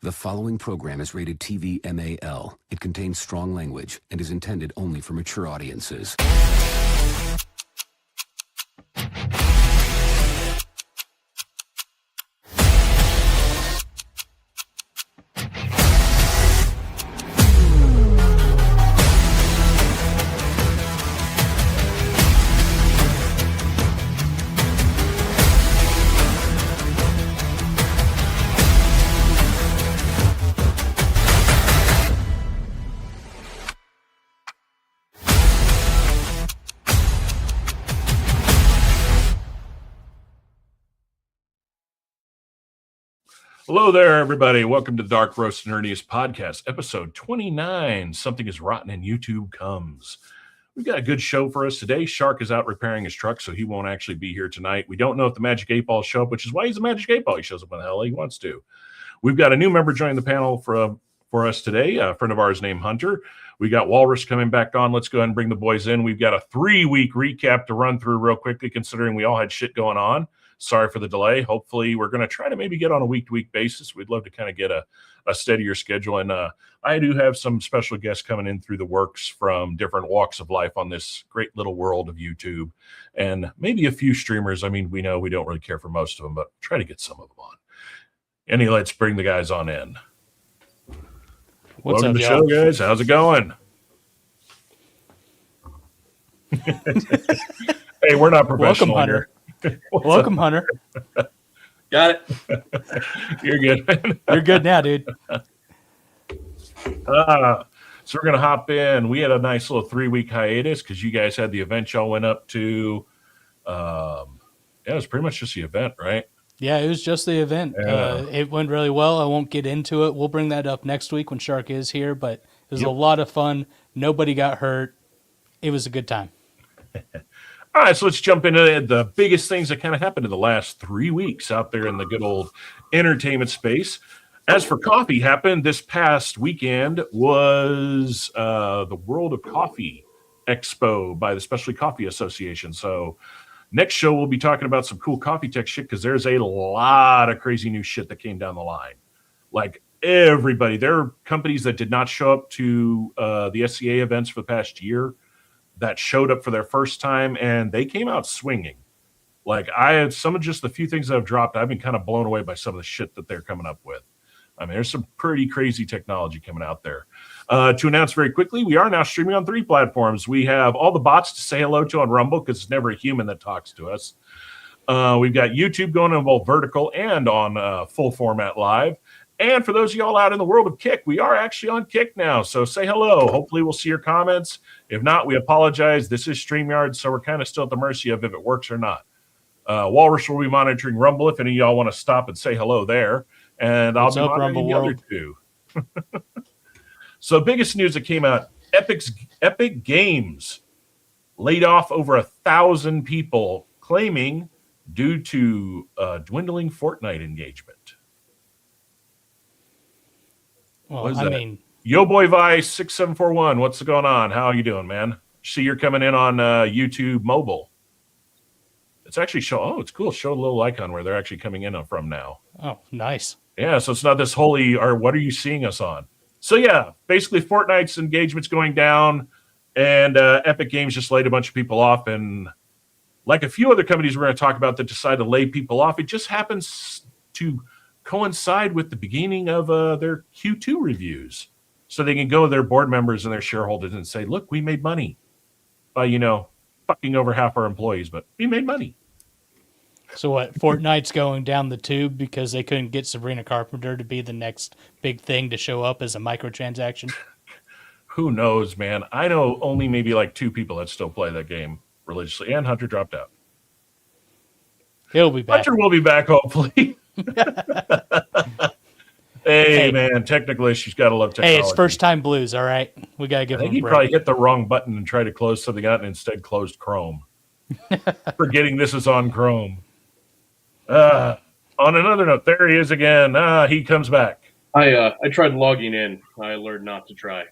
The following program is rated TV MAL. It contains strong language and is intended only for mature audiences. Hello there, everybody. Welcome to the Dark Roast Nerdiness podcast, episode 29. Something is rotten and YouTube comes. We've got a good show for us today. Shark is out repairing his truck, so he won't actually be here tonight. We don't know if the Magic 8 Ball show up, which is why he's a Magic 8 Ball. He shows up when the hell he wants to. We've got a new member joining the panel for us today, a friend of ours named Hunter. We got Walrus coming back on. Let's go ahead and bring the boys in. We've got a 3-week recap to run through real quickly, considering we all had shit going on. Sorry for the delay. Hopefully, we're going to try to maybe get on a week-to-week basis. We'd love to kind of get a steadier schedule. And I do have some special guests coming in through the works from different walks of life on this great little world of YouTube. And maybe a few streamers. I mean, we know we don't really care for most of them, but try to get some of them on. Let's bring the guys on in. What's Welcome up, to the show, guys. How's it going? Hey, we're not professional. Welcome, Hunter. Welcome, Hunter. Got it. You're good, man. You're good now, dude. So we're going to hop in. We had a nice little 3-week hiatus because you guys had the event y'all went up to. It was pretty much just the event, right? Yeah, it was just the event. Yeah. It went really well. I won't get into it. We'll bring that up next week when Shark is here, but it was a lot of fun. Nobody got hurt. It was a good time. All right, so let's jump into the biggest things that kind of happened in the last 3 weeks out there in the good old entertainment space. As for coffee, happened this past weekend was the World of Coffee Expo by the Specialty Coffee Association. So next show, we'll be talking about some cool coffee tech shit because there's a lot of crazy new shit that came down the line. Like everybody, there are companies that did not show up to the SCA events for the past year that showed up for their first time, and they came out swinging. Like, I had some of just the few things that have dropped, I've been kind of blown away by some of the shit that they're coming up with. I mean, there's some pretty crazy technology coming out there. To announce very quickly, we are now streaming on 3 platforms. We have all the bots to say hello to on Rumble, because it's never a human that talks to us. We've got YouTube going on both vertical and on full format live. And for those of y'all out in the world of Kick, we are actually on Kick now. So say hello. Hopefully we'll see your comments. If not, we apologize. This is StreamYard, so we're kind of still at the mercy of if it works or not. Walrus will be monitoring Rumble if any of y'all want to stop and say hello there. And I'll be monitoring the other two. So biggest news that came out, Epic Games laid off over 1,000 people, claiming due to dwindling Fortnite engagement. Well, I mean, Yo Boy Vice 6741, what's going on? How are you doing, man? See, you're coming in on YouTube mobile. It's actually it's cool. Show a little icon where they're actually coming in from now. Oh, nice. Yeah, so it's not this holy, or what are you seeing us on? So yeah, basically Fortnite's engagement's going down, and Epic Games just laid a bunch of people off, and like a few other companies we're going to talk about that decide to lay people off, it just happens to coincide with the beginning of their Q2 reviews. So they can go to their board members and their shareholders and say, look, we made money by, fucking over half our employees, but we made money. So what, Fortnite's going down the tube because they couldn't get Sabrina Carpenter to be the next big thing to show up as a microtransaction? Who knows, man? I know only maybe like 2 people that still play that game religiously, and Hunter dropped out. He'll be back. Hunter will be back, hopefully. Hey, man, technical issues. Got to love technology. Hey, it's first time blues, all right? We got to give him a break. He probably hit the wrong button and tried to close something out and instead closed Chrome. Forgetting this is on Chrome. On another note, there he is again. He comes back. I tried logging in. I learned not to try.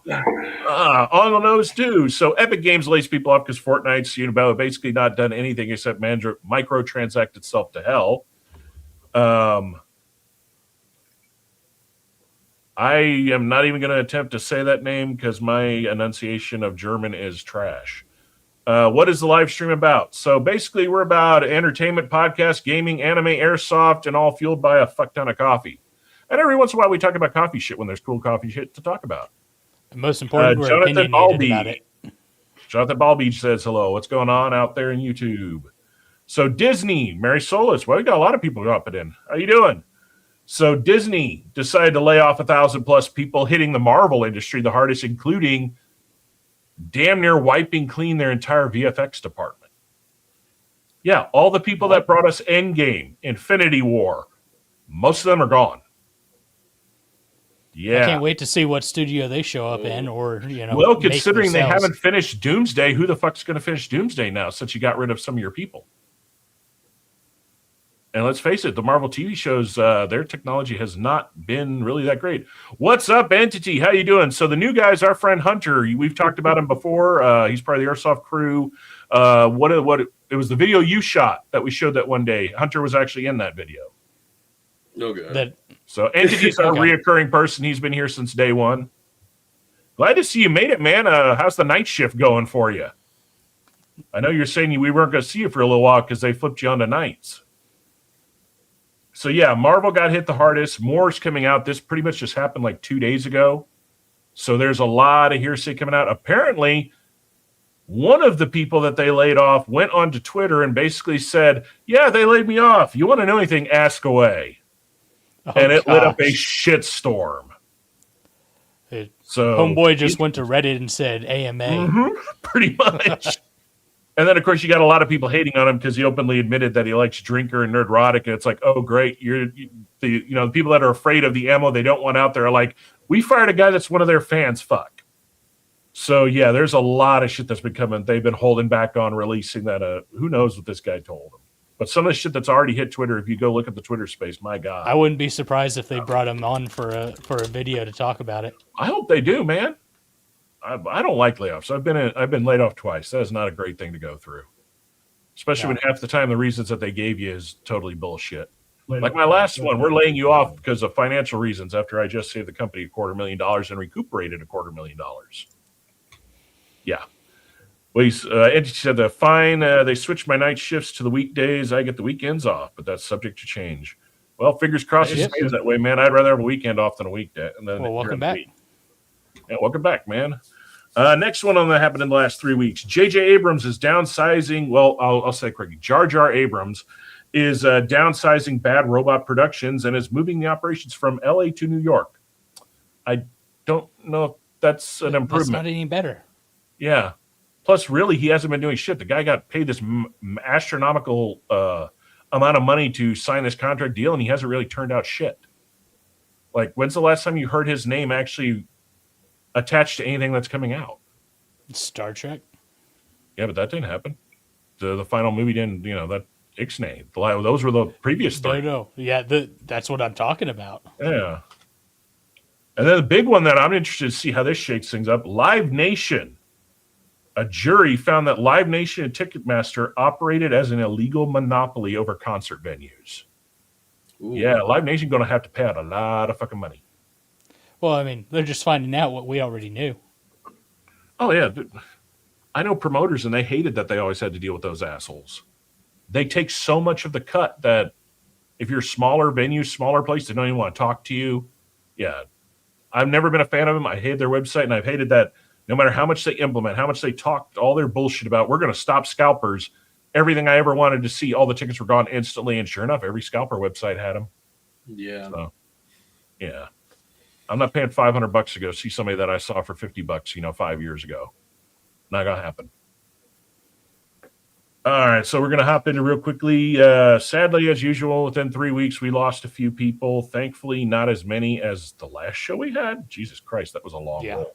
On the nose too. So Epic Games lays people off because Fortnite's basically not done anything except microtransact itself to hell. I am not even going to attempt to say that name because my enunciation of German is trash. What is the live stream about? So basically, we're about entertainment, podcast, gaming, anime, airsoft, and all fueled by a fuck ton of coffee. And every once in a while, we talk about coffee shit when there's cool coffee shit to talk about. And most important, we're Jonathan opinionated about it. Jonathan Ballbeach says hello. What's going on out there in YouTube? So Disney, Mary Solis. Well, we got a lot of people dropping in. How you doing? So Disney decided to lay off 1,000+ people, hitting the Marvel industry the hardest, including damn near wiping clean their entire VFX department. Yeah, all the people that brought us Endgame, Infinity War, most of them are gone. Yeah. I can't wait to see what studio they show up in, or Well, considering they haven't finished Doomsday, who the fuck's going to finish Doomsday now? Since you got rid of some of your people. And let's face it, the Marvel TV shows, their technology has not been really that great. What's up, Entity? How you doing? So the new guy is our friend Hunter. We've talked about him before. He's part of the Airsoft crew. It was the video you shot that we showed that one day. Hunter was actually in that video. No good. So Entity's a reoccurring person. He's been here since day one. Glad to see you made it, man. How's the night shift going for you? I know you're saying we weren't going to see you for a little while because they flipped you on to nights. So yeah, Marvel got hit the hardest. More's coming out. This pretty much just happened like 2 days ago. So there's a lot of hearsay coming out. Apparently, one of the people that they laid off went onto Twitter and basically said, yeah, they laid me off. You want to know anything, ask away. And it lit up a shitstorm. So Homeboy just went to Reddit and said AMA. Pretty much. And then, of course, you got a lot of people hating on him because he openly admitted that he likes Drinker and Nerdrotic. And it's like, oh, great. The people that are afraid of the ammo they don't want out there are like, we fired a guy that's one of their fans. Fuck. So, yeah, there's a lot of shit that's been coming. They've been holding back on releasing that. Who knows what this guy told them. But some of the shit that's already hit Twitter, if you go look at the Twitter space, my God. I wouldn't be surprised if they brought him on for a video to talk about it. I hope they do, man. I don't like layoffs. I've been laid off twice. That is not a great thing to go through, especially when half the time the reasons that they gave you is totally bullshit. Like my last one, we're laying you off because of financial reasons after I just saved the company $250,000 and recuperated $250,000. Yeah. Well, Entity said fine. They switched my night shifts to the weekdays. I get the weekends off, but that's subject to change. Well, fingers crossed it stays that way, man. I'd rather have a weekend off than a weekday. And then welcome back. Yeah, welcome back, man. Next one on that happened in the last 3 weeks. J.J. Abrams is downsizing. Well, I'll say it correctly. Jar Jar Abrams is downsizing Bad Robot Productions and is moving the operations from L.A. to New York. I don't know if that's an improvement. That's not any better. Yeah. Plus, really, he hasn't been doing shit. The guy got paid this astronomical amount of money to sign this contract deal, and he hasn't really turned out shit. Like, when's the last time you heard his name actually attached to anything that's coming out? Star Trek. Yeah, but that didn't happen. The final movie didn't. That Ixnay. Those were the previous three. No. Yeah, that's what I'm talking about. Yeah. And then the big one that I'm interested to see how this shakes things up. Live Nation. A jury found that Live Nation and Ticketmaster operated as an illegal monopoly over concert venues. Ooh. Yeah, Live Nation going to have to pay out a lot of fucking money. Well, I mean, they're just finding out what we already knew. Oh, yeah. I know promoters, and they hated that they always had to deal with those assholes. They take so much of the cut that if you're smaller venues, smaller place, they don't even want to talk to you. Yeah. I've never been a fan of them. I hated their website, and I've hated that no matter how much they implement, how much they talk all their bullshit about, we're going to stop scalpers. Everything I ever wanted to see, all the tickets were gone instantly, and sure enough, every scalper website had them. Yeah. So, yeah. I'm not paying $500 to go see somebody that I saw for $50, 5 years ago. Not going to happen. All right, so we're going to hop into real quickly. Sadly, as usual, within 3 weeks, we lost a few people. Thankfully, not as many as the last show we had. Jesus Christ, that was a long roll.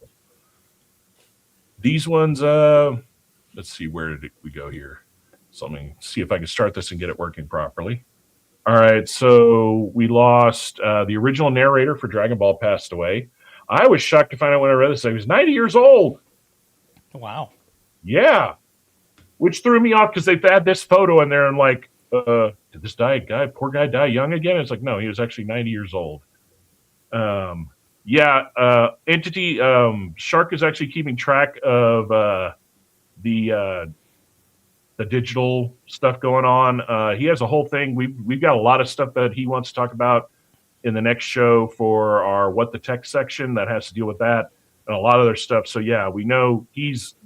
These ones, let's see, where did we go here? So let me see if I can start this and get it working properly. All right, so we lost the original narrator for Dragon Ball passed away. I was shocked to find out when I read this. He was 90 years old. Wow. Yeah. Which threw me off because they've had this photo in there and like did this poor guy die young again? It's like, no, he was actually 90 years old. Entity Shark is actually keeping track of the digital stuff going on. He has a whole thing. We've got a lot of stuff that he wants to talk about in the next show for our What the Tech section that has to deal with that and a lot of other stuff. So yeah, we know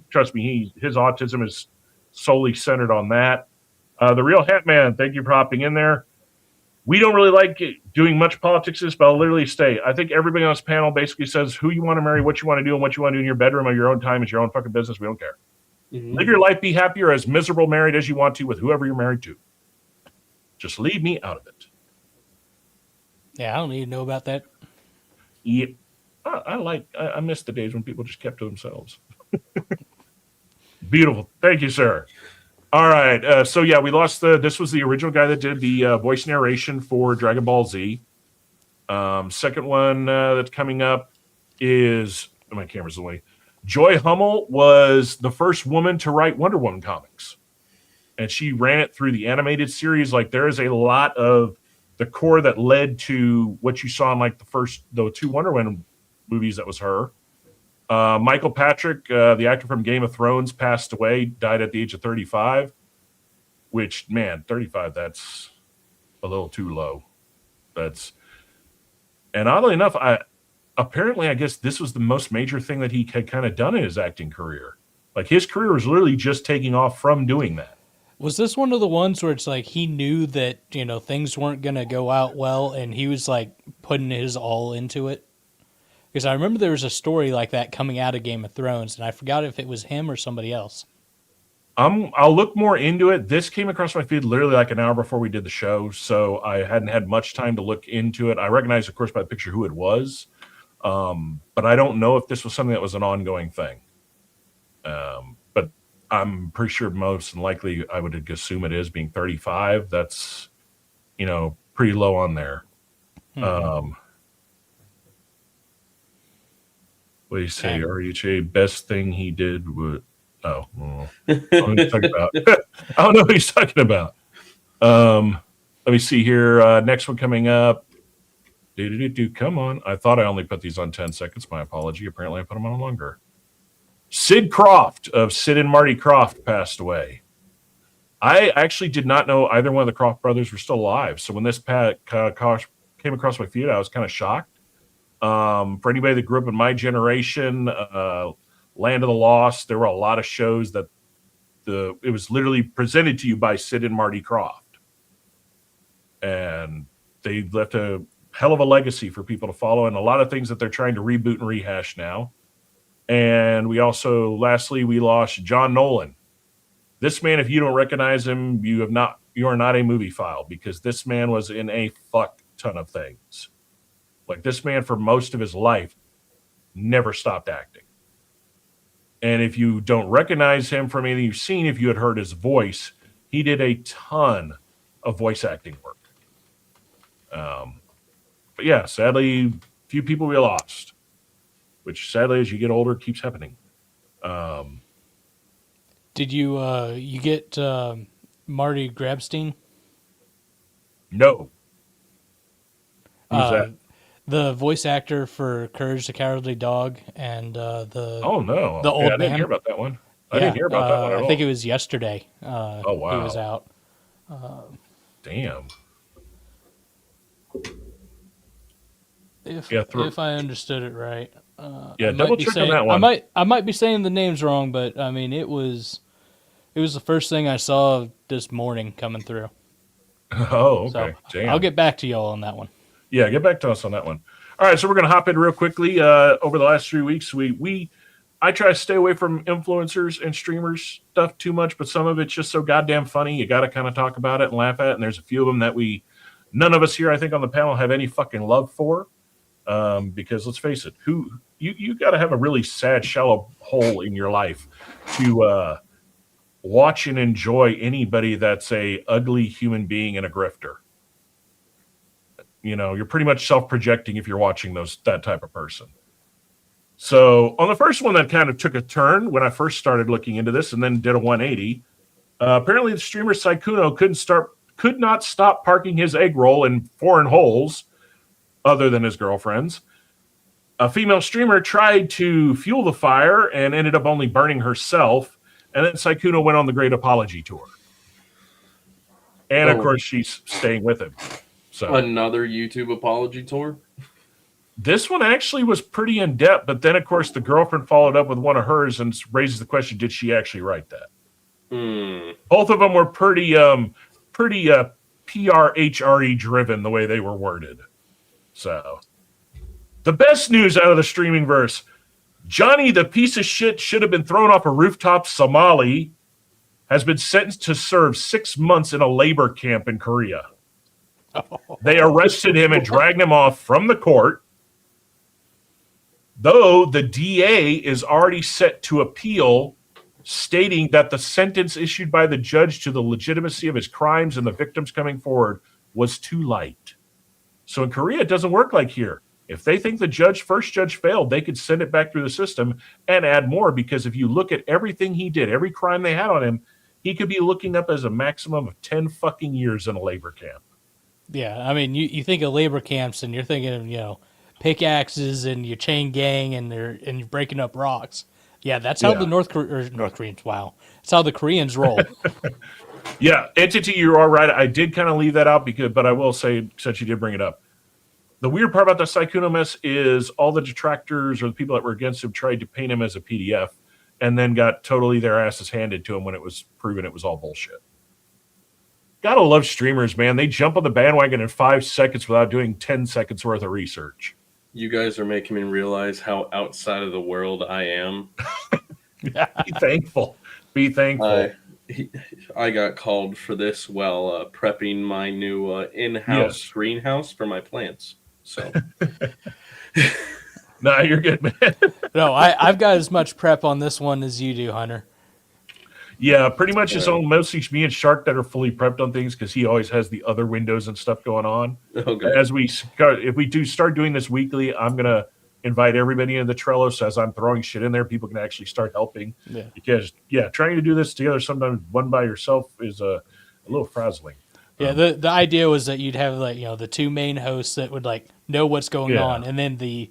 trust me, his autism is solely centered on that. The Real Hat Man, thank you for hopping in there. We don't really like doing much politics, but I'll literally say, I think everybody on this panel basically says who you want to marry, what you want to do, and what you want to do in your bedroom or your own time is your own fucking business. We don't care. Mm-hmm. Live your life, be happy, or as miserable married as you want to with whoever you're married to. Just leave me out of it. Yeah, I don't need to know about that. Yeah, I miss the days when people just kept to themselves. Beautiful. Thank you, sir. All right. So yeah, we lost this was the original guy that did the voice narration for Dragon Ball Z. Second one that's coming up is, my camera's away. Joy Hummel was the first woman to write Wonder Woman comics. And she ran it through the animated series. Like, there is a lot of the core that led to what you saw in like the two Wonder Woman movies. That was her. Michael Patrick, the actor from Game of Thrones, passed away, died at the age of 35, which, man, 35, that's a little too low. And oddly enough, I guess this was the most major thing that he had kind of done in his acting career. Like, his career was literally just taking off from doing that. Was this one of the ones where it's like he knew that, things weren't going to go out well and he was like putting his all into it? Because I remember there was a story like that coming out of Game of Thrones, and I forgot if it was him or somebody else. I'll look more into it. This came across my feed literally like an hour before we did the show, so I hadn't had much time to look into it. I recognize, of course, by the picture who it was, but I don't know if this was something that was an ongoing thing. But I'm pretty sure most likely I would assume it is, being 35. That's, pretty low on there. Mm-hmm. What do you say? RHA, best thing he did was... I don't know what he's talking about. I don't know what he's talking about. Let me see here. Next one coming up. Come on. I thought I only put these on 10 seconds. My apology. Apparently I put them on longer. Sid Croft of Sid and Marty Croft passed away. I actually did not know either one of the Croft brothers were still alive. So when this came across my feed, I was kind of shocked. For anybody that grew up in my generation, Land of the Lost, there were a lot of shows that it was literally presented to you by Sid and Marty Croft. And they left a hell of a legacy for people to follow, and a lot of things that they're trying to reboot and rehash now. And lastly, we lost John Nolan. This man, if you don't recognize him, you are not a movie file, because this man was in a fuck ton of things. Like, this man, for most of his life, never stopped acting. And if you don't recognize him from anything you've seen, if you had heard his voice, he did a ton of voice acting work. But yeah, sadly, few people we lost, which sadly, as you get older, keeps happening. Did you get Marty Grabstein? No. Who's that? The voice actor for Courage the Cowardly Dog and the old man. I didn't hear about that one. I didn't hear about that one at all. I think it was yesterday. Oh, wow. He was out. Damn. If I understood it right. Double check on that one. I might be saying the names wrong, but I mean it was the first thing I saw this morning coming through. Oh, okay. So damn. I'll get back to y'all on that one. Yeah, get back to us on that one. All right, so we're going to hop in real quickly. Over the last 3 weeks, I try to stay away from influencers and streamers stuff too much, but some of it's just so goddamn funny. You got to kind of talk about it and laugh at it, and there's a few of them that none of us here, I think, on the panel have any fucking love for, because let's face it, you got to have a really sad, shallow hole in your life to watch and enjoy anybody that's a ugly human being and a grifter. You're pretty much self-projecting if you're watching that type of person. So on the first one that kind of took a turn when I first started looking into this and then did a 180, apparently the streamer Saikuno couldn't start could not stop parking his egg roll in foreign holes other than his girlfriend's. A female streamer tried to fuel the fire and ended up only burning herself. And then Sykkuno went on the Great Apology Tour. And, of course, she's staying with him. So another YouTube apology tour? This one actually was pretty in-depth, but then, of course, the girlfriend followed up with one of hers and raises the question, did she actually write that? Both of them were pretty PRHRE driven the way they were worded. So, the best news out of the streaming verse, Johnny the piece of shit should have been thrown off a rooftop Somali has been sentenced to serve 6 months in a labor camp in Korea. They arrested him and dragged him off from the court, though the DA is already set to appeal, stating that the sentence issued by the judge to the legitimacy of his crimes and the victims coming forward was too light. So in Korea, it doesn't work like here. If they think the first judge failed, they could send it back through the system and add more, because if you look at everything he did, every crime they had on him, he could be looking up as a maximum of 10 fucking years in a labor camp. Yeah, I mean, you think of labor camps and you're thinking of, pickaxes and your chain gang and you're breaking up rocks. Yeah, that's how the North Koreans, wow. That's how the Koreans roll. Yeah, Entity, you are right. I did kind of leave that out, but I will say, since you did bring it up, the weird part about the Sykkuno mess is all the detractors or the people that were against him tried to paint him as a PDF and then got totally their asses handed to him when it was proven it was all bullshit. Gotta love streamers, man. They jump on the bandwagon in 5 seconds without doing 10 seconds worth of research. You guys are making me realize how outside of the world I am. Be thankful. Be thankful. I got called for this while prepping my new in-house greenhouse for my plants. So, no, you're good, man. No, I've got as much prep on this one as you do, Hunter. Yeah, pretty much his own. Mostly me and Shark that are fully prepped on things because he always has the other windows and stuff going on. Okay. If we do start doing this weekly, I'm gonna invite everybody into the Trello. So as I'm throwing shit in there, people can actually start helping. Yeah. Because trying to do this together sometimes one by yourself is a little frazzling. Yeah, the idea was that you'd have the two main hosts that would know what's going on, and then the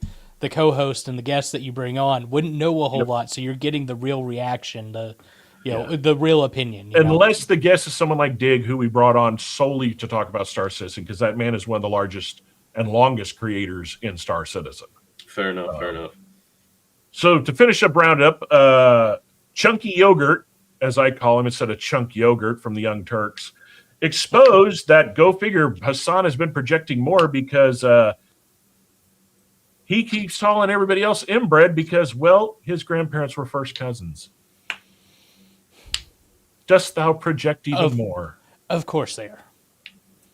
co-host and the guests that you bring on wouldn't know a whole lot, so you're getting the real reaction, the real opinion. Unless the guest is someone like Dig, who we brought on solely to talk about Star Citizen, because that man is one of the largest and longest creators in Star Citizen. Fair enough. So to finish up Roundup, Chunky Yogurt, as I call him instead of Chunk Yogurt from the Young Turks, exposed that, go figure, Hassan has been projecting more because he keeps calling everybody else inbred because, well, his grandparents were first cousins. Dost thou project even more? Of course they are.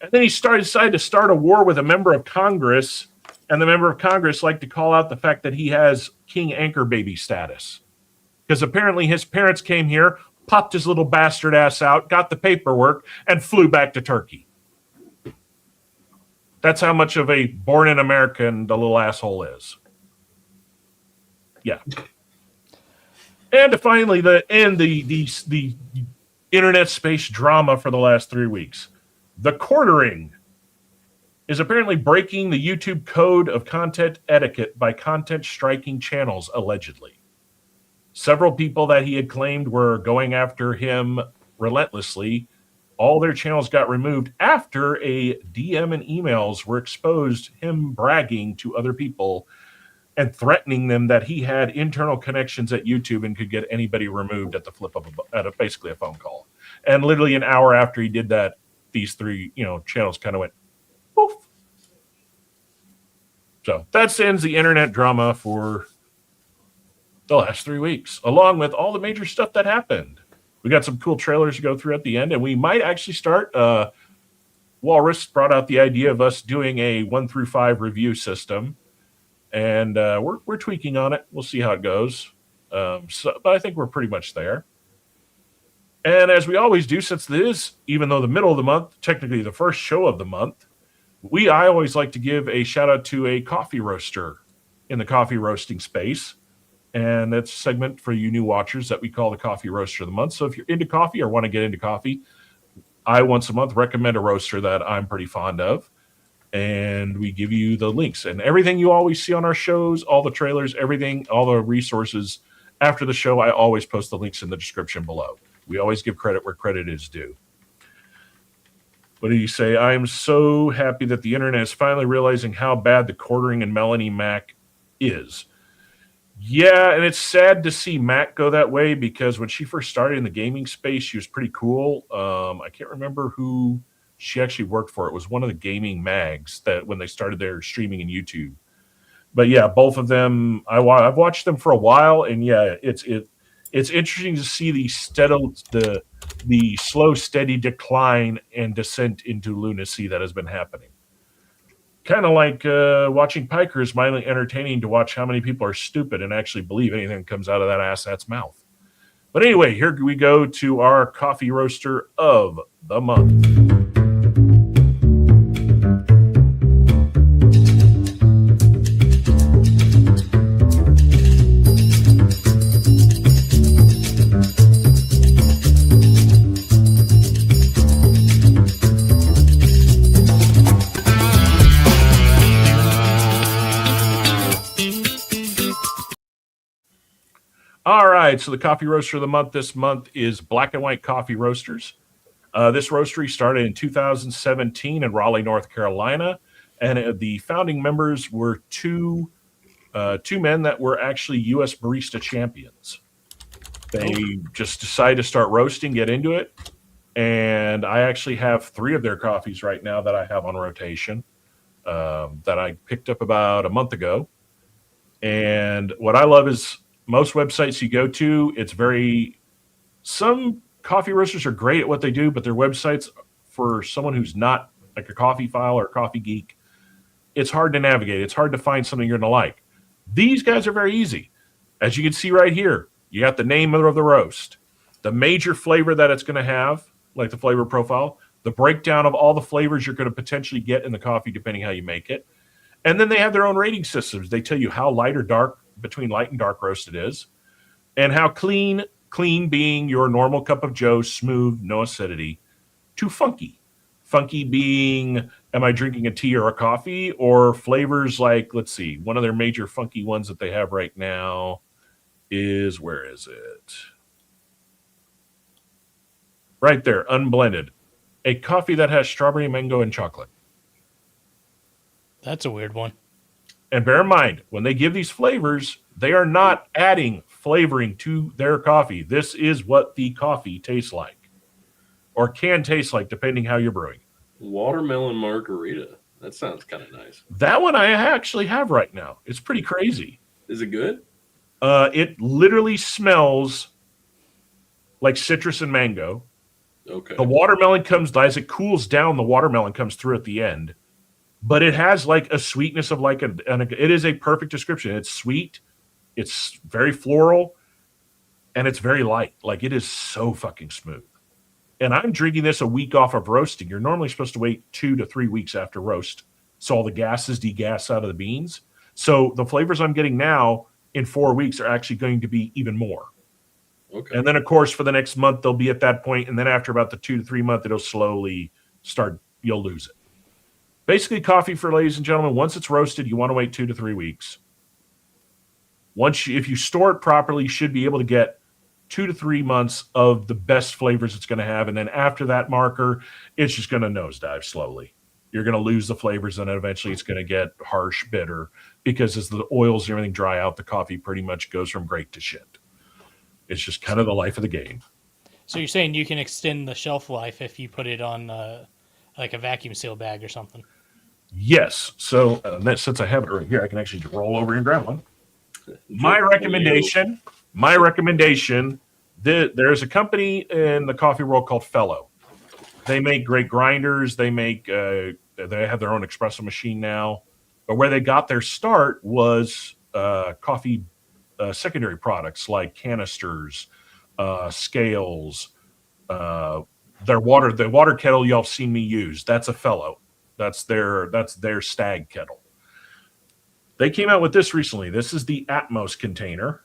And then he decided to start a war with a member of Congress, and the member of Congress liked to call out the fact that he has King Anchor Baby status. Because apparently his parents came here, popped his little bastard ass out, got the paperwork, and flew back to Turkey. That's how much of a born in American the little asshole is. Yeah. And to finally end the internet space drama for the last 3 weeks. The Quartering is apparently breaking the YouTube code of content etiquette by content striking channels, allegedly. Several people that he had claimed were going after him relentlessly, all their channels got removed after a DM and emails were exposed, him bragging to other people and threatening them that he had internal connections at YouTube and could get anybody removed at the flip of basically a phone call. And literally an hour after he did that, these three channels kind of went poof. So that ends the internet drama for the last 3 weeks, along with all the major stuff that happened. We got some cool trailers to go through at the end, and we might actually start. Walrus brought out the idea of us doing a 1 through 5 review system, and we're tweaking on it. We'll see how it goes. But I think we're pretty much there. And as we always do, since it is, even though the middle of the month, technically the first show of the month, I always like to give a shout out to a coffee roaster in the coffee roasting space. And that's a segment for you new watchers that we call the Coffee Roaster of the Month. So if you're into coffee or want to get into coffee, I once a month recommend a roaster that I'm pretty fond of, and we give you the links and everything you always see on our shows, all the trailers, everything, all the resources. After the show, I always post the links in the description below. We always give credit where credit is due. What do you say? I am so happy that the internet is finally realizing how bad the quartering in Melanie Mac is. Yeah, and it's sad to see Mac go that way because when she first started in the gaming space, she was pretty cool. I can't remember who she actually worked for. It was one of the gaming mags that when they started their streaming in YouTube. But yeah, both of them, I've watched them for a while, and yeah, it's interesting to see the slow, steady decline and descent into lunacy that has been happening. Kind of like watching Piker is mildly entertaining to watch how many people are stupid and actually believe anything that comes out of that asshat's mouth. But anyway, here we go to our coffee roaster of the month. All right, so the coffee roaster of the month this month is Black and White Coffee Roasters. This roastery started in 2017 in Raleigh, North Carolina, and the founding members were two men that were actually U.S. barista champions. They just decided to start roasting, get into it, and I actually have 3 of their coffees right now that I have on rotation that I picked up about a month ago. And what I love is most websites you go to, some coffee roasters are great at what they do, but their websites, for someone who's not like a coffee file or a coffee geek, it's hard to navigate. It's hard to find something you're going to like. These guys are very easy. As you can see right here, you got the name of the roast, the major flavor that it's going to have, like the flavor profile, the breakdown of all the flavors you're going to potentially get in the coffee, depending how you make it. And then they have their own rating systems. They tell you how light or dark, between light and dark roast it is, and how clean being your normal cup of joe, smooth, no acidity, to funky being, am I drinking a tea or a coffee, or flavors like, let's see, one of their major funky ones that they have right now is, where is it? Right there, unblended, a coffee that has strawberry, mango, and chocolate. That's a weird one. And bear in mind, when they give these flavors, they are not adding flavoring to their coffee. This is what the coffee tastes like, or can taste like, depending how you're brewing. Watermelon margarita. That sounds kind of nice. That one I actually have right now. It's pretty crazy. Is it good? It literally smells like citrus and mango. Okay. The watermelon comes, as it cools down, the watermelon comes through at the end. But it has like a sweetness of like it is a perfect description. It's sweet, it's very floral, and it's very light. Like, it is so fucking smooth. And I'm drinking this a week off of roasting. You're normally supposed to wait 2 to 3 weeks after roast, so all the gases degas out of the beans. So the flavors I'm getting now in 4 weeks are actually going to be even more. Okay. And then, of course, for the next month, they'll be at that point. And then after about the 2 to 3 month, it'll slowly start, you'll lose it. Basically, coffee, for ladies and gentlemen, once it's roasted, you want to wait 2 to 3 weeks. If you store it properly, you should be able to get 2 to 3 months of the best flavors it's going to have. And then after that marker, it's just going to nosedive slowly. You're going to lose the flavors, and then eventually it's going to get harsh, bitter, because as the oils and everything dry out, the coffee pretty much goes from great to shit. It's just kind of the life of the game. So you're saying you can extend the shelf life if you put it on like a vacuum seal bag or something? Yes. So since I have it right here, I can actually roll over and grab one. My recommendation, there's a company in the coffee world called Fellow. They make great grinders. They have their own espresso machine now. But where they got their start was coffee secondary products like canisters, scales, the water kettle y'all seen me use. That's a Fellow. That's their stag kettle. They came out with this recently. This is the Atmos container.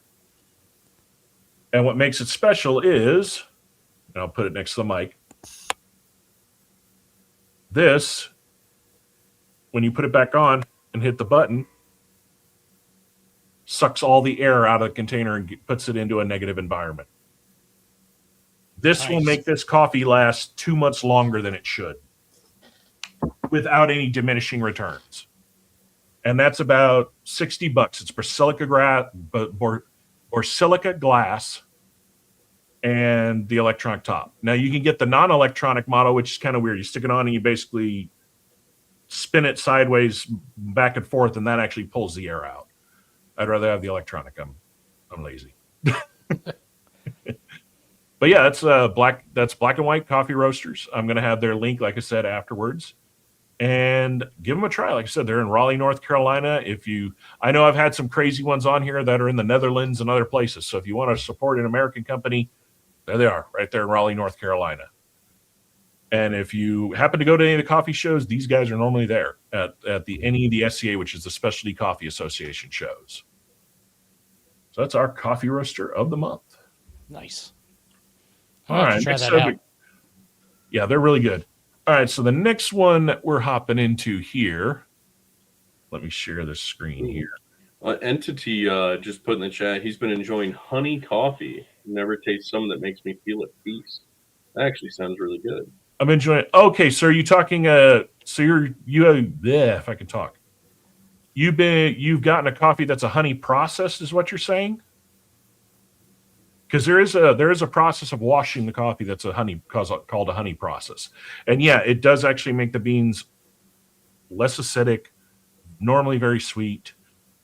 And what makes it special is, and I'll put it next to the mic, This, when you put it back on and hit the button, sucks all the air out of the container and puts it into a negative environment. This will make this coffee last 2 months longer than it should without any diminishing returns. And that's about $60. It's Borsilicate glass and the electronic top. Now you can get the non-electronic model, which is kind of weird. You stick it on and you basically spin it sideways back and forth, and that actually pulls the air out. I'd rather have the electronic. I'm lazy. But yeah, that's Black and White Coffee Roasters. I'm going to have their link, like I said, afterwards. And give them a try. Like I said, they're in Raleigh, North Carolina. I know I've had some crazy ones on here that are in the Netherlands and other places. So if you want to support an American company, there they are, right there in Raleigh, North Carolina. And if you happen to go to any of the coffee shows, these guys are normally there at any of the SCA, which is the Specialty Coffee Association shows. So that's our coffee roaster of the month. Nice. All right. Try that out. Yeah, they're really good. All right, so the next one that we're hopping into here, let me share the screen here. Entity just put in the chat, he's been enjoying honey coffee. Never taste some that makes me feel at peace. That actually sounds really good. I'm enjoying. Okay, so are you talking? If I can talk, you've gotten a coffee that's a honey processed, is what you're saying? Because there is a process of washing the coffee that's called a honey process, and yeah, it does actually make the beans less acidic, normally very sweet,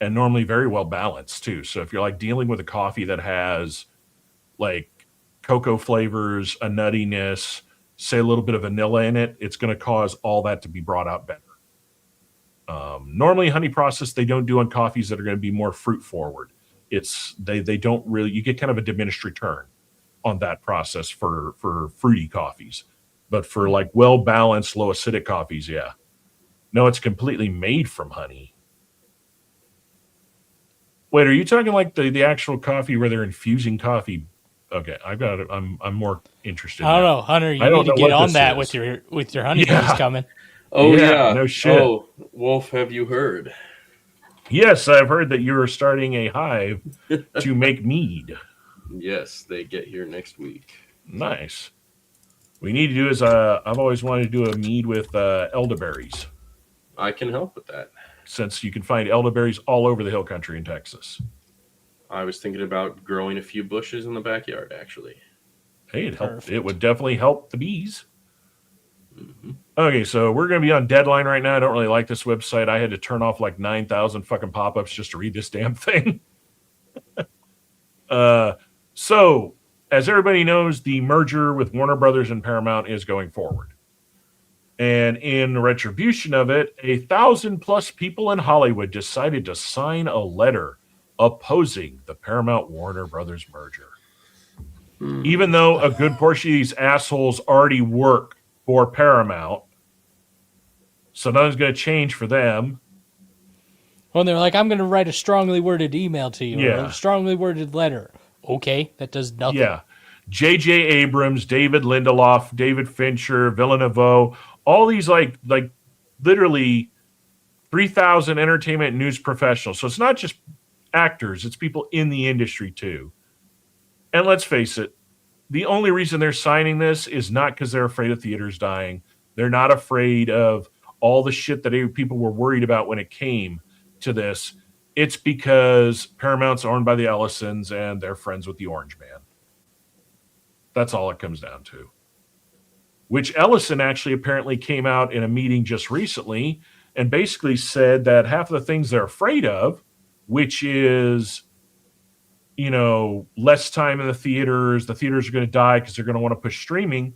and normally very well balanced too. So if you're like dealing with a coffee that has like cocoa flavors, a nuttiness, say a little bit of vanilla in it, it's going to cause all that to be brought out better. Normally, honey process they don't do on coffees that are going to be more fruit forward. They don't really, you get kind of a diminished return on that process for fruity coffees, but for like well balanced, low acidic coffees, yeah. No, it's completely made from honey. Wait, are you talking like the actual coffee where they're infusing coffee? Okay, I got it. I'm more interested. I don't know, Hunter. You need to get on that with your honey bees coming. Oh yeah, no shit. Oh, Wolf, have you heard? Yes, I've heard that you are starting a hive to make mead. Yes, they get here next week. Nice. We need to do is I've always wanted to do a mead with elderberries. I can help with that. Since you can find elderberries all over the hill country in Texas. I was thinking about growing a few bushes in the backyard, actually. Hey, it would definitely help the bees. Mm-hmm. Okay, so we're going to be on deadline right now. I don't really like this website. I had to turn off like 9,000 fucking pop-ups just to read this damn thing. So, as everybody knows, the merger with Warner Brothers and Paramount is going forward. And in retribution of it, 1,000+ people in Hollywood decided to sign a letter opposing the Paramount-Warner Brothers merger. Even though a good portion of these assholes already work for Paramount, so nothing's going to change for them. Well, they're like, I'm going to write a strongly worded email to you, or a strongly worded letter. Okay, that does nothing. Yeah. J.J. Abrams, David Lindelof, David Fincher, Villeneuve, all these like literally 3,000 entertainment news professionals. So it's not just actors, it's people in the industry too. And let's face it, the only reason they're signing this is not because they're afraid of theaters dying. They're not afraid of all the shit that people were worried about when it came to this. It's because Paramount's owned by the Ellisons and they're friends with the Orange Man. That's all it comes down to. Which Ellison actually apparently came out in a meeting just recently and basically said that half of the things they're afraid of, which is, less time in the theaters are going to die because they're going to want to push streaming.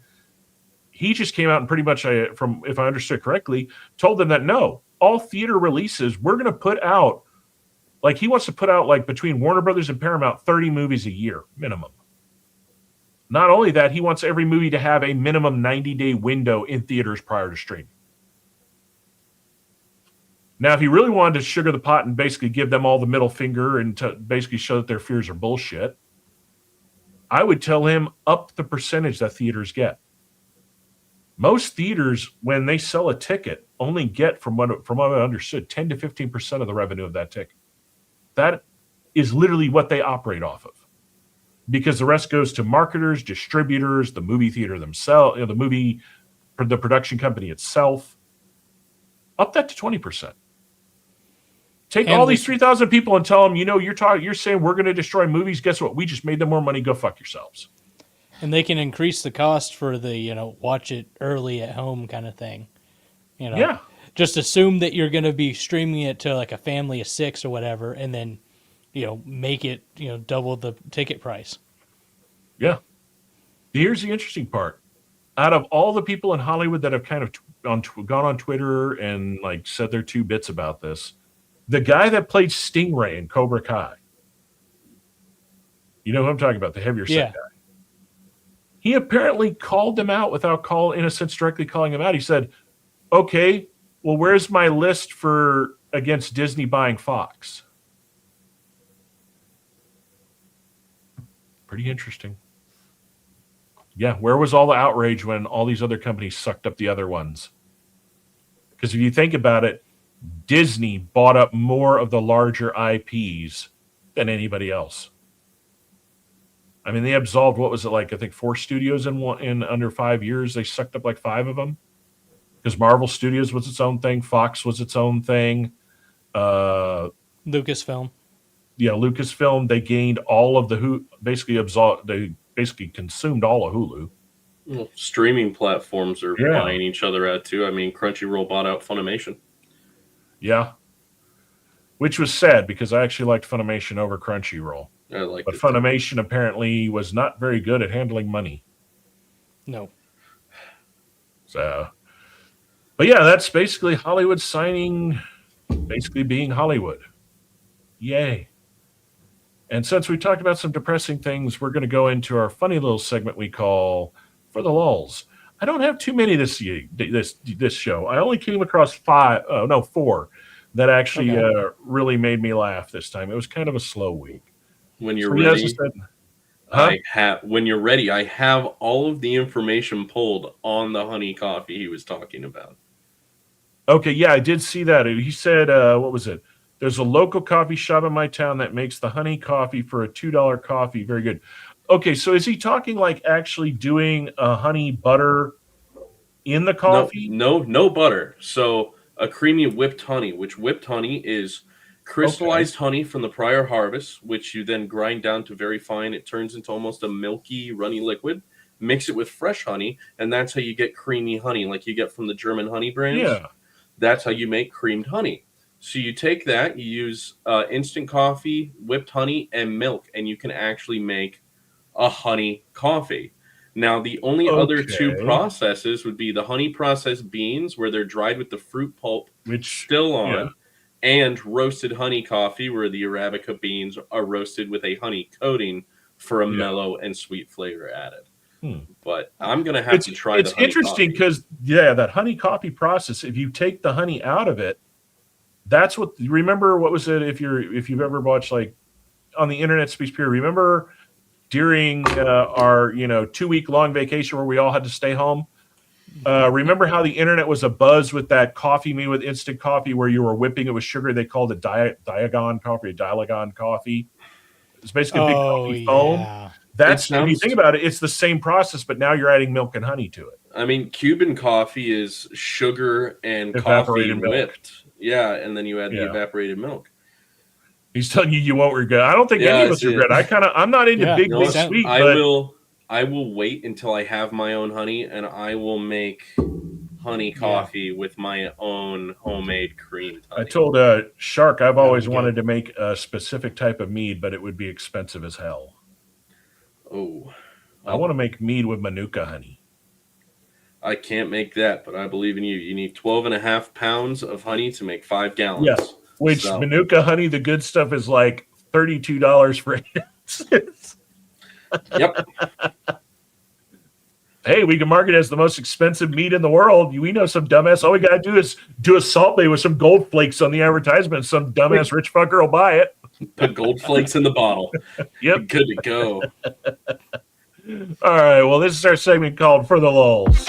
He just came out and pretty much, if I understood correctly, told them that no, all theater releases, we're going to put out, like he wants to put out like between Warner Brothers and Paramount, 30 movies a year minimum. Not only that, he wants every movie to have a minimum 90-day window in theaters prior to streaming. Now, if he really wanted to sugar the pot and basically give them all the middle finger and to basically show that their fears are bullshit, I would tell him up the percentage that theaters get. Most theaters, when they sell a ticket, only get, from what I understood, 10 to 15% of the revenue of that ticket. That is literally what they operate off of, because the rest goes to marketers, distributors, the movie theater themselves, the production company itself. Up that to 20%. Take all these 3,000 people and tell them, you're saying we're going to destroy movies. Guess what? We just made them more money. Go fuck yourselves. And they can increase the cost for the, watch it early at home kind of thing. Yeah. Just assume that you're going to be streaming it to like a family of 6 or whatever, and then, make it, double the ticket price. Yeah. Here's the interesting part. Out of all the people in Hollywood that have kind of gone on Twitter and like said their 2 bits about this, the guy that played Stingray in Cobra Kai, you know who I'm talking about, the heavier set guy. He apparently called them out without in a sense directly calling them out. He said, okay, well, where's my list against Disney buying Fox? Pretty interesting. Yeah, where was all the outrage when all these other companies sucked up the other ones? Because if you think about it, Disney bought up more of the larger IPs than anybody else. I mean, they absolved, what was it like? I think 4 studios in under 5 years. They sucked up like 5 of them. Because Marvel Studios was its own thing. Fox was its own thing. Lucasfilm. Yeah, Lucasfilm. They gained all of the they basically consumed all of Hulu. Well, streaming platforms are buying each other out too. I mean, Crunchyroll bought out Funimation. Yeah. Which was sad because I actually liked Funimation over Crunchyroll. But Funimation apparently was not very good at handling money. No. So, but yeah, that's basically Hollywood basically being Hollywood. Yay. And since we talked about some depressing things, we're going to go into our funny little segment we call For the Lulz. I don't have too many this show. I only came across 4 that actually really made me laugh this time. It was kind of a slow week. When you're ready, when you're ready, I have all of the information pulled on the honey coffee he was talking about. Okay, yeah, I did see that. He said, what was it? There's a local coffee shop in my town that makes the honey coffee for a $2 coffee. Very good. Okay, so is he talking like actually doing a honey butter in the coffee? No butter. So a creamy whipped honey, which whipped honey is crystallized honey from the prior harvest, which you then grind down to very fine. It turns into almost a milky, runny liquid. Mix it with fresh honey, and that's how you get creamy honey, like you get from the German honey brands. Yeah. That's how you make creamed honey. So you take that, you use instant coffee, whipped honey, and milk, and you can actually make a honey coffee. Now, the only other 2 processes would be the honey processed beans, where they're dried with the fruit pulp still on, and roasted honey coffee, where the Arabica beans are roasted with a honey coating for a mellow and sweet flavor added. But I'm going to have to try the honey. It's interesting because, that honey coffee process, if you take the honey out of it, that's what, remember, what was it, if you've ever watched, like, on the Internet Speaks Pure, remember during our 2-week long vacation where we all had to stay home? Remember how the internet was abuzz with that coffee made with instant coffee where you were whipping it with sugar? They called it Diagon coffee. It's basically a big coffee foam. If you think about it, it's the same process, but now you're adding milk and honey to it. I mean, Cuban coffee is sugar and evaporated coffee whipped. Yeah, and then you add the evaporated milk. He's telling you won't regret. I don't think any of us regret. I'm not into big sweet. I will wait until I have my own honey, and I will make honey coffee with my own homemade creamed honey. I told Shark I've always wanted to make a specific type of mead, but it would be expensive as hell. Oh. I want to make mead with Manuka honey. I can't make that, but I believe in you. You need 12.5 pounds of honey to make 5 gallons. Yes, which Manuka honey, the good stuff, is like $32 for it. Yep. Hey, we can market it as the most expensive meat in the world. We know some dumbass. All we got to do is do a salt bay with some gold flakes on the advertisement. Some dumbass rich fucker will buy it. Put gold flakes in the bottle. Yep. Good to go. All right. Well, this is our segment called For the Lulz.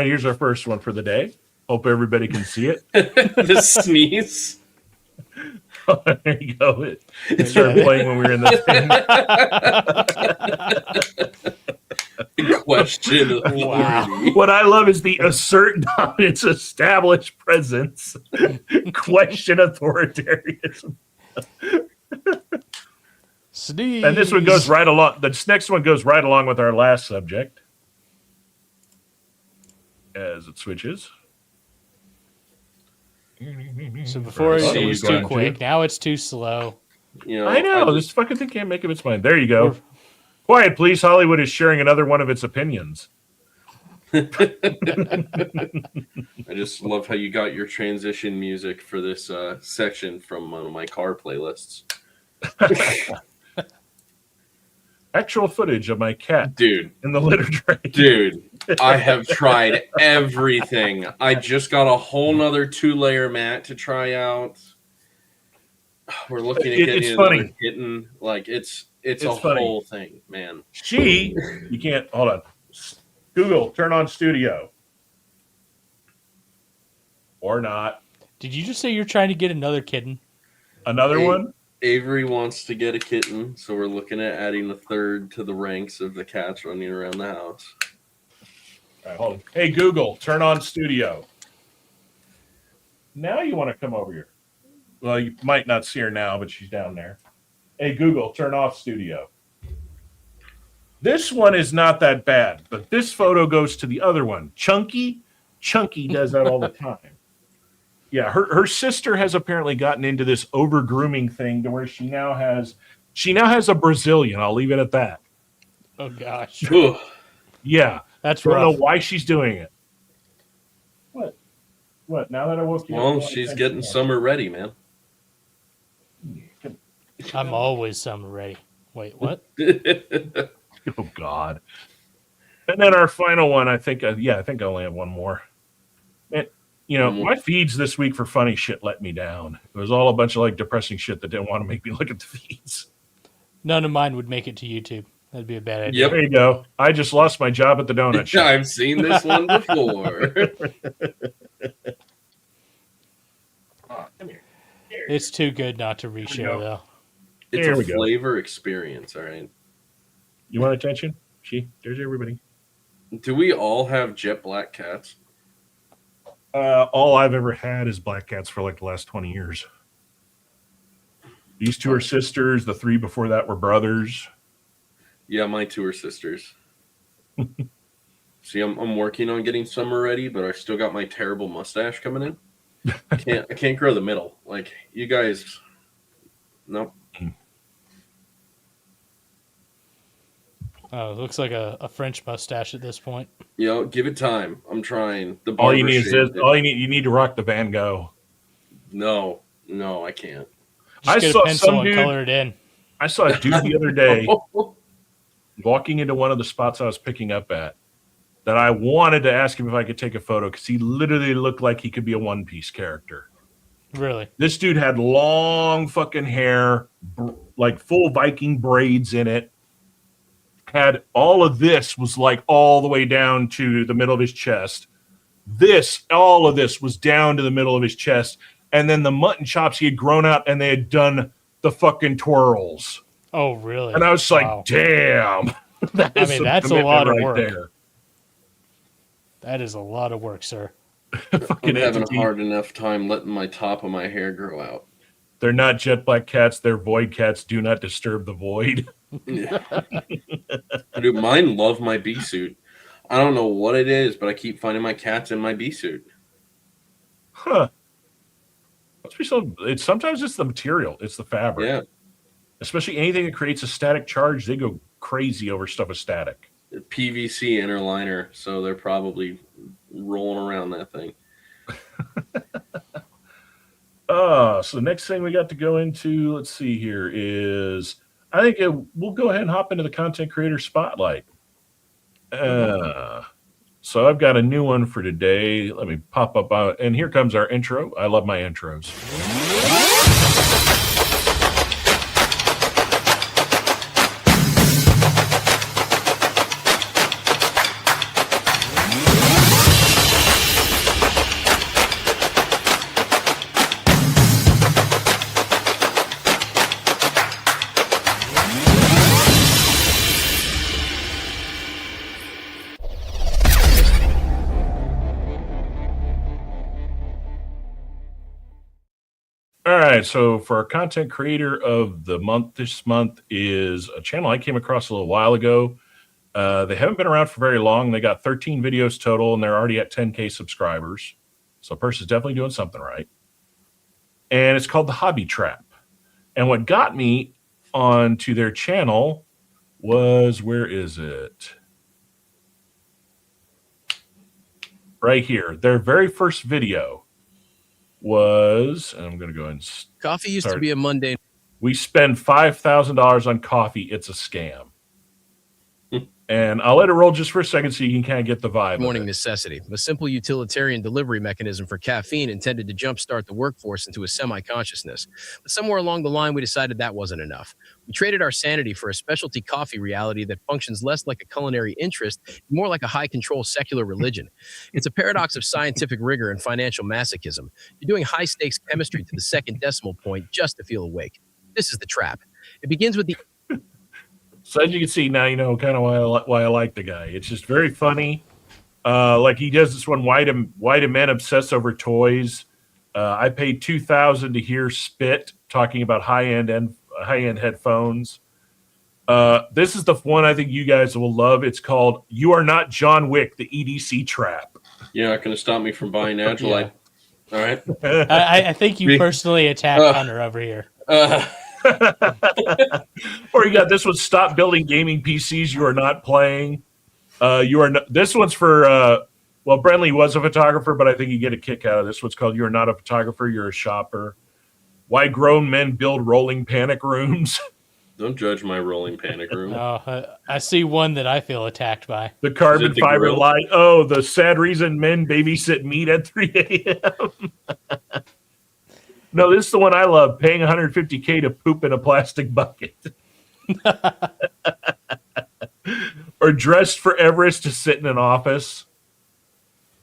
right, here's our first one for the day. Hope everybody can see it. The sneeze. Oh, there you go. It started playing when we were in the thing. Question of authority. What I love is the assert dominance, establish presence, question authoritarianism. Sneeze. And this one goes right along. This next one goes right along with our last subject as it switches. So before Oh, it was going too quick, now it's too slow. You know, I know. This fucking thing can't make up its mind. There you go. Quiet, please. Hollywood is sharing another one of its opinions. I just love how you got your transition music for this section from one of my car playlists. Actual footage of my cat Dude, in the litter tray. dude, I have tried everything. I just got a whole nother 2-layer mat to try out. We're looking at getting another kitten. Like it's a funny. whole thing, man. You can't, hold on. Google, turn on studio. Or not. Did you just say you're trying to get another kitten? Another one? Avery wants to get a kitten, so we're looking at adding a third to the ranks of the cats running around the house. All right, hold on. Hey, Google, turn on studio. Now you want to come over here. Well, you might not see her now, but she's down there. Hey, Google, turn off studio. This one is not that bad, but this photo goes to the other one. Chunky does that all the time. Yeah, her sister has apparently gotten into this over grooming thing to where she now has a Brazilian. I'll leave it at that. Oh gosh. Yeah, That's I don't rough. know why she's doing it. What? Now that I woke you up. Well, she's getting summer ready, man. I'm always summer ready. Wait, what? Oh God. And then our final one, I think I only have one more. And my feeds this week for funny shit let me down. It was all a bunch of like depressing shit that didn't want to make me look at the feeds. None of mine would make it to YouTube. That'd be a bad idea. Yep. There you go. I just lost my job at the donut shop. I've seen this one before. Come here. It's too good not to reshare, though. It's There a we go. flavor experience, all right? You want attention? There's everybody. Do we all have jet black cats? All I've ever had is black cats for like the last 20 years. These two are sisters. The 3 before that were brothers. Yeah, my 2 are sisters. See, I'm working on getting summer ready, but I still got my terrible mustache coming in. I can't grow the middle. Like you guys, nope. Oh, it looks like a French mustache at this point. Give it time. I'm trying. All you need you need to rock the Van Gogh. No, I can't. Just get a pencil and color it in. I saw a dude the other day walking into one of the spots I was picking up at that I wanted to ask him if I could take a photo because he literally looked like he could be a One Piece character. Really? This dude had long fucking hair, like full Viking braids in it. Had all of this was like all the way down to the middle of his chest. All of this was down to the middle of his chest. And then the mutton chops he had grown out and they had done the fucking twirls. Oh, really? And I was like, damn. That's a lot of work. There. That is a lot of work, sir. I'm having a hard enough time letting my top of my hair grow out. They're not jet black cats. They're void cats. Do not disturb the void. Yeah. Dude, mine love my bee suit. I don't know what it is, but I keep finding my cats in my bee suit. Huh. Sometimes it's the material. It's the fabric. Yeah. Especially anything that creates a static charge, they go crazy over stuff as static. PVC inner liner, so they're probably rolling around that thing. So the next thing we got to go into, let's see here, is I think we'll go ahead and hop into the content creator spotlight. So I've got a new one for today. Let me pop up, and here comes our intro. I love my intros. right, so for our content creator of the month, this month is a channel I came across a little while ago. They haven't been around for very long. They got 13 videos total, and they're already at 10K subscribers. So a person's definitely doing something right. And it's called The Hobby Trap. And what got me onto their channel was, where is it? Right here. Their very first video was, and I'm going to go and Coffee used to be a mundane. We spend $5,000 on coffee. It's a scam. And I'll let it roll just for a second so you can kind of get the vibe. Morning necessity, a simple utilitarian delivery mechanism for caffeine intended to jumpstart the workforce into a semi-consciousness. But somewhere along the line, we decided that wasn't enough. We traded our sanity for a specialty coffee reality that functions less like a culinary interest, more like a high-control secular religion. It's a paradox of scientific rigor and financial masochism. You're doing high-stakes chemistry to the second decimal point just to feel awake. This is the trap. It begins with the... So as you can see now, you know kind of why I like the guy. It's just very funny. Like he does this one, why do men obsess over toys? I paid $2,000 to hear Spit talking about high-end headphones. This is the one I think you guys will love. It's called "You Are Not John Wick: The EDC Trap." You're not going to stop me from buying Naturalite. All right. I think you personally attacked Hunter over here. Or you got this one: "Stop building gaming PCs you are not playing." You are not, this one's for well, Brenlee was a photographer, but I think you get a kick out of this. One's called "You Are Not a Photographer, You're a Shopper." Why grown men build rolling panic rooms. Don't judge my rolling panic room. I see one that I feel attacked by. The carbon the fiber grill? light. Oh, the sad reason men babysit meat at 3 a.m. No, this is the one I love. Paying $150K to poop in a plastic bucket. Or dressed for Everest to sit in an office.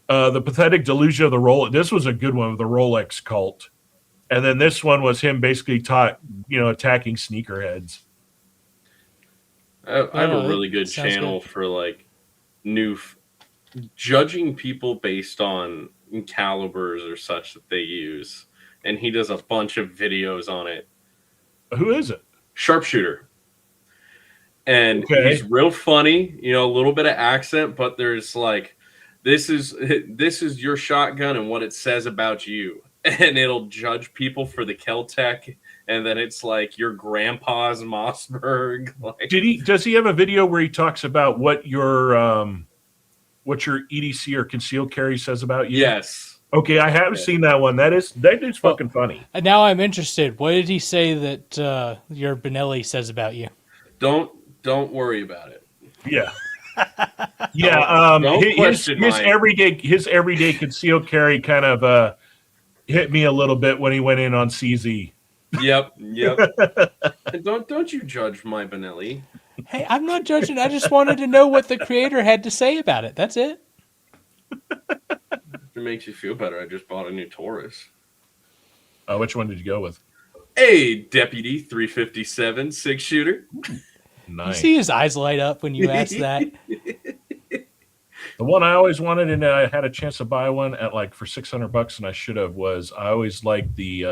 The pathetic delusion of the Rolex. This was a good one with the Rolex cult. And then this one was him basically attacking sneakerheads. I have a really good channel for like judging people based on calibers or such that they use. And he does a bunch of videos on it. Who is it? Sharpshooter. And he's real funny, a little bit of accent, but there's like, this is your shotgun and what it says about you. And it'll judge people for the Kel-Tec, and then it's like your grandpa's Mossberg. Like, does he have a video where he talks about what your EDC or concealed carry says about you? Yes. Okay, I haven't seen that one. That is fucking funny. Now I'm interested. What did he say that your Brenlee says about you? Don't worry about it. Yeah. Yeah. His everyday concealed carry kind of hit me a little bit when he went in on CZ. Yep. Don't you judge my Brenlee. Hey, I'm not judging. I just wanted to know what the creator had to say about it. That's it. If it makes you feel better, I just bought a new Taurus. Which one did you go with? A Deputy 357 6-shooter. Nice. You see his eyes light up when you ask that. The one I always wanted, and I had a chance to buy one at like for $600, and I should have. Was I always liked the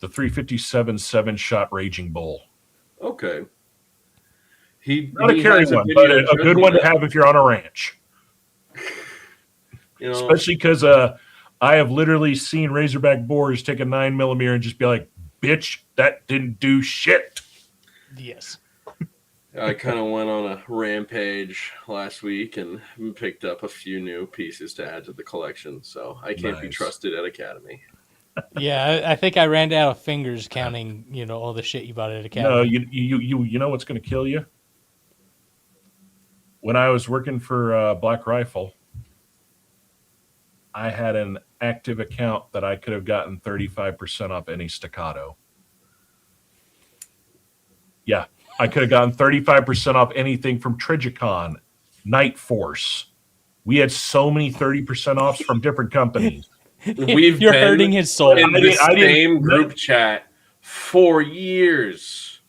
357 7-shot Raging Bull. Okay. Not a carry one, but a good one to have if you're on a ranch. Especially because I have literally seen Razorback boars take a 9mm and just be like, "Bitch, that didn't do shit." Yes. I kind of went on a rampage last week and picked up a few new pieces to add to the collection, so I can't be trusted at Academy. Yeah, I think I ran out of fingers counting, all the shit you bought at Academy. No, you know what's going to kill you? When I was working for Black Rifle, I had an active account that I could have gotten 35% off any Staccato. Yeah, I could have gotten 35% off anything from Trigicon, Night Force. We had so many 30% offs from different companies. You're hurting his soul. In the same group chat for years,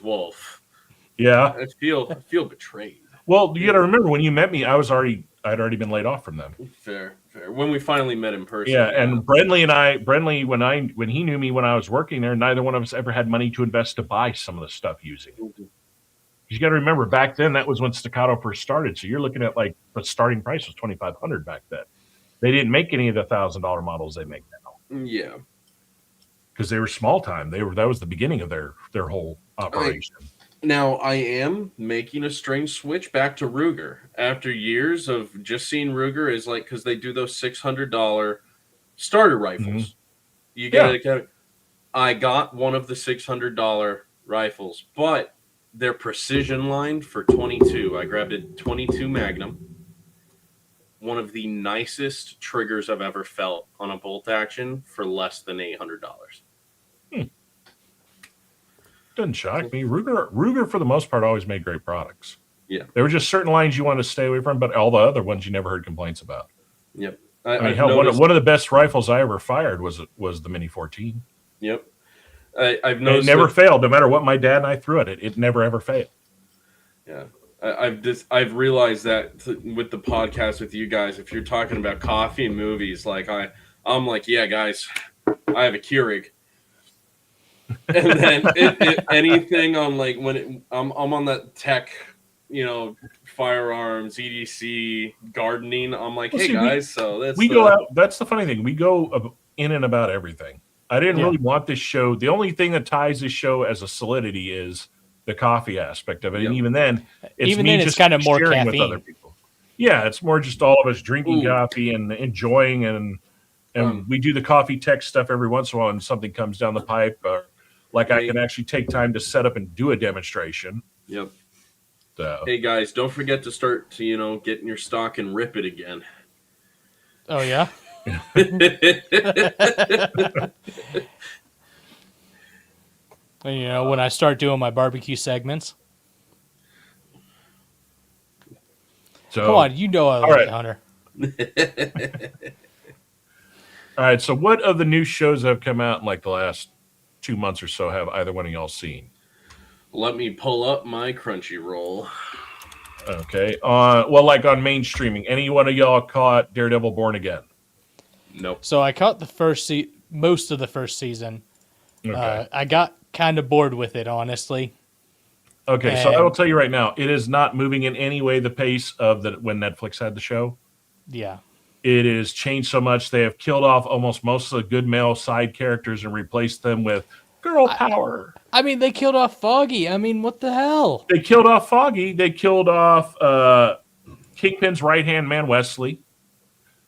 Wolf. Yeah, I feel betrayed. Well, you got to remember when you met me, I'd already been laid off from them. Fair. When we finally met in person. Yeah, and Brenlee, when he knew me when I was working there, neither one of us ever had money to invest to buy some of the stuff using it. You got to remember, back then that was when Staccato first started. So you're looking at like the starting price was $2,500 back then. They didn't make any of the $1,000 models they make now. Yeah, because they were small time. That was the beginning of their whole operation. Now I am making a strange switch back to Ruger after years of just seeing Ruger is like because they do those $600 starter rifles. Mm-hmm. You get it. I got one of the $600 rifles, but they're precision lined for 22. I grabbed a 22 Magnum. One of the nicest triggers I've ever felt on a bolt action for less than $800. Doesn't shock me. Ruger, for the most part, always made great products. Yeah. There were just certain lines you wanted to stay away from, but all the other ones you never heard complaints about. Yep. I mean, hell, one of the best rifles I ever fired was the Mini 14. Yep. I've noticed it never failed, no matter what my dad and I threw at it. It never ever failed. Yeah. I've realized that with the podcast with you guys, if you're talking about coffee and movies, like I'm like, yeah, guys, I have a Keurig. And then anything on like I'm on that tech, firearms, EDC, gardening. I'm like, hey guys, so that's we go out. That's the funny thing. We go in and about everything. I didn't really want this show. The only thing that ties this show as a solidity is the coffee aspect of it, and even then, it's kind of more caffeine with other people. Yeah, it's more just all of us drinking coffee and enjoying, and we do the coffee tech stuff every once in a while, and something comes down the pipe. I can actually take time to set up and do a demonstration. Yep. So. Hey guys, don't forget to start to getting your stock and rip it again. Oh yeah. When I start doing my barbecue segments. So, come on, I like it, Hunter. All right, so what of the new shows that have come out in like the last 2 months or so have either one of y'all seen? Let me pull up my Crunchyroll. Okay. Like on mainstreaming, any one of y'all caught Daredevil Born Again? Nope. So I caught the most of the first season. Okay. I got kind of bored with it, honestly. Okay, so I will tell you right now, it is not moving in any way the pace of when Netflix had the show. Yeah. It is changed so much. They have killed off almost most of the good male side characters and replaced them with girl power. I mean, they killed off Foggy. I mean, what the hell? They killed off Foggy. They killed off Kingpin's right-hand man, Wesley.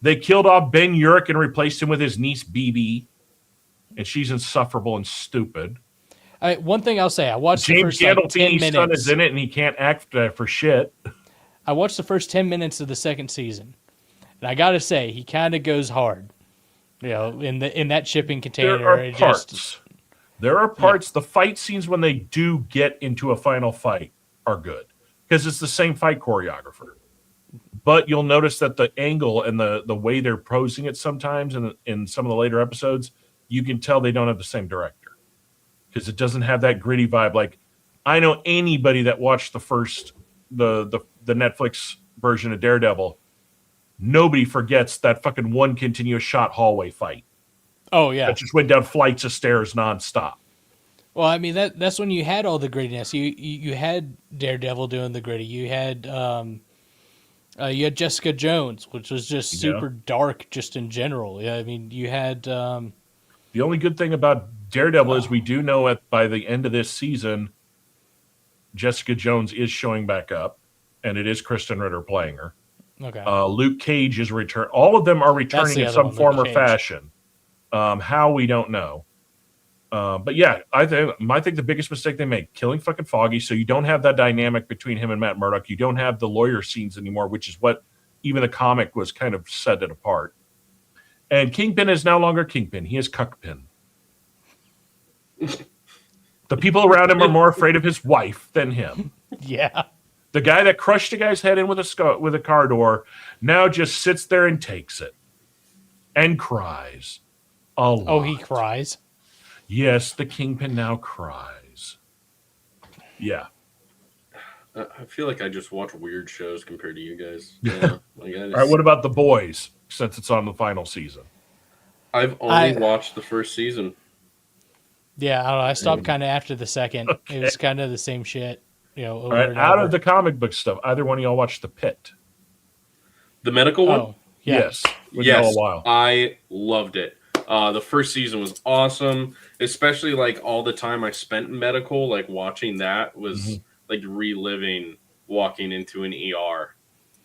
They killed off Ben Urich and replaced him with his niece, BB. And she's insufferable and stupid. One thing I'll say, I watched James the first 10 minutes. Son is in it, and he can't act for shit. I watched the first 10 minutes of the second season. And I got to say, he kind of goes hard. In that shipping container. There are parts. There are parts. The fight scenes, when they do get into a final fight, are good. Because it's the same fight choreographer. But you'll notice that the angle and the way they're posing it sometimes in some of the later episodes, you can tell they don't have the same director. Because it doesn't have that gritty vibe. Like, I know anybody that watched the first, the Netflix version of Daredevil, nobody forgets that fucking one continuous shot hallway fight. Oh, yeah. That just went down flights of stairs nonstop. Well, I mean, that's when you had all the grittiness. You had Daredevil doing the gritty. You had Jessica Jones, which was just super dark just in general. Yeah, I mean, you had... the only good thing about Daredevil is we do know by the end of this season, Jessica Jones is showing back up, and it is Kristen Ritter playing her. Okay. Luke Cage is returning. All of them are returning in some form or fashion. How, we don't know. But yeah, I think the biggest mistake they make, killing fucking Foggy, so you don't have that dynamic between him and Matt Murdock. You don't have the lawyer scenes anymore, which is what even the comic was kind of set it apart. And Kingpin is no longer Kingpin. He is Cuckpin. The people around him are more afraid of his wife than him. Yeah. The guy that crushed a guy's head in with a car door now just sits there and takes it. And cries. A lot. Oh, he cries? Yes, the Kingpin now cries. Yeah. I feel like I just watch weird shows compared to you guys. Yeah, like All right, what about The Boys, since it's on the final season? I've only watched the first season. Yeah, I don't know. I stopped kind of after the second. It was kind of the same shit, over All right, and out over. of the comic book stuff, either one of y'all watched The Pit? The medical one? Oh, yeah. Yes. With Noah Weil. I loved it. The first season was awesome, especially like all the time I spent in medical. Like watching that was like reliving walking into an ER.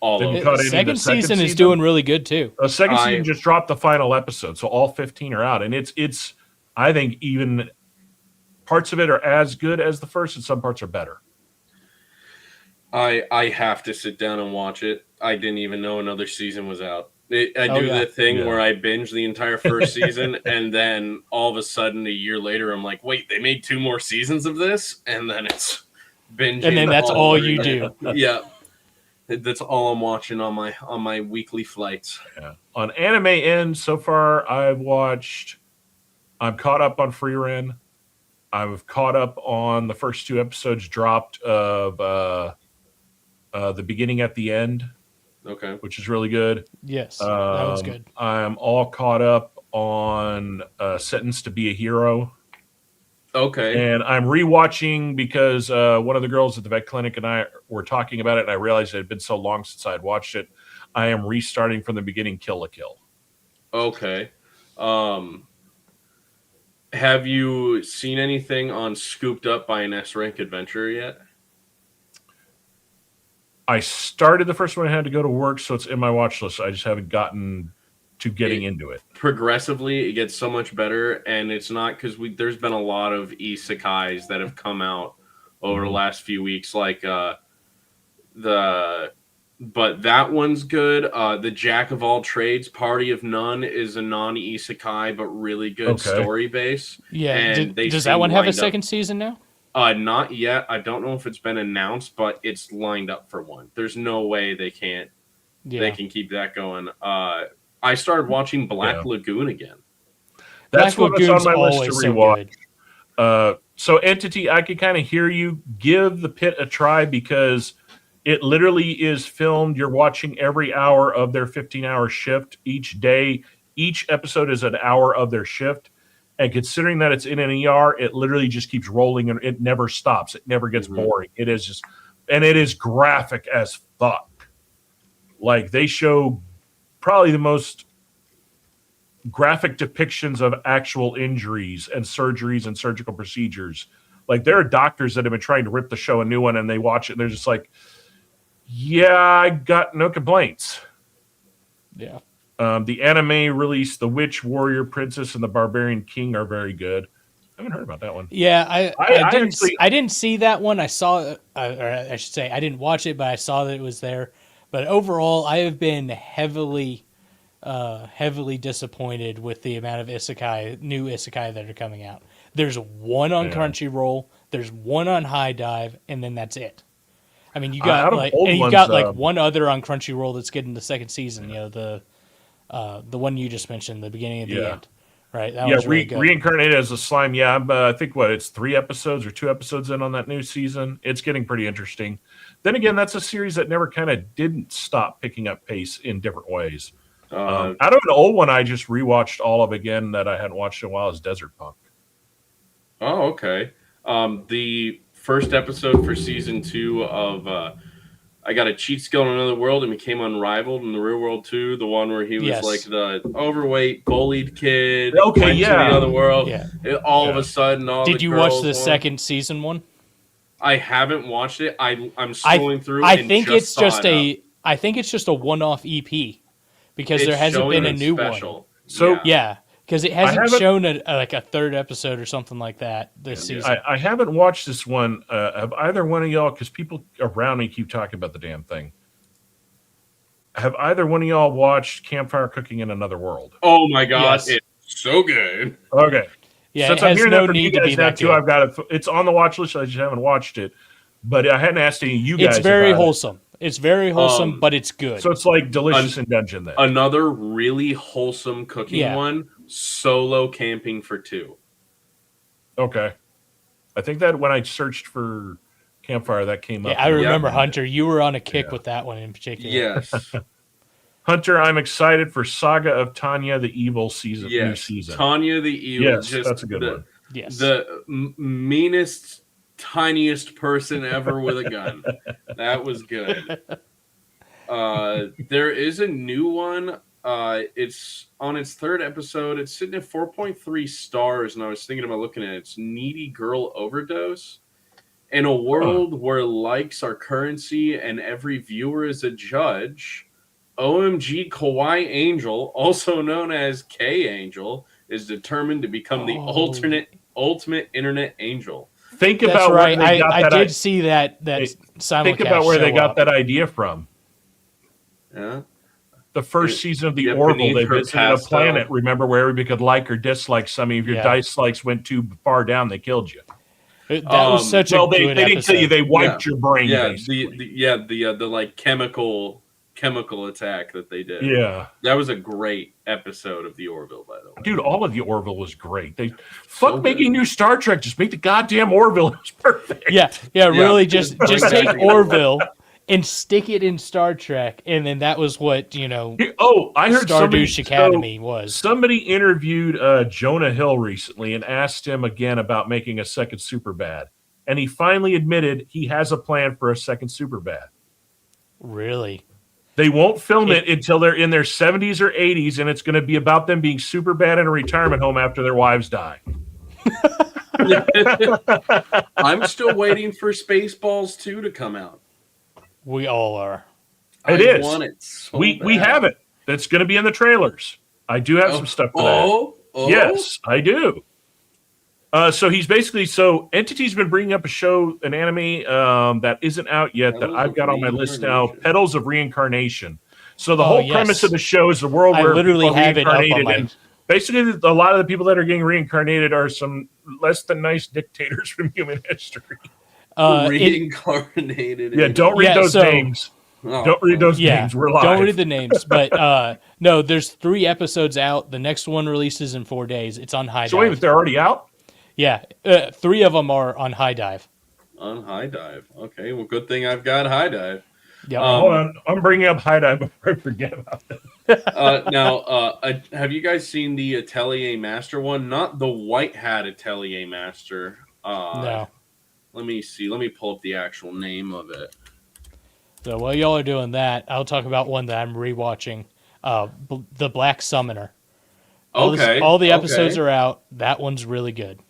The second season is doing really good too. The second season just dropped the final episode, so all 15 are out, and it's I think even parts of it are as good as the first, and some parts are better. I have to sit down and watch it. I didn't even know another season was out. I do the thing where I binge the entire first season, and then all of a sudden, a year later, I'm like, wait, they made 2 more seasons of this? And then it's binging. And then that's all you do. Yeah. That's all I'm watching on my weekly flights. Yeah. On anime end, so far, I'm caught up on Free Ren. I've caught up on the first 2 episodes dropped of The Beginning at the End. Okay. Which is really good. Yes, that was good. I'm all caught up on Sentenced to Be a Hero. Okay. And I'm rewatching because one of the girls at the vet clinic and I were talking about it, and I realized it had been so long since I had watched it. I am restarting from the beginning, Kill la Kill. Okay. Have you seen anything on Scooped Up by an S-Rank Adventurer yet? I started the first one. I had to go to work, so it's in my watch list. I just haven't gotten to getting into it. Progressively, it gets so much better, and it's not because there's been a lot of isekais that have come out over the last few weeks, like but that one's good. The Jack of All Trades, Party of None, is a non-isekai but really good story base. Yeah, and does that one have a second season now? Not yet. I don't know if it's been announced, but it's lined up for one. There's no way they can't. Yeah. They can keep that going. I started watching Black Lagoon again. That's what's on my list to rewatch. So Entity, I could kind of hear you. Give The Pit a try because it literally is filmed. You're watching every hour of their 15-hour shift each day. Each episode is an hour of their shift. And considering that it's in an ER, it literally just keeps rolling and it never stops. It never gets boring. It is just, and it is graphic as fuck. Like they show probably the most graphic depictions of actual injuries and surgeries and surgical procedures. Like there are doctors that have been trying to rip the show a new one and they watch it and they're just like, yeah, I got no complaints. Yeah. The anime release, The Witch, Warrior, Princess, and the Barbarian King are very good. I haven't heard about that one. Yeah, I didn't see that one. I saw, or I should say, I didn't watch it, but I saw that it was there. But overall, I have been heavily disappointed with the amount of new isekai that are coming out. There's one on Crunchyroll, there's one on High Dive, and then that's it. I mean, you got like one other on Crunchyroll that's getting the second season. The one you just mentioned, the beginning of the end, right? That was really good. Reincarnated as a slime. Yeah, I think it's 3 episodes or 2 episodes in on that new season. It's getting pretty interesting. Then again, that's a series that never kind of didn't stop picking up pace in different ways. Out of an old one, I just rewatched all of again that I hadn't watched in a while is Desert Punk. Oh, okay. The first episode for season 2 of I Got a Cheat Skill in Another World and became unrivaled in the real world too. The one where he was like the overweight, bullied kid. Okay, went to the other world. Yeah. All of a sudden, did you watch the second season one? I haven't watched it. I'm scrolling through. I think it's just a one-off EP because there hasn't been a new one. So yeah. Because it hasn't shown a third episode or something like that this season. I haven't watched this one. Have either one of y'all, because people around me keep talking about the damn thing. Have either one of y'all watched Campfire Cooking in Another World? Oh my God, yes. It's so good. Okay. Yeah, since I'm hearing that from you guys now too, I've got it. It's on the watch list. I just haven't watched it. But I hadn't asked any of you guys. It's very wholesome. It's very wholesome, but it's good. So it's like Delicious in Dungeon then. Another really wholesome cooking one. Solo Camping for 2. Okay. I think that when I searched for campfire that came up. Yeah, I remember Yeah. Hunter. You were on a kick with that one in particular. Yes. Hunter, I'm excited for Saga of Tanya the Evil season. New Yes. season. Tanya the Evil. Yes, Just that's a good one. Yes. The meanest, tiniest person ever with a gun. That was good. There is a new one. It's on its third episode. It's sitting at 4.3 stars, and I was thinking about looking at it. It's Needy Girl Overdose. In a world where likes are currency and every viewer is a judge, OMG Kawaii Angel, also known as K Angel, is determined to become the ultimate internet angel. Think That's about right. where they got I that. did see that simulcast. Think about where they show got up. that idea from. Yeah. The first season of The Yeah, Orville, beneath they her visited a pastel. planet. Remember where we could like or dislike some. If your Yeah. dislikes went too far down, they killed you. That was such a Well, good they didn't tell you. episode. They wiped your brain. Yeah, basically. the like chemical attack that they did. Yeah. That was a great episode of The Orville, by the way. Dude, all of the Orville was great. They So fuck good. making new Star Trek. Just make the goddamn Orville. It was perfect. Yeah, really. Just Bring take back the Orville and stick it in Star Trek, and then that was what Oh, I heard Stardouche Academy was. Somebody interviewed Jonah Hill recently and asked him again about making a second Superbad, and he finally admitted he has a plan for a second Superbad. Really? They won't film it until they're in their 70s or 80s, and it's going to be about them being super bad in a retirement home after their wives die. I'm still waiting for Spaceballs 2 to come out. We all are. It I is. want it so We bad. have it. That's going to be in the trailers. I do have some stuff for that. Yes, I do. So Entity's been bringing up an anime that isn't out yet that Petals I've of got on my list now. Reincarnation. Petals of Reincarnation. So the whole yes. premise of the show is the world I where literally people are have it up on reincarnated, my- and basically a lot of the people that are getting reincarnated are some less than nice dictators from human history. Reincarnated. Yeah, don't read those names. Oh, Don't read those Yeah, names. We're live. don't read the names. But no, there's 3 episodes out. The next one releases in 4 days. It's on High So wait, Dive. but they're already out? Yeah, 3 of them are on High Dive. On High Dive. Okay, well, good thing I've got High Dive. Yep. Hold on. I'm bringing up High Dive before I forget about that. Now, have you guys seen the Atelier Master one? Not the White Hat Atelier Master. No. Let me see. Let me pull up the actual name of it. So while y'all are doing that, I'll talk about one that I'm rewatching. The Black Summoner. All the episodes are out. That one's really good.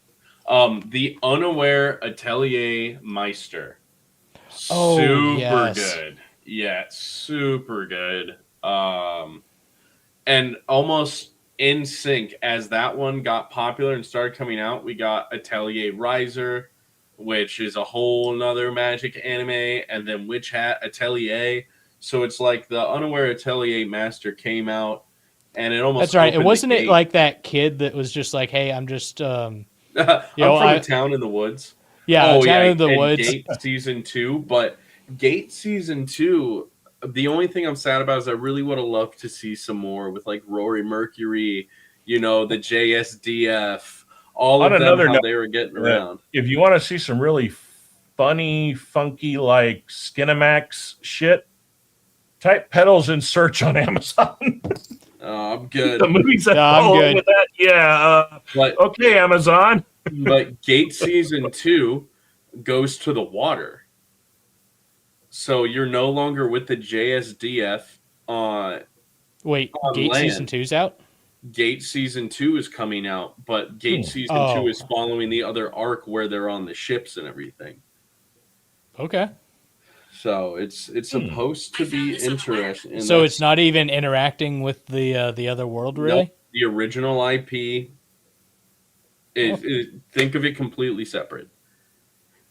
The Unaware Atelier Meister. Oh, Super yes. good. Yeah, super good. And almost in sync as that one got popular and started coming out, we got Atelier Riser, which is a whole nother magic anime, and then Witch Hat Atelier. So it's like the Unaware Atelier Master came out, and it almost That's right. It opened the wasn't it gate. like that kid that was just like, "Hey, I'm just I'm from a town in the woods. Town in the and woods." Gate season 2, but Gate season 2, the only thing I'm sad about is I really would have loved to see some more with like Rory Mercury, the JSDF, all On of them, another how note, they were getting around. If you want to see some really funny, funky, like Skinamax shit, type Petals in search on Amazon. I'm good. The movies that No, I'm follow good. with that, yeah. But Okay, Amazon. but Gate season 2 goes to the water. So you're no longer with the JSDF. Wait, on Gate land. season 2's out? Gate season 2 is coming out, but Gate season 2 is following the other arc where they're on the ships and everything. Okay. So it's supposed to be interesting. And So that's- it's not even interacting with the other world, really? Nope. The original IP think of it completely separate,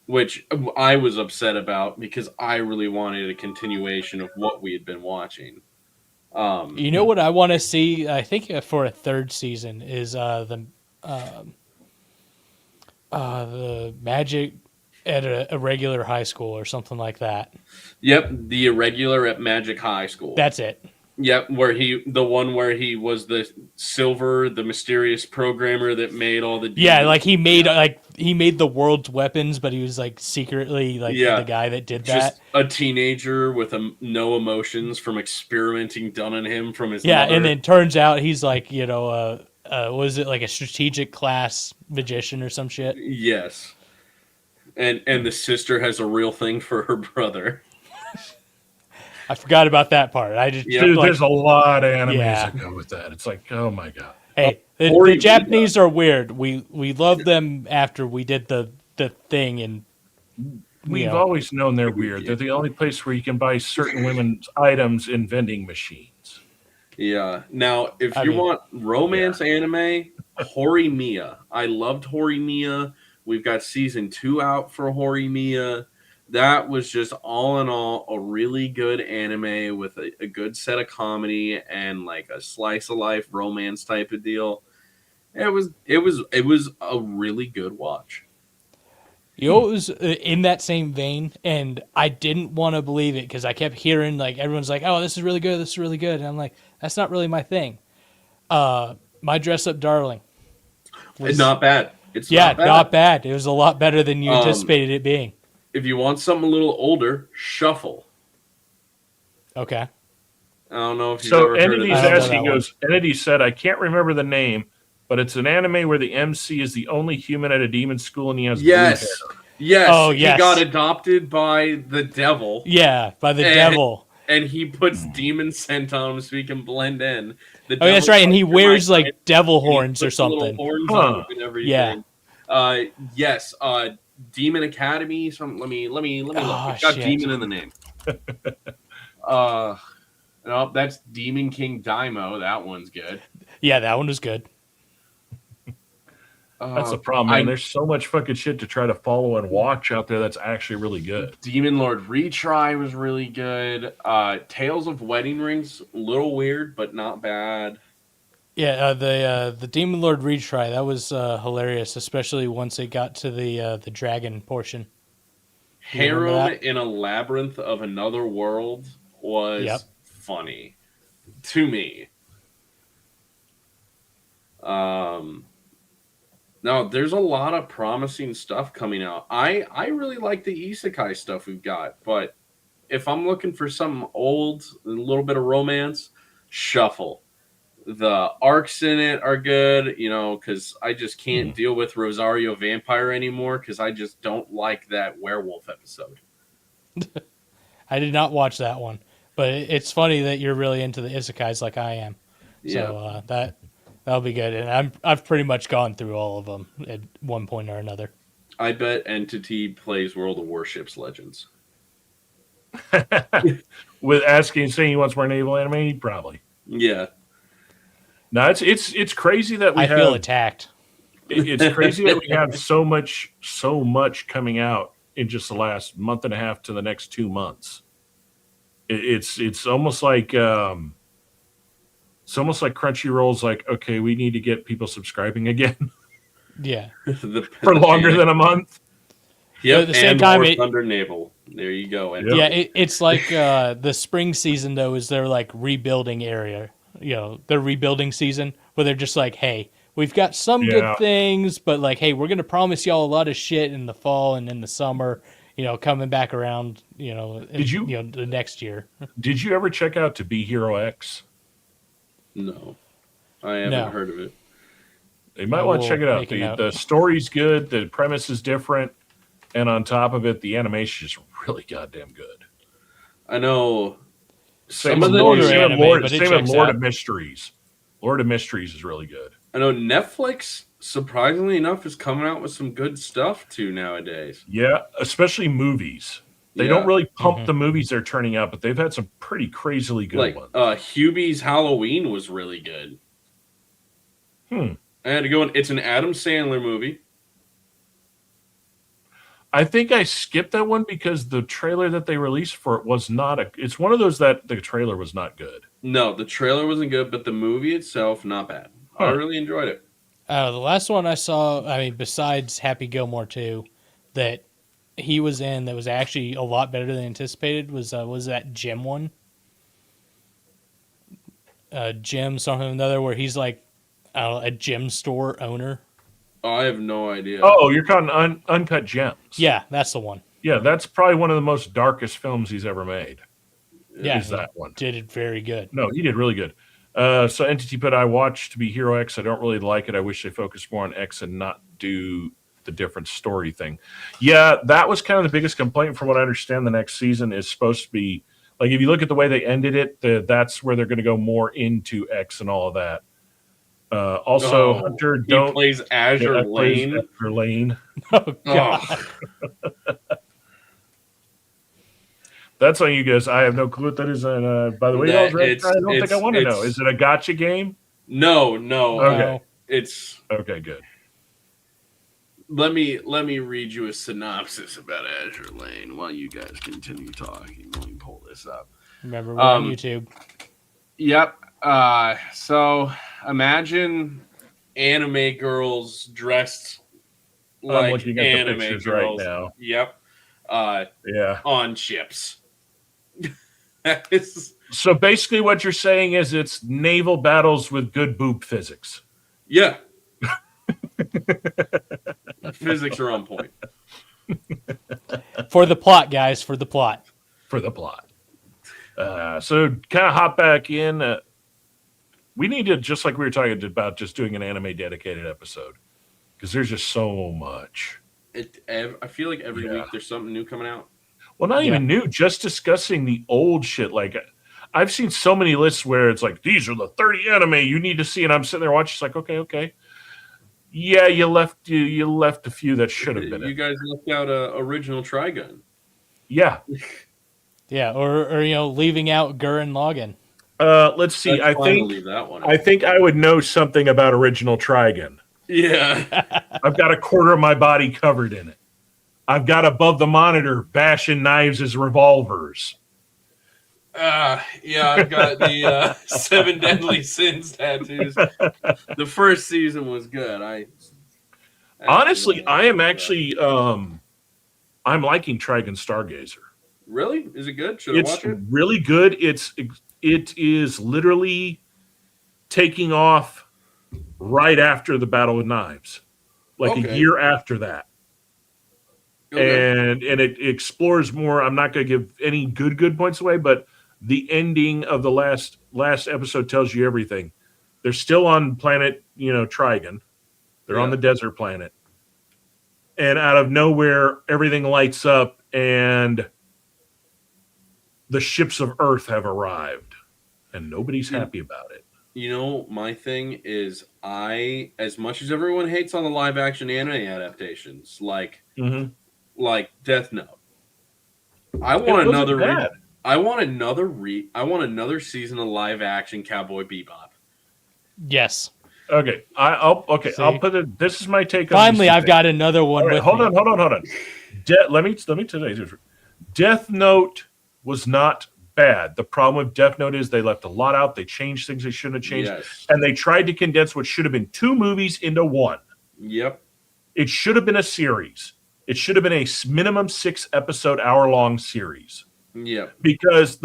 which I was upset about because I really wanted a continuation of what we had been watching. You know what I want to see? I think for a 3rd season is the magic at a regular high school or something like that. Yep, the irregular at Magic High School. That's it. Yep, the one where he was the Silver, the mysterious programmer that made all the Yeah, demons. like he made the world's weapons, but he was like secretly like the guy that did just that. a teenager with no emotions from experimenting done on him from his Yeah, mother. and then turns out he's like, was it like a strategic class magician or some shit? Yes. And the sister has a real thing for her brother. I forgot about that part. I just Dude, like, there's a lot of animes Yeah. that go with that. It's like, oh my god. hey, the Hori Japanese are weird. We love them after we did the thing, and We've always known they're weird. They're the only place where you can buy certain women's items in vending machines. Yeah. Now, if you want romance anime, Horimiya. I loved Horimiya. We've got season 2 out for Horimiya. That was just all in all a really good anime with a good set of comedy and like a slice of life romance type of deal. It was a really good watch. it was in that same vein, and I didn't want to believe it because I kept hearing like everyone's like, "Oh, this is really good. This is really good," and I'm like, "That's not really my thing." My Dress Up Darling. It's not bad. It's not bad. It was a lot better than you anticipated it being. If you want something a little older, Shuffle. Okay. I don't know if you've So ever heard of Entity's that. asking goes, Entity said, I can't remember the name, but it's an anime where the MC is the only human at a demon school and he has blue hair. Yes. Oh, yes. He got adopted by the devil. Yeah, by the devil. And he puts demon scent on him so he can blend in. That's right. And he wears like devil horns or something. Horns on him and everything. Yeah. Yes. Demon Academy. Let me look. It's got shit. demon in the name. No, that's Demon King Daimo. That one's good. Yeah, that one was good. That's the problem, man. There's so much fucking shit to try to follow and watch out there that's actually really good. Demon Lord Retry was really good. Tales of Wedding Rings, a little weird, but not bad. Yeah, the Demon Lord retry, that was hilarious, especially once it got to the dragon portion. Harem in a Labyrinth of Another World was funny to me. No, there's a lot of promising stuff coming out. I really like the isekai stuff we've got, but if I'm looking for something old, a little bit of romance, Shuffle. The arcs in it are good, because I just can't deal with Rosario Vampire anymore because I just don't like that werewolf episode. I did not watch that one, but it's funny that you're really into the isekais like I am. So that'll be good, and I've pretty much gone through all of them at one point or another. I bet Entity plays World of Warships Legends. With saying he wants more naval anime, probably. Yeah. No, it's crazy that we feel attacked. It's crazy that we have so much coming out in just the last month and a half to the next 2 months. It's almost like Crunchyroll's like, okay, we need to get people subscribing again. Yeah, for longer than a month. Yeah, at the same time, Thunder Naval. There you go. It's like the spring season though is their like rebuilding area. Their rebuilding season where they're just like, hey, we've got some good things, but like, hey, we're gonna promise y'all a lot of shit in the fall and in the summer. Coming back around. The next year. Did you ever check out To Be Hero X? No, I haven't heard of it. You might want to check it out. The story's good. The premise is different. And on top of it, the animation is really goddamn good. I know. Same with Lord of Mysteries. Lord of Mysteries is really good. I know Netflix, surprisingly enough, is coming out with some good stuff too nowadays. Yeah, especially movies. They don't really pump the movies they're turning out, but they've had some pretty crazily good ones. Hubie's Halloween was really good. I had to go in. It's an Adam Sandler movie. I think I skipped that one because the trailer that they released for it was not it's one of those that the trailer was not good. No, the trailer wasn't good, but the movie itself, not bad. I really enjoyed it. The last one I saw, besides Happy Gilmore 2, that he was in that was actually a lot better than anticipated was that Gym one. Gym something or another where he's like a gym store owner. Oh, I have no idea. Oh, you're talking Uncut Gems. Yeah, that's the one. Yeah, that's probably one of the most darkest films he's ever made. Yeah, is that one. Did it very good. No, he did really good. So Entity Pit I watched to be Hero X. I don't really like it. I wish they focused more on X and not do the different story thing. Yeah, that was kind of the biggest complaint from what I understand. The next season is supposed to be, like, if you look at the way they ended it, that's where they're going to go more into X and all of that. Also, Hunter plays Azure Lane. Azure Lane. Oh, God. That's on you guys. I have no clue what that is. And by the way, I don't think I want to know. Is it a gotcha game? No. Okay. It's okay. Good. Let me read you a synopsis about Azure Lane while you guys continue talking. Let me pull this up. Remember, we're on YouTube. Yep. So imagine anime girls dressed like anime girls right now. Yep. Yeah. On ships. So basically, what you're saying is it's naval battles with good boob physics. Yeah. Physics are on point. For the plot, guys. For the plot. So kind of hop back in. We need to, just like we were talking about, just doing an anime dedicated episode because there's just so much. I feel like every week there's something new coming out. Well, not even new, just discussing the old shit. Like, I've seen so many lists where it's like, these are the 30 anime you need to see, and I'm sitting there watching. It's like, okay. Yeah, you left a few that should have been. You guys left out original Trigun. Yeah. Yeah, or leaving out Gurren Lagann. Let's see. I think I would know something about original Trigun. Yeah. I've got a quarter of my body covered in it. I've got above the monitor bashing knives as revolvers. Yeah, I've got the 7 Deadly Sins tattoos. The first season was good. Honestly, I am actually I'm liking Trigun Stargazer. Really? Is it good? Should I watch it? It's really good. It is literally taking off right after the Battle with Knives, like a year after that. Okay. And it explores more. I'm not going to give any good points away, but the ending of the last episode tells you everything. They're still on planet, Trigun. They're on the desert planet. And out of nowhere, everything lights up and the ships of Earth have arrived. And nobody's happy about it. My thing is as much as everyone hates on the live action anime adaptations, like Death Note, I want another season of live action Cowboy Bebop. Yes. Okay. I'll put it. This is my take. Finally, I've got another one. Right, hold on. Let me tell you. Death Note was not bad. The problem with Death Note is they left a lot out. They changed things they shouldn't have changed, and they tried to condense what should have been 2 movies into 1. Yep. It should have been a series. It should have been a minimum 6-episode, hour-long series. Yeah. Because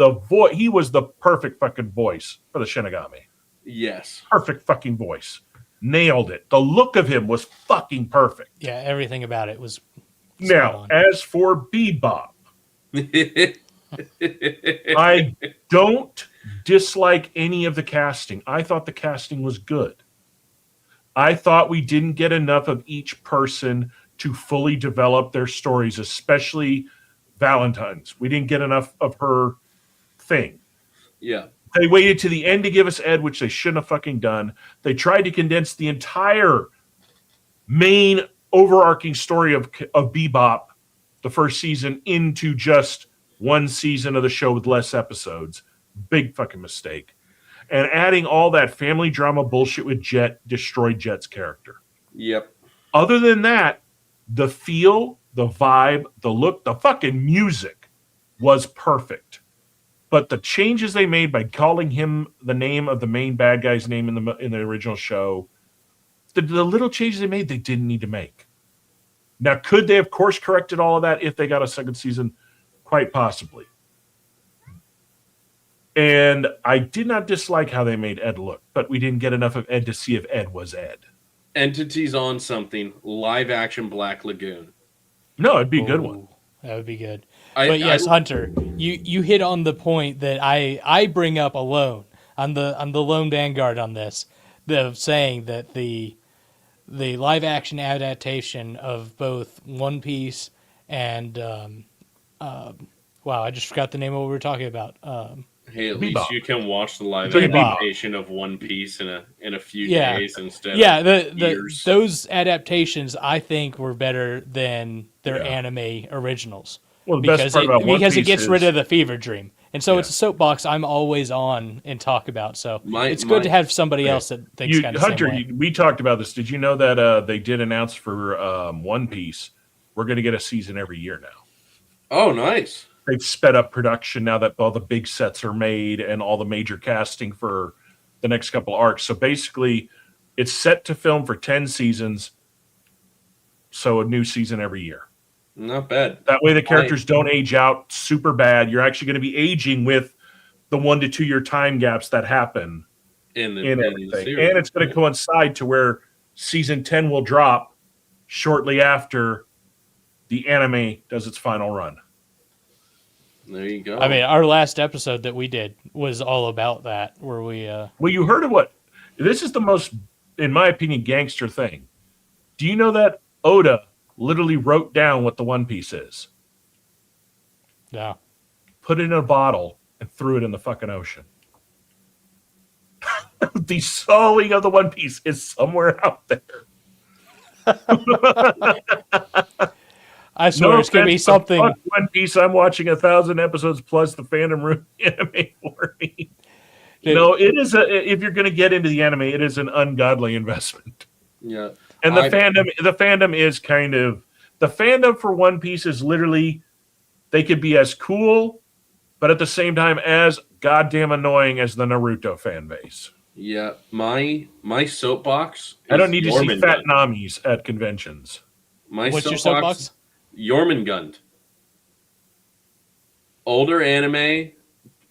he was the perfect fucking voice for the Shinigami. Yes. Perfect fucking voice. Nailed it. The look of him was fucking perfect. Yeah, everything about it was Now, as for Bebop, I don't dislike any of the casting. I thought the casting was good. I thought we didn't get enough of each person to fully develop their stories, especially Valentine's. We didn't get enough of her thing. Yeah. They waited to the end to give us Ed, which they shouldn't have fucking done. They tried to condense the entire main overarching story of Bebop, the first season, into just 1 season of the show with less episodes. Big fucking mistake. And adding all that family drama bullshit with Jet destroyed Jet's character. Yep. Other than that, the feel, the vibe, the look, the fucking music was perfect. But the changes they made by calling him the name of the main bad guy's name in the original show, the little changes they made, they didn't need to make. Now, could they have course corrected all of that if they got a second season? Quite possibly. And I did not dislike how they made Ed look, but we didn't get enough of Ed to see if Ed was Ed. Entity's on something. Live action Black Lagoon. No, it'd be a good one. That would be good. But yes, Hunter, you hit on the point that I bring up alone. I'm the lone vanguard on this, of saying that the live action adaptation of both One Piece and wow, I just forgot the name of what we were talking about. Hey, at Bebop. least you can watch the live Bebop. adaptation of One Piece in a few days instead. Yeah, of years. those adaptations I think were better than their anime originals. Well, the best part about One because it Piece gets rid is- of the fever dream, and so it's a soapbox I'm always on and talk about. So it's My- good to have somebody else that thinks kind of the Hunter, same way. we talked about this. Did you know that they did announce for One Piece, we're going to get a season every year now? Oh, nice. They've sped up production now that all the big sets are made and all the major casting for the next couple arcs. So basically, it's set to film for 10 seasons, so a new season every year. Not bad. That way the characters don't age out super bad. You're actually going to be aging with the 1 to 2 year time gaps that happen In everything. series. And it's going to coincide to where season 10 will drop shortly after the anime does its final run. There you go. I mean, our last episode that we did was all about that, where we Well, you heard of what? This is the most, in my opinion, gangster thing. Do you know that Oda literally wrote down what the One Piece is, no. put it in a bottle, and threw it in the fucking ocean? The sewing of the One Piece is somewhere out there. I swear it's going to be offense to something. fuck One Piece, I'm watching 1,000 episodes plus the Phantom Room anime for me. Dude. No, it is if you're going to get into the anime, it is an ungodly investment. yeah. And the fandom is kind of, the fandom for One Piece is literally, they could be as cool, but at the same time as goddamn annoying as the Naruto fan base. Yeah. My soapbox. I don't need to see Jormungand. fat Namis at conventions. What's your soapbox? Jormungand. Older anime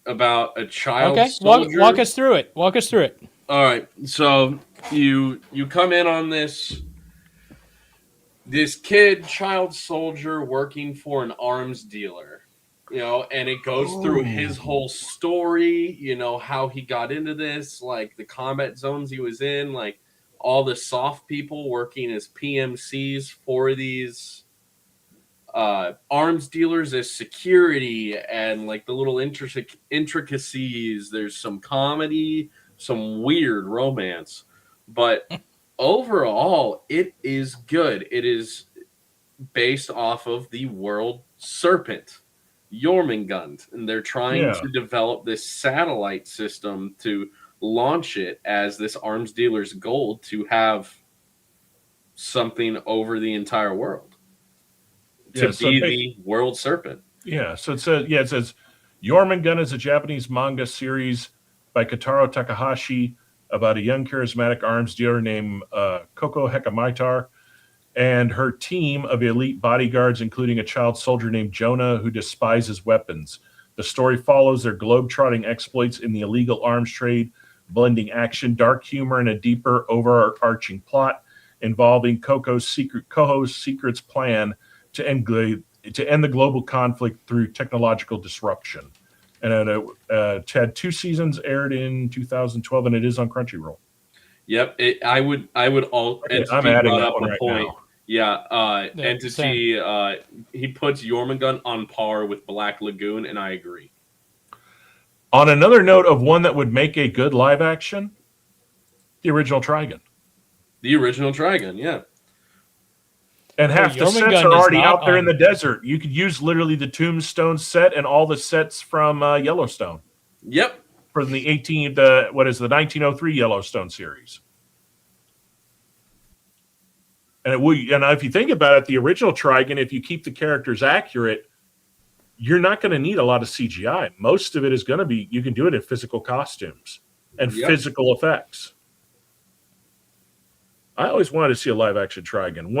about a child Okay, soldier. walk us through it. Walk us through it. All right, so you come in on this child soldier working for an arms dealer, and it goes through his whole story, how he got into this, like the combat zones he was in, like all the soft people working as PMCs for these arms dealers as security, and like the little intricacies. There's some comedy, some weird romance, but overall it is good. It is based off of the world serpent, Jormungand, and they're trying to develop this satellite system to launch it as this arms dealer's goal to have something over the entire world. To be the world serpent. Yeah, so it says Jormungand is a Japanese manga series by Kotaro Takahashi about a young charismatic arms dealer named Koko Hekamitar and her team of elite bodyguards, including a child soldier named Jonah who despises weapons. The story follows their globe-trotting exploits in the illegal arms trade, blending action, dark humor, and a deeper overarching plot involving Koko's secret's plan to end the global conflict through technological disruption. And it had 2 seasons, aired in 2012, and it is on Crunchyroll. Yep, I would all. Okay, I'm adding that one right now. Yeah, Entity. He puts Jormungand on par with Black Lagoon, and I agree. On another note of one that would make a good live action, the original Trigun. The original Trigun, yeah. And half the sets Jormungand are is already not out there in on- the desert. You could use literally the Tombstone set and all the sets from Yellowstone Yep. for the 1903 Yellowstone series. And if you think about it, the original Trigun, if you keep the characters accurate, you're not going to need a lot of CGI. Most of it is going to be, you can do it in physical costumes and physical effects. I always wanted to see a live action Trigun.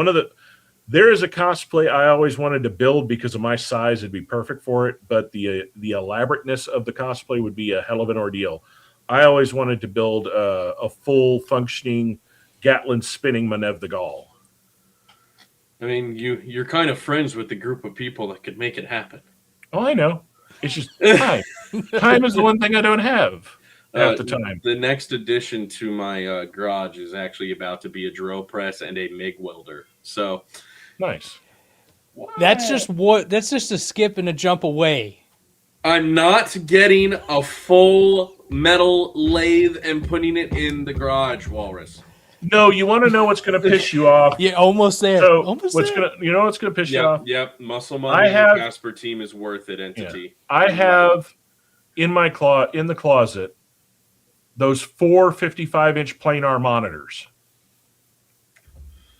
There is a cosplay I always wanted to build because of my size. It'd be perfect for it, but the elaborateness of the cosplay would be a hell of an ordeal. I always wanted to build a full functioning Gatlin spinning Manev the Gaul. I mean, you're kind of friends with the group of people that could make it happen. Oh, I know. It's just time. Time is the one thing I don't have at the time. The next addition to my garage is actually about to be a drill press and a MIG welder. So Nice. That's just a skip and a jump away. I'm not getting a full metal lathe and putting it in the garage, Walrus. No, you want to know what's going to piss you off? Yeah, almost there. So almost what's there. you know what's going to piss you off? Yep. Muscle Money and Casper Team is worth it entity. Yeah. I have in my in the closet those 4 55-inch planar monitors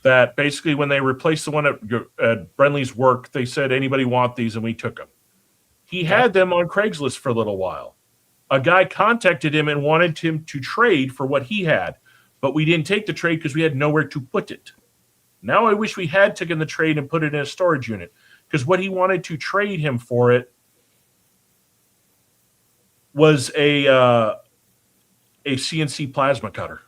that basically when they replaced the one at Brenlee's work, they said, anybody want these? And we took them. He had them on Craigslist for a little while. A guy contacted him and wanted him to trade for what he had, but we didn't take the trade because we had nowhere to put it. Now I wish we had taken the trade and put it in a storage unit, because what he wanted to trade him for it was a CNC plasma cutter,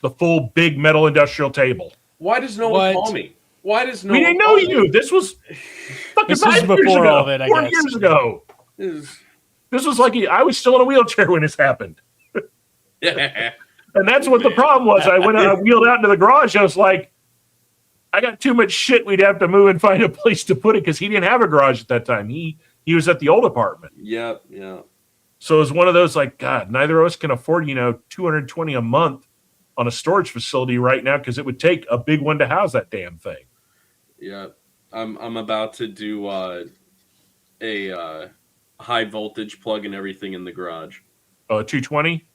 the full big metal industrial table. Why does no one call me? Why does no we one didn't know call you. me? This was fucking This 5 was years before ago, all of it, I 4 guess. years ago. This This was like I was still in a wheelchair when this happened. is- And that's what the problem was. I wheeled out into the garage. I was like, I got too much shit. We'd have to move and find a place to put it because he didn't have a garage at that time. He was at the old apartment. Yeah. So it was one of those like, God, neither of us can afford, $220 a month on a storage facility right now because it would take a big one to house that damn thing. Yeah. I'm about to do a high voltage plug and everything in the garage. 220?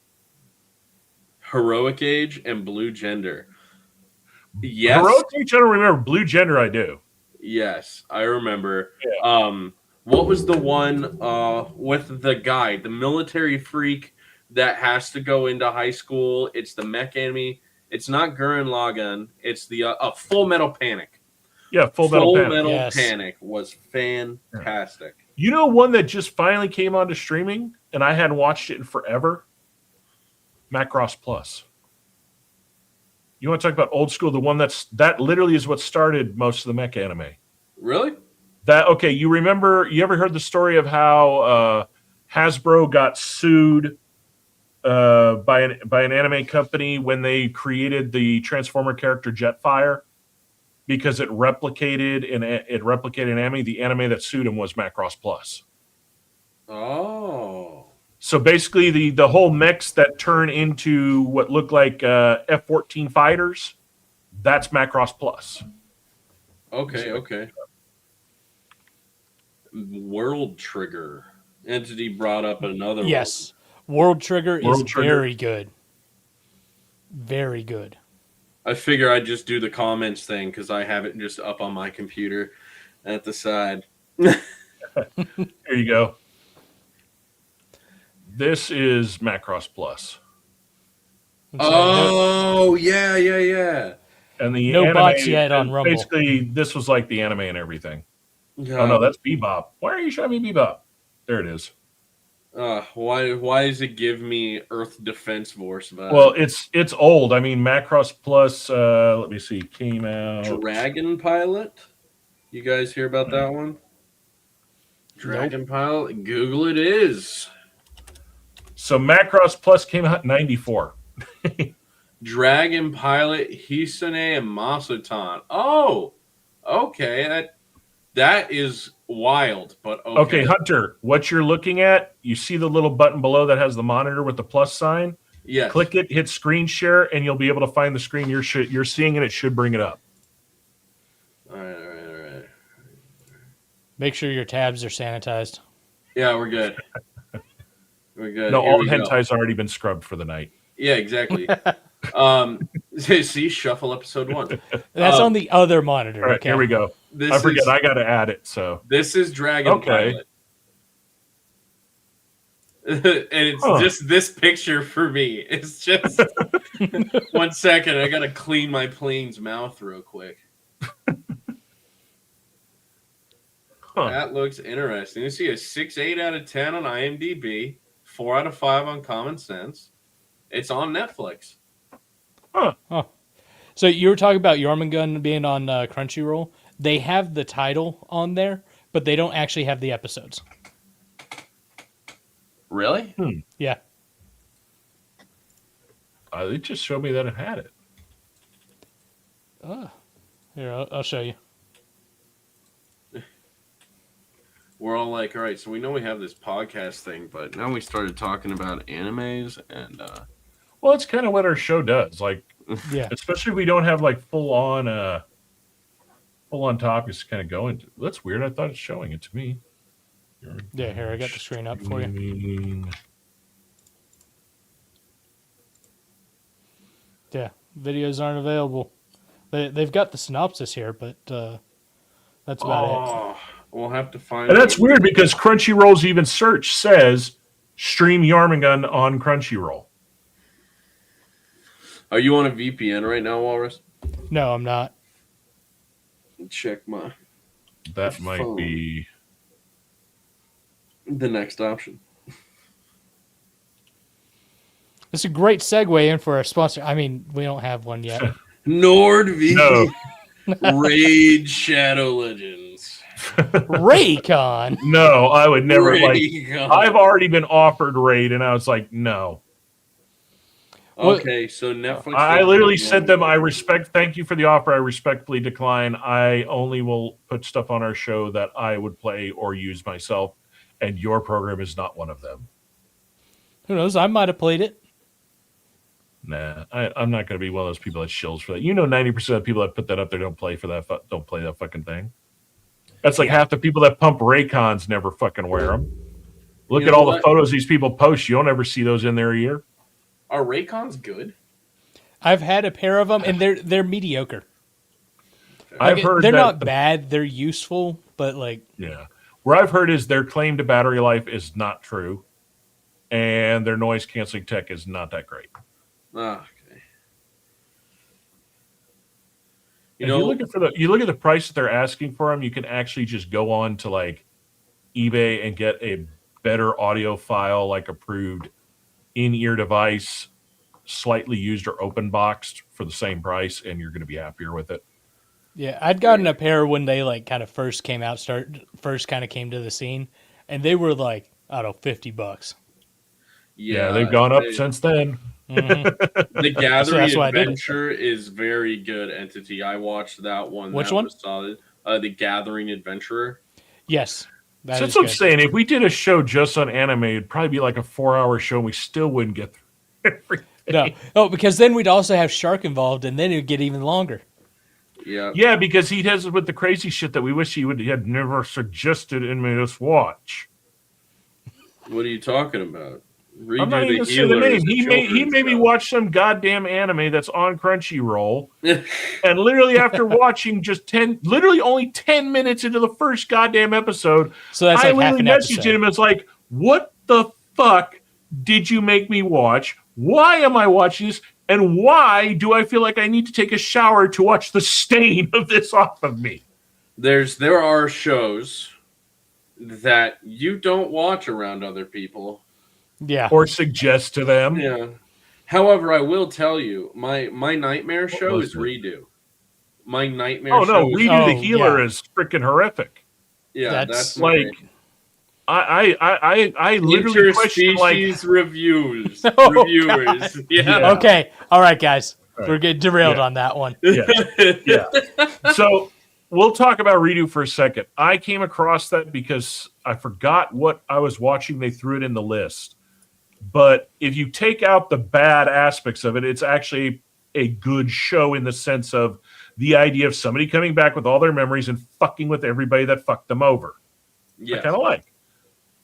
Heroic Age and Blue Gender. Yes. Heroic Age, I don't remember. Blue Gender, I do. Yes, I remember. Yeah. What was the one with the guy, the military freak that has to go into high school? It's the mech enemy. It's not Gurren Lagann. It's the Full Metal Panic. Yeah, Full Metal Yes. Panic was fantastic. You know one that just finally came onto streaming, and I hadn't watched it in forever? Macross Plus. You want to talk about old school? The one that literally is what started most of the mech anime. Really? You remember? You ever heard the story of how Hasbro got sued by an anime company when they created the Transformer character Jetfire because it replicated an anime. The anime that sued him was Macross Plus. Oh. So basically, the whole mechs that turn into what look like F-14 fighters, that's Macross Plus. Okay. World Trigger. Entity brought up another one. Yes. World Trigger is Trigger. very good. Very good. I figure I'd just do the comments thing because I have it just up on my computer at the side. There you go. This is Macross Plus. Oh, yeah. And the No anime, bots yet on Rumble. Basically, this was like the anime and everything. Yeah. Oh, no, that's Bebop. Why are you showing me Bebop? There it is. Why does it give me Earth Defense Force vibes? Well, it's old. I mean, Macross Plus, let me see, came out. Dragon Pilot? You guys hear about that one? Dragon Pilot? Google it is. So Macross Plus came out in 94. Dragon Pilot, Hisane, and Masutan. Oh, okay. That is wild, but okay. Okay, Hunter, what you're looking at, you see the little button below that has the monitor with the plus sign? Yes. Click it, hit screen share, and you'll be able to find the screen you're seeing, and it should bring it up. All right. Make sure your tabs are sanitized. Yeah, we're good. We're good. No, Here all we the go. hentai's already been scrubbed for the night. Yeah, exactly. See, shuffle episode 1. That's on the other monitor. All right, okay? here we go. I forget, I got to add it, so. This is Dragon Pilot. And it's just this picture for me. It's just 1 second. I got to clean my plane's mouth real quick. That looks interesting. You see a 6.8 out of 10 on IMDb, 4 out of 5 on Common Sense. It's on Netflix. So you were talking about Jormungand being on Crunchyroll. They have the title on there, but they don't actually have the episodes. Really? Yeah. It just showed me that it had it. Here, I'll show you. We're all like, all right, so we know we have this podcast thing, but now we started talking about animes and Well, it's kind of what our show does. Like, Yeah. especially if we don't have like full on topics to kind of go into. That's weird. I thought it's showing it to me. Yeah, here, I got the screen up for you. Yeah, videos aren't available. They've got the synopsis here, but that's about it. We'll have to find. And that's weird because Crunchyroll's even search says stream Yarmingund on Crunchyroll. Are you on a VPN right now, Walrus? No, I'm not. Check my. That might phone. be The next option. It's a great segue in for our sponsor. I mean, we don't have one yet. NordVPN. No. Raid Shadow Legends. Raycon. no. I would never Raycon. I've already been offered Raid, and I was like, no. Okay, so Netflix. I literally sent them. Thank you for the offer. I respectfully decline. I only will put stuff on our show that I would play or use myself, and your program is not one of them. Who knows? I might have played it. Nah, I'm not going to be one of those people that shills for that. 90% of the people that put that up there don't play for that. Don't play that fucking thing. That's like half the people that pump Raycons never fucking wear them. Look at all the photos these people post. You don't ever see those in their ear. Are Raycons good? I've had a pair of them, and they're mediocre. I've heard they're that not bad. They're useful, but yeah. Where I've heard is their claim to battery life is not true, and their noise canceling tech is not that great. Okay. You look at the price that they're asking for them. You can actually just go on to like eBay and get a better audiophile, like approved in-ear device, slightly used or open boxed for the same price, and you're going to be happier with it. yeah, I'd gotten a pair when they kind of first came out, first kind of came to the scene, and they were like, I don't know, $50. Yeah, they've gone up since then. Mm-hmm. The Gathering So Adventure is very good entity. I watched that one. Which that one? Was solid. The Gathering Adventurer. Yes. So that's what I'm saying. If we did a show just on anime, it'd probably be like a 4-hour show, and we still wouldn't get through everything. No, because then we'd also have Shark involved, and then it would get even longer. Yeah. Yeah, because he does it with the crazy shit that we wish he had never suggested and made us watch. What are you talking about? I'm not even saying the name. He made me watch some goddamn anime that's on Crunchyroll, and literally after watching literally only 10 minutes into the first goddamn episode, so that's I like half literally an messaged episode. him. It's like, what the fuck did you make me watch? Why am I watching this? And why do I feel like I need to take a shower to watch the stain of this off of me? There are shows that you don't watch around other people. Yeah. Or suggest to them. Yeah. However, I will tell you, my nightmare show is Redo. My nightmare show. Oh no, Redo the Oh, Healer yeah. is freaking horrific. Yeah, That's like I literally question like reviews. Oh, reviewers. Yeah. Okay. All right, guys. Right. We're getting derailed Yeah. on that one. yeah. So we'll talk about Redo for a second. I came across that because I forgot what I was watching. They threw it in the list. But if you take out the bad aspects of it, it's actually a good show in the sense of the idea of somebody coming back with all their memories and fucking with everybody that fucked them over. Yes. I kind of like.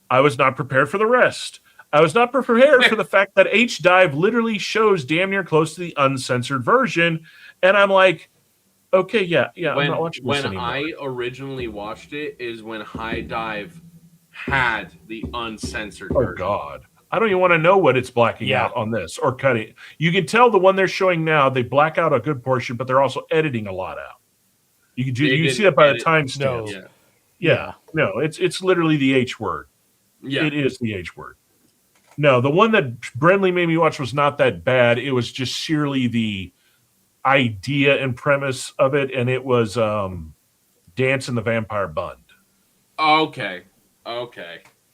I was not prepared for the rest. I was not prepared for the fact that H-Dive literally shows damn near close to the uncensored version. And I'm like, okay, yeah, I'm not watching this anymore. When I originally watched it is when High Dive had the uncensored Oh, version. God. I don't even want to know what it's blacking out on this or cutting. You can tell the one they're showing now, they black out a good portion, but they're also editing a lot out. You can see that by the timestamps. Yeah. Yeah. No, it's literally the H word. Yeah. It is the H word. No, the one that Brenlee made me watch was not that bad. It was just sheerly the idea and premise of it, and it was Dance in the Vampire Bund. Okay.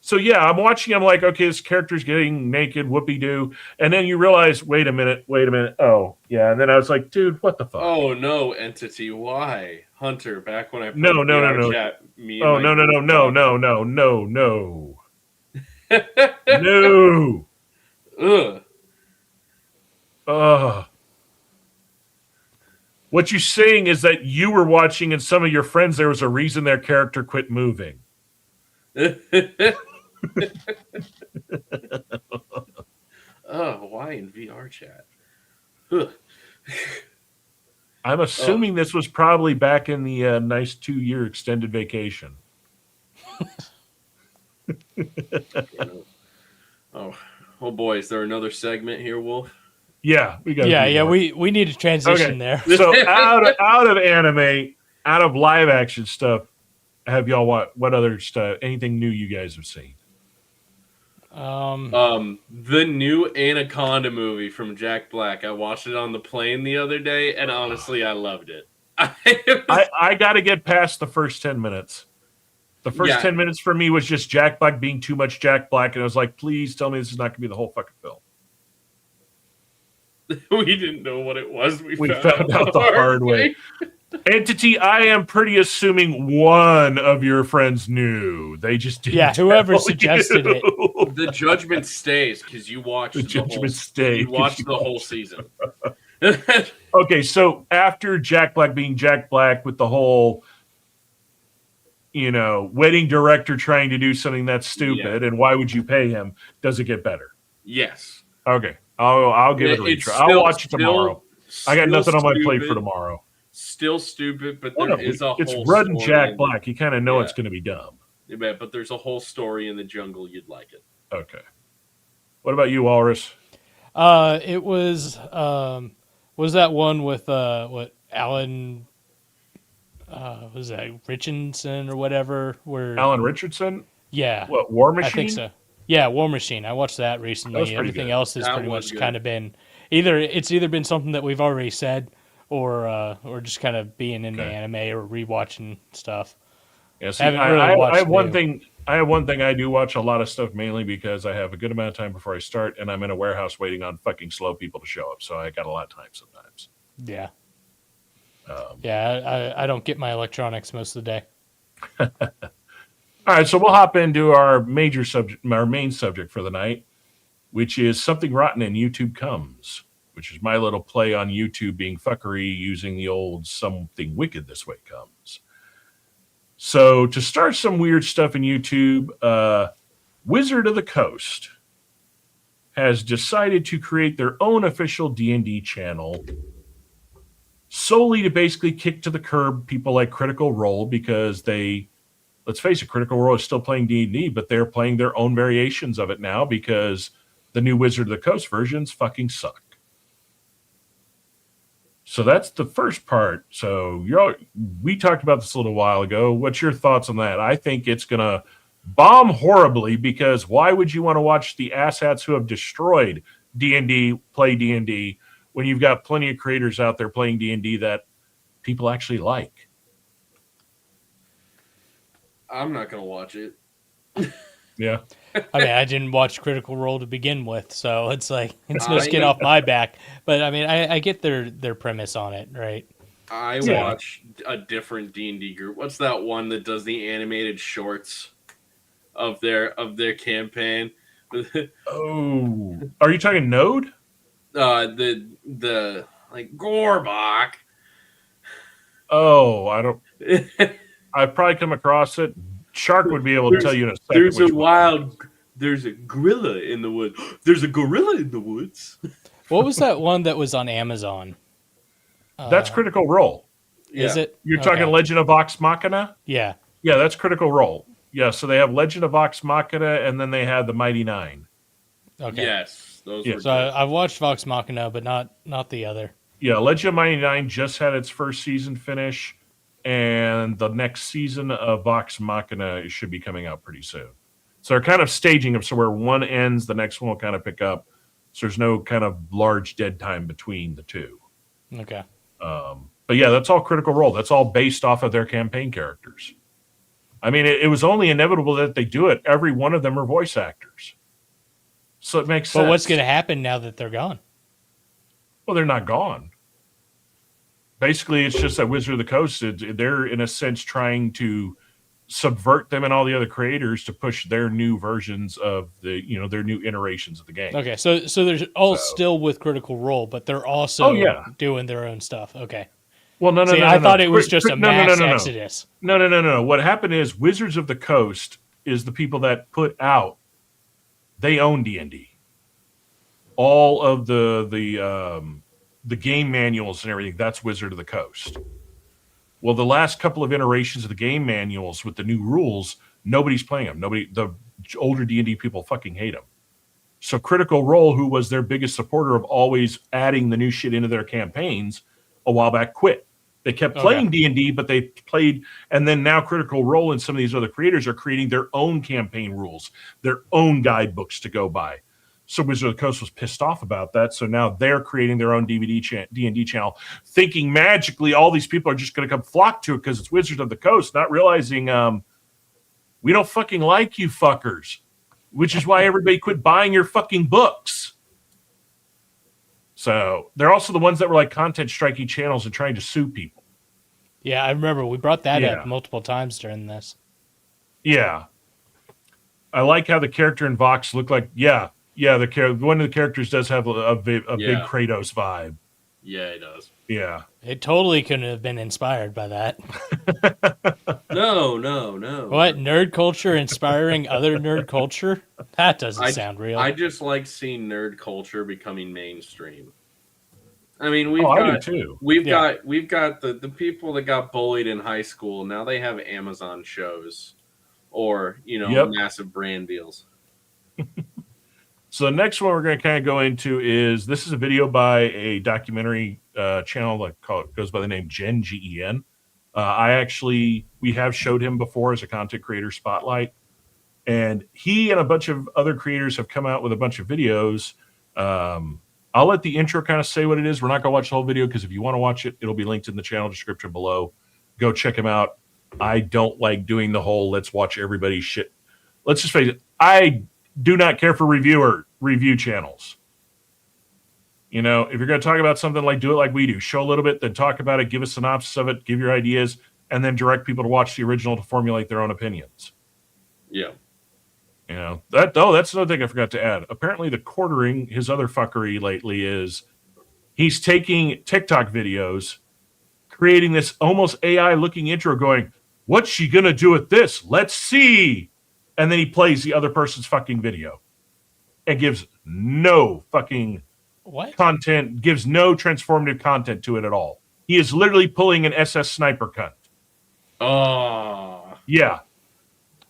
So yeah, I'm watching. I'm like, okay, this character's getting naked, whoopee-doo, and then you realize, wait a minute. Oh, yeah, and then I was like, dude, what the fuck? Oh no, Entity, why? Hunter, back when I played No. chat, me and Oh, my no. group No. Ugh. What you're saying is that you were watching and some of your friends, there was a reason their character quit moving. Oh, why in VR chat? Ugh. I'm assuming this was probably back in the nice 2-year extended vacation. Oh boy, is there another segment here, Wolf? Yeah, we got. Yeah. We need to transition there. So out of anime, out of live action stuff, have y'all what other stuff? Anything new you guys have seen? The new Anaconda movie from Jack Black. I watched it on the plane the other day, and honestly, I loved it. I got to get past the first 10 minutes. The first 10 minutes for me was just Jack Black being too much Jack Black, and I was like, please tell me this is not going to be the whole fucking film. We didn't know what it was. We found out the hard way. Entity, I am pretty assuming one of your friends knew. They just didn't. Yeah, whoever tell suggested you. it. The judgment stays because you watched stays. You watched the whole season. Okay, so after Jack Black being Jack Black with the whole, wedding director trying to do something that's stupid, and why would you pay him? Does it get better? Yes. Okay, I'll give it a retry. I'll watch it tomorrow. I got nothing on my plate for tomorrow. Still stupid, but It's Rudd and Jack Black. You kind of know it's going to be dumb. Yeah, but there's a whole story in the jungle. You'd like it. Okay. What about you, Walrus? It was that one with what Alan was that Richardson or whatever? Where Alan Richardson? Yeah. What, War Machine? I think so. Yeah, War Machine. I watched that recently. Everything good. else has pretty much kind of been either been something that we've already said, or just kind of being into anime or rewatching stuff. Yeah, see, I have one thing. I have one thing. I do watch a lot of stuff mainly because I have a good amount of time before I start, and I'm in a warehouse waiting on fucking slow people to show up. So I got a lot of time sometimes. Yeah. I don't get my electronics most of the day. All right, so we'll hop into our main subject for the night, which is Something Rotten and YouTube Comes, which is my little play on YouTube being fuckery using the old Something Wicked This Way Comes. So to start some weird stuff in YouTube, Wizard of the Coast has decided to create their own official D&D channel solely to basically kick to the curb people like Critical Role because let's face it, Critical Role is still playing D&D, but they're playing their own variations of it now because the new Wizard of the Coast versions fucking suck. So that's the first part. So we talked about this a little while ago. What's your thoughts on that? I think it's going to bomb horribly because why would you want to watch the asshats who have destroyed D&D play D&D when you've got plenty of creators out there playing D&D that people actually like? I'm not going to watch it. Yeah. I mean, I didn't watch Critical Role to begin with, so it's like it's no skin off my back. But I mean, I get their premise on it, right? I watch a different D&D group. What's that one that does the animated shorts of their campaign? Oh, are you talking Node? The like Gorbach. Oh, I don't. I've probably come across it. Shark would be able to tell you in a second. There's a gorilla in the woods. There's a gorilla in the woods. What was that one that was on Amazon? That's Critical Role. Is it? You're talking Legend of Vox Machina? Yeah. Yeah, that's Critical Role. Yeah, so they have Legend of Vox Machina, and then they have the Mighty Nine. Okay. Yes, those were. So I've watched Vox Machina, but not the other. Yeah, Legend of Mighty Nine just had its first season finish. and the next season of Vox Machina should be coming out pretty soon. So they're kind of staging them so where one ends, the next one will kind of pick up. So there's no kind of large dead time between the two. Okay. But yeah, that's all Critical Role. That's all based off of their campaign characters. I mean, it was only inevitable that they do it. Every one of them are voice actors. So it makes sense. But what's going to happen now that they're gone? Well, they're not gone. Basically, it's just that Wizard of the Coast, they're in a sense trying to subvert them and all the other creators to push their new versions of the, their new iterations of the game. Okay, so they're all still with Critical Role, but they're also doing their own stuff. Okay. Well, no. I thought it was just a mass exodus. No. What happened is Wizards of the Coast is the people that put out. They own D&D. All of the game manuals and everything, that's Wizard of the Coast. Well, the last couple of iterations of the game manuals with the new rules, nobody's playing them. The older D&D people fucking hate them. So Critical Role, who was their biggest supporter of always adding the new shit into their campaigns, a while back quit. They kept playing D&D, but they played, and then now Critical Role and some of these other creators are creating their own campaign rules, their own guidebooks to go by. So Wizard of the Coast was pissed off about that. So now they're creating their own D&D channel, thinking magically all these people are just going to come flock to it because it's Wizard of the Coast, not realizing we don't fucking like you fuckers, which is why everybody quit buying your fucking books. So they're also the ones that were like content striking channels and trying to sue people. Yeah, I remember we brought that up multiple times during this. Yeah. I like how the character in Vox looked like, one of the characters does have a big Kratos vibe. Yeah, it does. Yeah. It totally couldn't have been inspired by that. No. What? Nerd culture inspiring other nerd culture? That doesn't sound real. I just like seeing nerd culture becoming mainstream. I mean, I do too. We've got the people that got bullied in high school. Now they have Amazon shows or, massive brand deals. So the next one we're going to kind of go into is, this is a video by a documentary channel that goes by the name Gen, Gen. We have showed him before as a content creator spotlight, and he and a bunch of other creators have come out with a bunch of videos. I'll let the intro kind of say what it is. We're not going to watch the whole video because if you want to watch it, it'll be linked in the channel description below. Go check him out. I don't like doing the whole let's watch everybody's shit. Let's just face it. I do not care for review channels. If you're going to talk about something, do it like we do. Show a little bit, then talk about it, give a synopsis of it, give your ideas, and then direct people to watch the original to formulate their own opinions. Yeah. That's another thing I forgot to add. Apparently the quartering, his other fuckery lately is he's taking TikTok videos, creating this almost AI looking intro going, what's she going to do with this? Let's see. And then he plays the other person's fucking video and gives no fucking content, gives no transformative content to it at all. He is literally pulling an SS Sniper cunt. Oh. Yeah.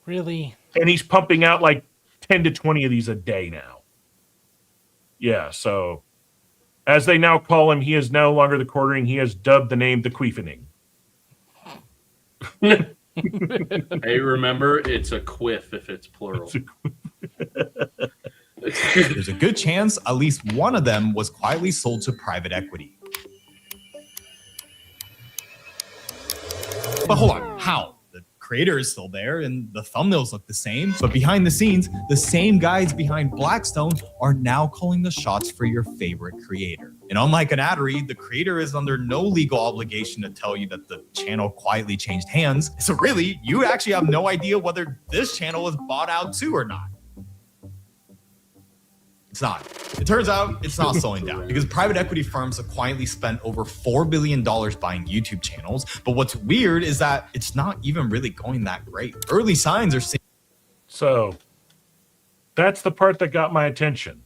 Really? And he's pumping out 10 to 20 of these a day now. Yeah, so as they now call him, he is no longer the quartering. He has dubbed the name the queefening. Hey, remember, it's a quiff if it's plural. There's a good chance at least one of them was quietly sold to private equity. But hold on, how? The creator is still there and the thumbnails look the same, but behind the scenes, the same guys behind Blackstone are now calling the shots for your favorite creator. And unlike an ad read, the creator is under no legal obligation to tell you that the channel quietly changed hands. So really, you actually have no idea whether this channel is bought out too or not. It's not. It turns out it's not slowing down because private equity firms have quietly spent over $4 billion buying YouTube channels. But what's weird is that it's not even really going that great. Early signs are seeing. So that's the part that got my attention.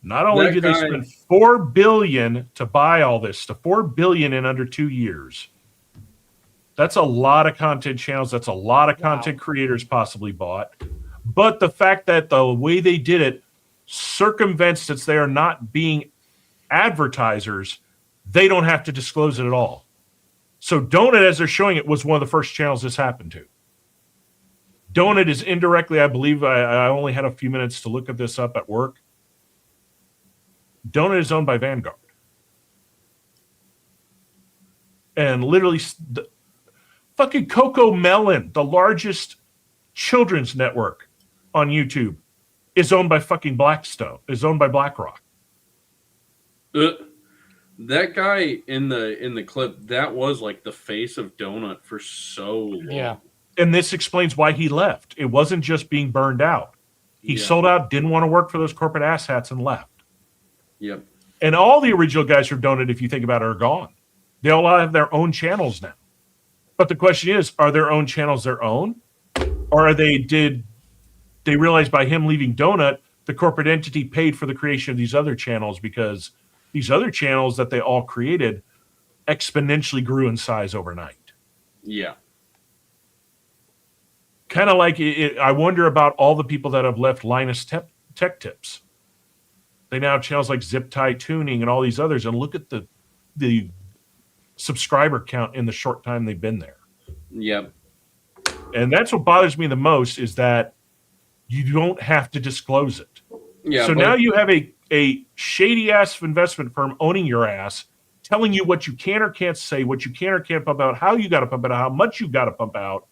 Not only did they spend $4 billion to buy all this, to $4 billion in under 2 years. That's a lot of content channels. That's a lot of content creators possibly bought. But the fact that the way they did it circumvents, since they are not being advertisers, they don't have to disclose it at all. So Donut, as they're showing it, was one of the first channels this happened to. Donut is indirectly, I believe, I only had a few minutes to look at this up at work. Donut is owned by Vanguard. And literally, fucking Coco Melon, the largest children's network on YouTube, is owned by fucking Blackstone, is owned by BlackRock. That guy in the clip, that was like the face of Donut for so long. Yeah. And this explains why he left. It wasn't just being burned out. He sold out, didn't want to work for those corporate asshats, and left. Yep. And all the original guys from Donut, if you think about it, are gone. They all have their own channels now. But the question is, are their own channels their own? Or did they realize by him leaving Donut, the corporate entity paid for the creation of these other channels, because these other channels that they all created exponentially grew in size overnight. Yeah. Kind of like I wonder about all the people that have left Linus Tech Tips. They now have channels like Zip Tie Tuning and all these others, and look at the subscriber count in the short time they've been there. Yep. And that's what bothers me the most, is that you don't have to disclose it. Yeah. So now you have a shady ass investment firm owning your ass, telling you what you can or can't say, what you can or can't pump out, how you got to pump it out, how much you got to pump out.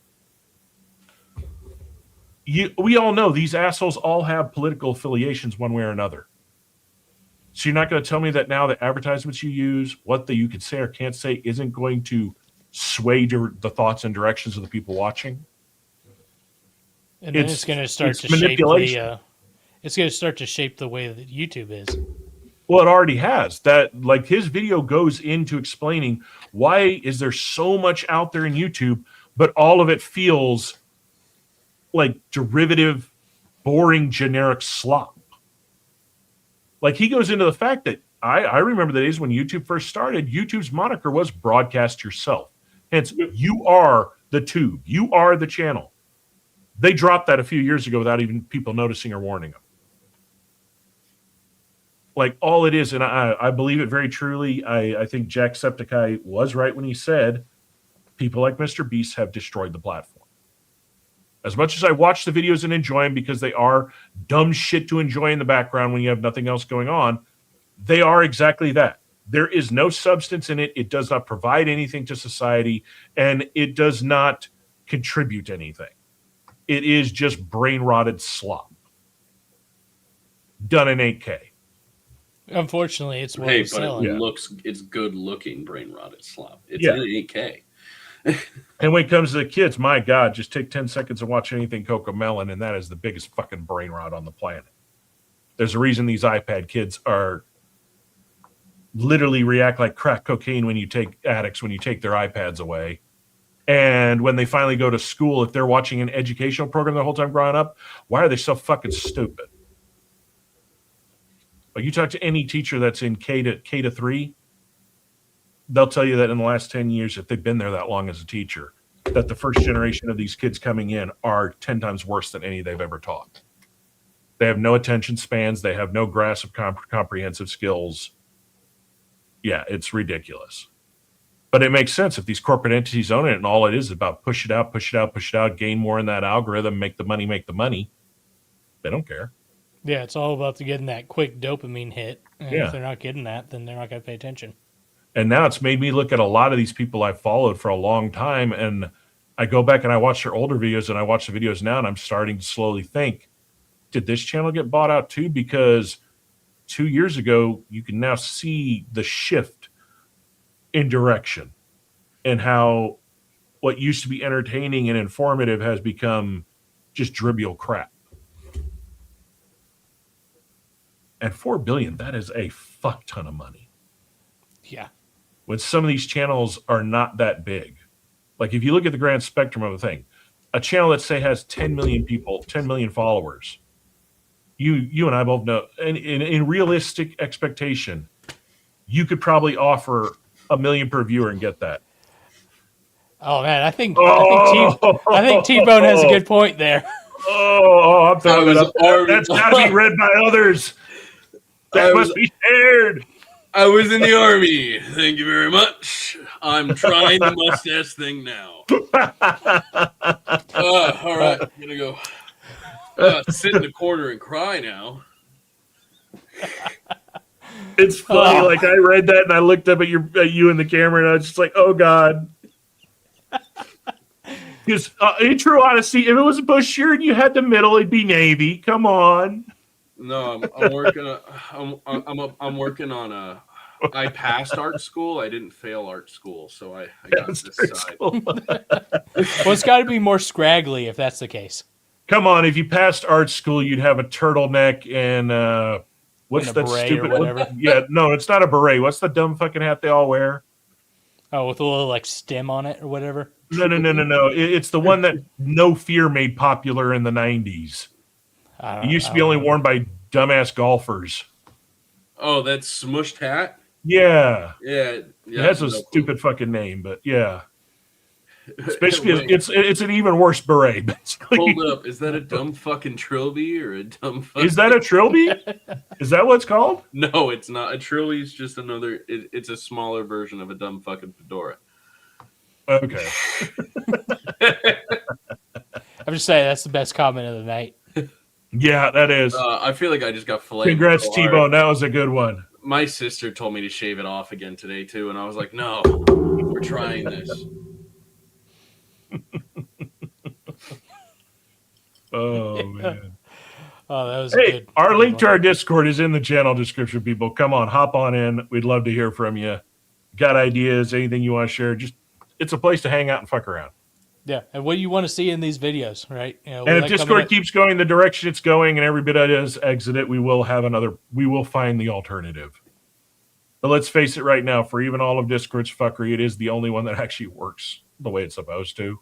We all know these assholes all have political affiliations one way or another. So you're not going to tell me that now the advertisements you use, what you can say or can't say, isn't going to sway the thoughts and directions of the people watching? And then it's going to start to shape it's going to start to shape the way that YouTube is. Well, it already has. That, like, his video goes into explaining why is there so much out there in YouTube, but all of it feels like derivative, boring, generic slop. Like, he goes into the fact that I remember the days when YouTube first started, YouTube's moniker was broadcast yourself. Hence, you are the tube. You are the channel. They dropped that a few years ago without even people noticing or warning them. Like, all it is, and I believe it very truly, I think Jacksepticeye was right when he said people like Mr. Beast have destroyed the platform. As much as I watch the videos and enjoy them because they are dumb shit to enjoy in the background when you have nothing else going on, they are exactly that. There is no substance in it. It does not provide anything to society, and it does not contribute anything. It is just brain-rotted slop done in 8K. Unfortunately, it's what but selling. it's good-looking brain-rotted slop. It's in 8K. And when it comes to the kids, my God, just take 10 seconds and watch anything Coco Melon, and that is the biggest fucking brain rot on the planet. There's a reason these iPad kids are literally react like crack cocaine when you take their iPads away. And when they finally go to school, if they're watching an educational program the whole time growing up, why are they so fucking stupid? Like, you talk to any teacher that's in K to 3, they'll tell you that in the last 10 years, if they've been there that long as a teacher, that the first generation of these kids coming in are 10 times worse than any they've ever taught. They have no attention spans. They have no grasp of comprehensive skills. Yeah, it's ridiculous. But it makes sense if these corporate entities own it, and all it is about push it out, gain more in that algorithm, make the money. They don't care. Yeah, it's all about getting that quick dopamine hit. And if they're not getting that, then they're not going to pay attention. And now it's made me look at a lot of these people I've followed for a long time, and I go back and I watch their older videos, and I watch the videos now, and I'm starting to slowly think, did this channel get bought out too? Because 2 years ago, you can now see the shift in direction and how what used to be entertaining and informative has become just trivial crap. And $4 billion, that is a fuck ton of money. Yeah. When some of these channels are not that big. Like, if you look at the grand spectrum of a thing, a channel that, say, has 10 million people, 10 million followers, you and I both know, and in realistic expectation, you could probably offer $1 million per viewer and get that. Oh man, I think T-Bone has a good point there. I'm throwing it up. That's got to be read by others. That must be shared. I was in the army. Thank you very much. I'm trying the mustache thing now. All right, I'm gonna go sit in the corner and cry now. It's funny. Like I read that and I looked up at you in the camera and I was just like, oh god. Because in true honesty, if it was a Bush shirt and you had the middle, it'd be navy. Come on. No, I'm working. I'm working on a. I passed art school. I didn't fail art school, so I got this side. Well, it's got to be more scraggly if that's the case. Come on, if you passed art school, you'd have a turtleneck and what's And a that beret stupid? or whatever. Yeah, no, it's not a beret. What's the dumb fucking hat they all wear? Oh, with a little like stem on it or whatever. No. It's the one that No Fear made popular in the 90s. It used to be only worn by dumbass golfers. Oh, that's smushed hat. Yeah. Yeah. It has a stupid fucking name, but yeah. Especially it's an even worse beret, basically. Hold up, is that a dumb fucking trilby or a dumb fucking... Is that a trilby? Is that what it's called? No, it's not. A trilby is just another... It's a smaller version of a dumb fucking fedora. Okay. I'm just saying that's the best comment of the night. Yeah, that is. I feel like I just got filleted. Congrats, so T-Bone. That was a good one. My sister told me to shave it off again today, too, and I was like, no, we're trying this. Oh, man. Oh, that was Hey, good. our link to our Discord is in the channel description, people. Come on, hop on in. We'd love to hear from you. Got ideas, anything you want to share? Just it's a place to hang out and fuck around. Yeah, and what do you want to see in these videos, right? You know, And if Discord keeps going the direction it's going and everybody does exit it, we will find the alternative. But let's face it right now, for even all of Discord's fuckery, it is the only one that actually works the way it's supposed to,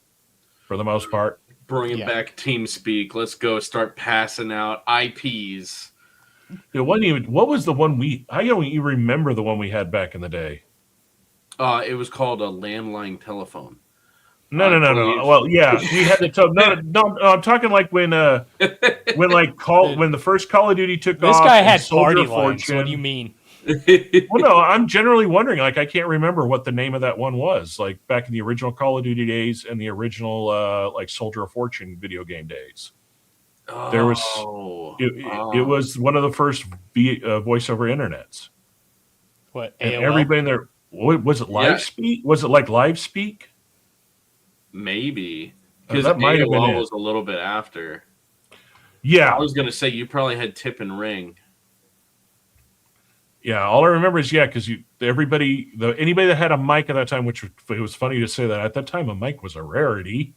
for the most part. Bringing back TeamSpeak. Let's go start passing out IPs. It wasn't even, what was the one I don't even remember the one we had back in the day. It was called a landline telephone. No. Well, yeah, we had to tell. No, I'm talking like when the first Call of Duty took off. This guy had Soldier party of lines. Fortune. What do you mean? Well, no, I'm generally wondering. Like, I can't remember what the name of that one was. Like back in the original Call of Duty days and the original like Soldier of Fortune video game days. There was it was one of the first voice over internets. What? And AOL? everybody in there was it live speak? Was it like live speak? Maybe because that might have been AOL it. was a little bit after. Yeah, I was gonna say you probably had Tip and Ring. Yeah, all I remember is because anybody that had a mic at that time, which it was funny to say that at that time a mic was a rarity.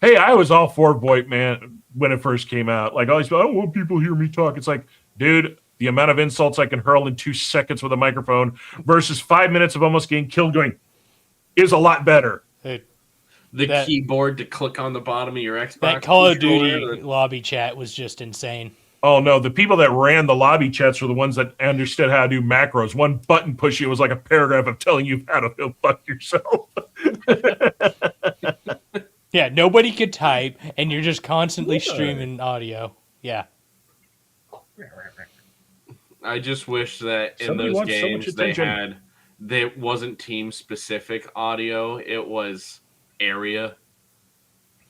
Hey, I was all for VoIP, man, when it first came out. Like, I don't want people to hear me talk. It's like, dude, the amount of insults I can hurl in 2 seconds with a microphone versus 5 minutes of almost getting killed going is a lot better. The keyboard to click on the bottom of your Xbox. That Call of Duty lobby chat was just insane. Oh, no, the people that ran the lobby chats were the ones that understood how to do macros. One button pushing was like a paragraph of telling you how to go fuck yourself. Yeah, nobody could type, and you're just constantly streaming audio. Yeah. I just wish that in Somebody those wants so much games attention. there wasn't team-specific audio. It was area.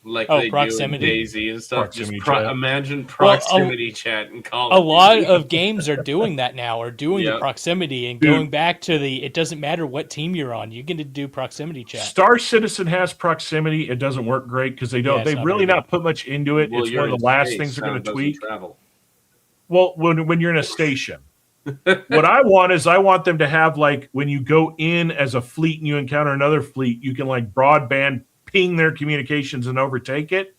Like they proximity. do in DayZ and stuff. Proximity Just chat. imagine proximity chat and Call A of lot Duty. of games are doing that now, or doing the Yep. proximity and going back to it doesn't matter what team you're on. You can do proximity chat. Star Citizen has proximity. It doesn't work great because they've really very not put much into it. Well, It's you're one of in the last space, things they're going sound to doesn't tweak. travel. Well, when you're in a station, what I want them to have, like, when you go in as a fleet and you encounter another fleet, you can like broadband ping their communications and overtake it,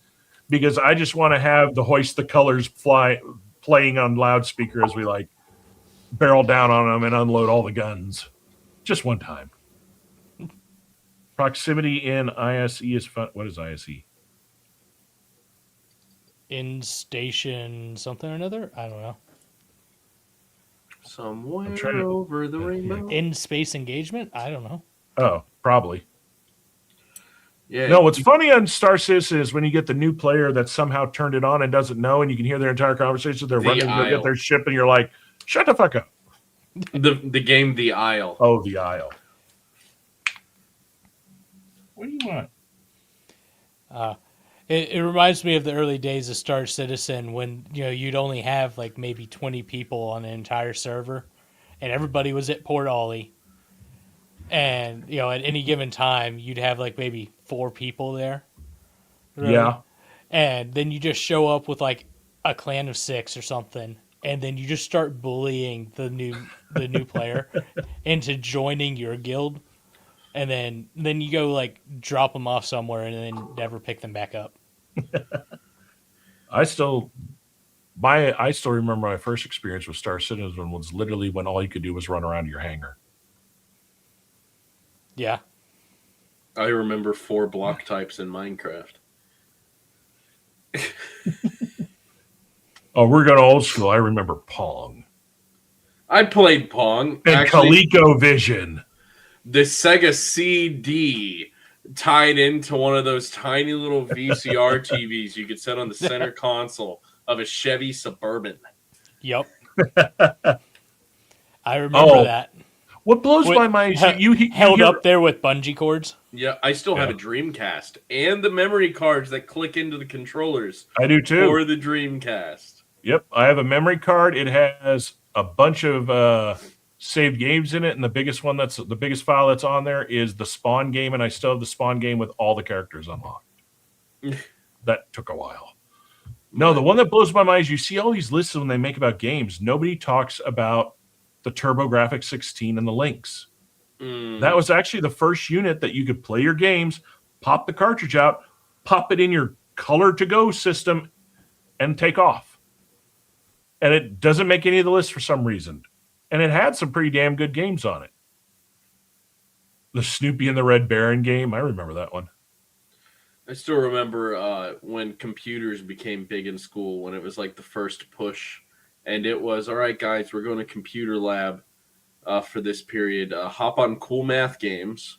because I just want to have the Hoist the Colors playing on loudspeaker as we like barrel down on them and unload all the guns just one time. Proximity in ISE is fun. What is ISE? In station something or another? I don't know. Somewhere trying to- over the rainbow. In space engagement? I don't know. Oh, probably. Yeah. No, what's funny on Star Citizen is when you get the new player that somehow turned it on and doesn't know, and you can hear their entire conversation. They're The running to go aisle. get their ship, and you're like, Shut the fuck up. The game The Isle. Oh, The Isle. What do you want? It reminds me of the early days of Star Citizen when you'd only have like maybe 20 people on an entire server, and everybody was at Port Ollie. And at any given time, you'd have like maybe 4 people there. Really. Yeah. And then you just show up with like a clan of 6 or something, and then you just start bullying the new player into joining your guild, and then you go like drop them off somewhere and then never pick them back up. I still remember my first experience with Star Citizen was literally when all you could do was run around your hangar. Yeah. I remember 4 block types in Minecraft. Oh, we're going old school. I remember Pong. I played Pong. And ColecoVision. The Sega CD tied into one of those tiny little VCR TVs you could set on the center console of a Chevy Suburban. Yep. I remember that. What blows my mind is you held up there with bungee cords. Yeah, I still have a Dreamcast and the memory cards that click into the controllers. I do too. For the Dreamcast. Yep, I have a memory card. It has a bunch of saved games in it, and the biggest file that's on there is the Spawn game, and I still have the Spawn game with all the characters unlocked. That took a while. No, the one that blows my mind is you see all these lists when they make about games. Nobody talks about the TurboGrafx 16 and the Lynx. That was actually the first unit that you could play your games, pop the cartridge out, pop it in your color to go system, and take off. And it doesn't make any of the lists for some reason. And it had some pretty damn good games on it. The Snoopy and the Red Baron game, I remember that one. I still remember when computers became big in school, when it was like the first push. And it was, all right, guys, we're going to computer lab for this period. Hop on Cool Math Games.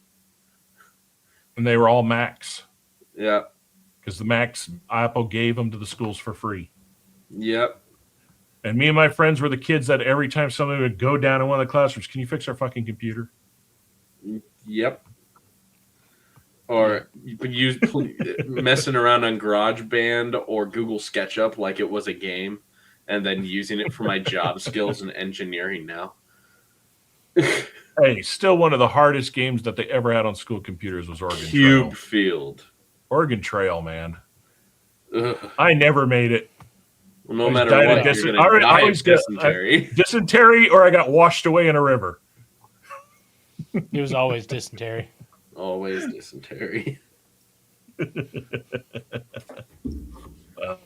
And they were all Macs. Yeah. Because the Macs, Apple gave them to the schools for free. Yep. And me and my friends were the kids that every time somebody would go down in one of the classrooms, can you fix our fucking computer? Yep. Or messing around on GarageBand or Google SketchUp like it was a game, and then using it for my job skills in engineering now. Hey, still one of the hardest games that they ever had on school computers was Oregon Cube Trail. Field. Oregon Trail, man. Ugh. I never made it. Well, no matter what, you're going to die of dysentery. Dysentery, or I got washed away in a river. It was always dysentery. Always dysentery.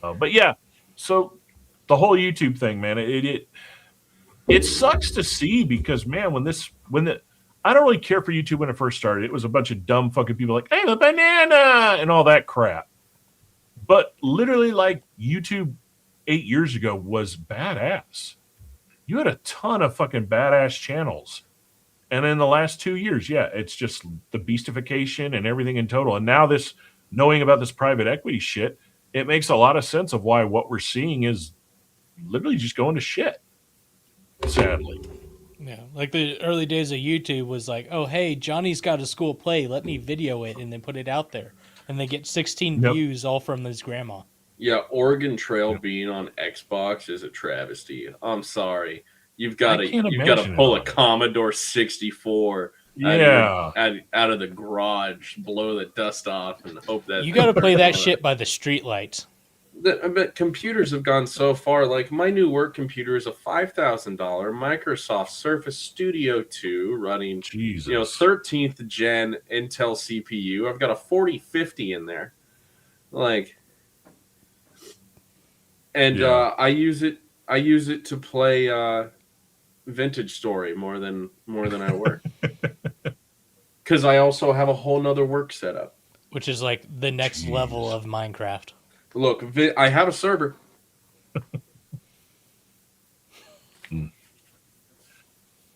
But yeah, so the whole YouTube thing, man, it sucks to see because, man, I don't really care for YouTube when it first started. It was a bunch of dumb fucking people like, I'm a banana and all that crap. But literally, like, YouTube 8 years ago was badass. You had a ton of fucking badass channels. And in the last 2 years, yeah, it's just the beastification and everything in total. And now knowing about this private equity shit, it makes a lot of sense of why what we're seeing is literally just going to shit. Sadly. Yeah, like the early days of YouTube was like, oh, hey, Johnny's got a school play. Let me video it and then put it out there. And they get 16 views all from his grandma. Yeah, Oregon Trail being on Xbox is a travesty. I'm sorry. You've got to pull a Commodore 64 out of the garage, blow the dust off, and hope that you got to play that shit by the streetlights. I bet computers have gone so far. Like my new work computer is a $5,000 Microsoft Surface Studio 2 running, 13th gen Intel CPU. I've got a 4050 in there, I use it to play Vintage Story more than I work, because I also have a whole nother work setup, which is like the next level of Minecraft. Look, I have a server.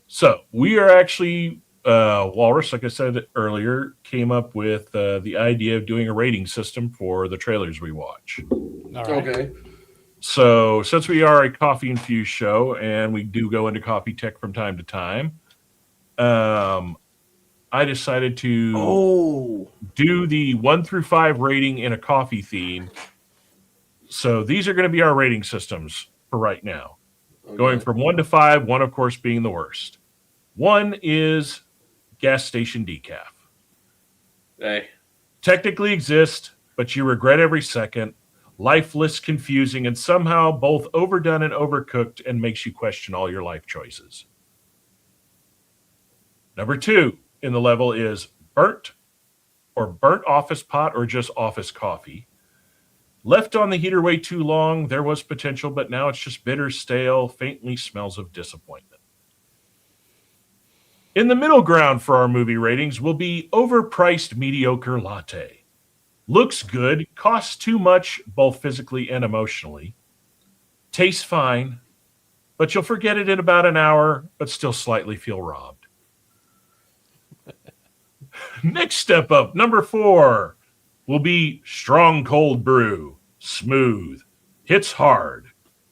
So we are actually Walrus, like I said earlier, came up with the idea of doing a rating system for the trailers we watch. All right. Okay. So since we are a coffee infused show and we do go into coffee tech from time to time, I decided to do the 1 through 5 rating in a coffee theme. So these are going to be our rating systems for right now. Okay. Going from 1 to 5, 1 of course being the worst. 1 is gas station decaf. Hey. Technically exist, but you regret every second. Lifeless, confusing, and somehow both overdone and overcooked, and makes you question all your life choices. Number 2 in the level is burnt office pot or just office coffee. Left on the heater way too long, there was potential, but now it's just bitter, stale, faintly smells of disappointment. In the middle ground for our movie ratings will be overpriced mediocre latte. Looks good, costs too much, both physically and emotionally. Tastes fine, but you'll forget it in about an hour, but still slightly feel robbed. Next step up, number 4, will be strong cold brew. Smooth, hits hard,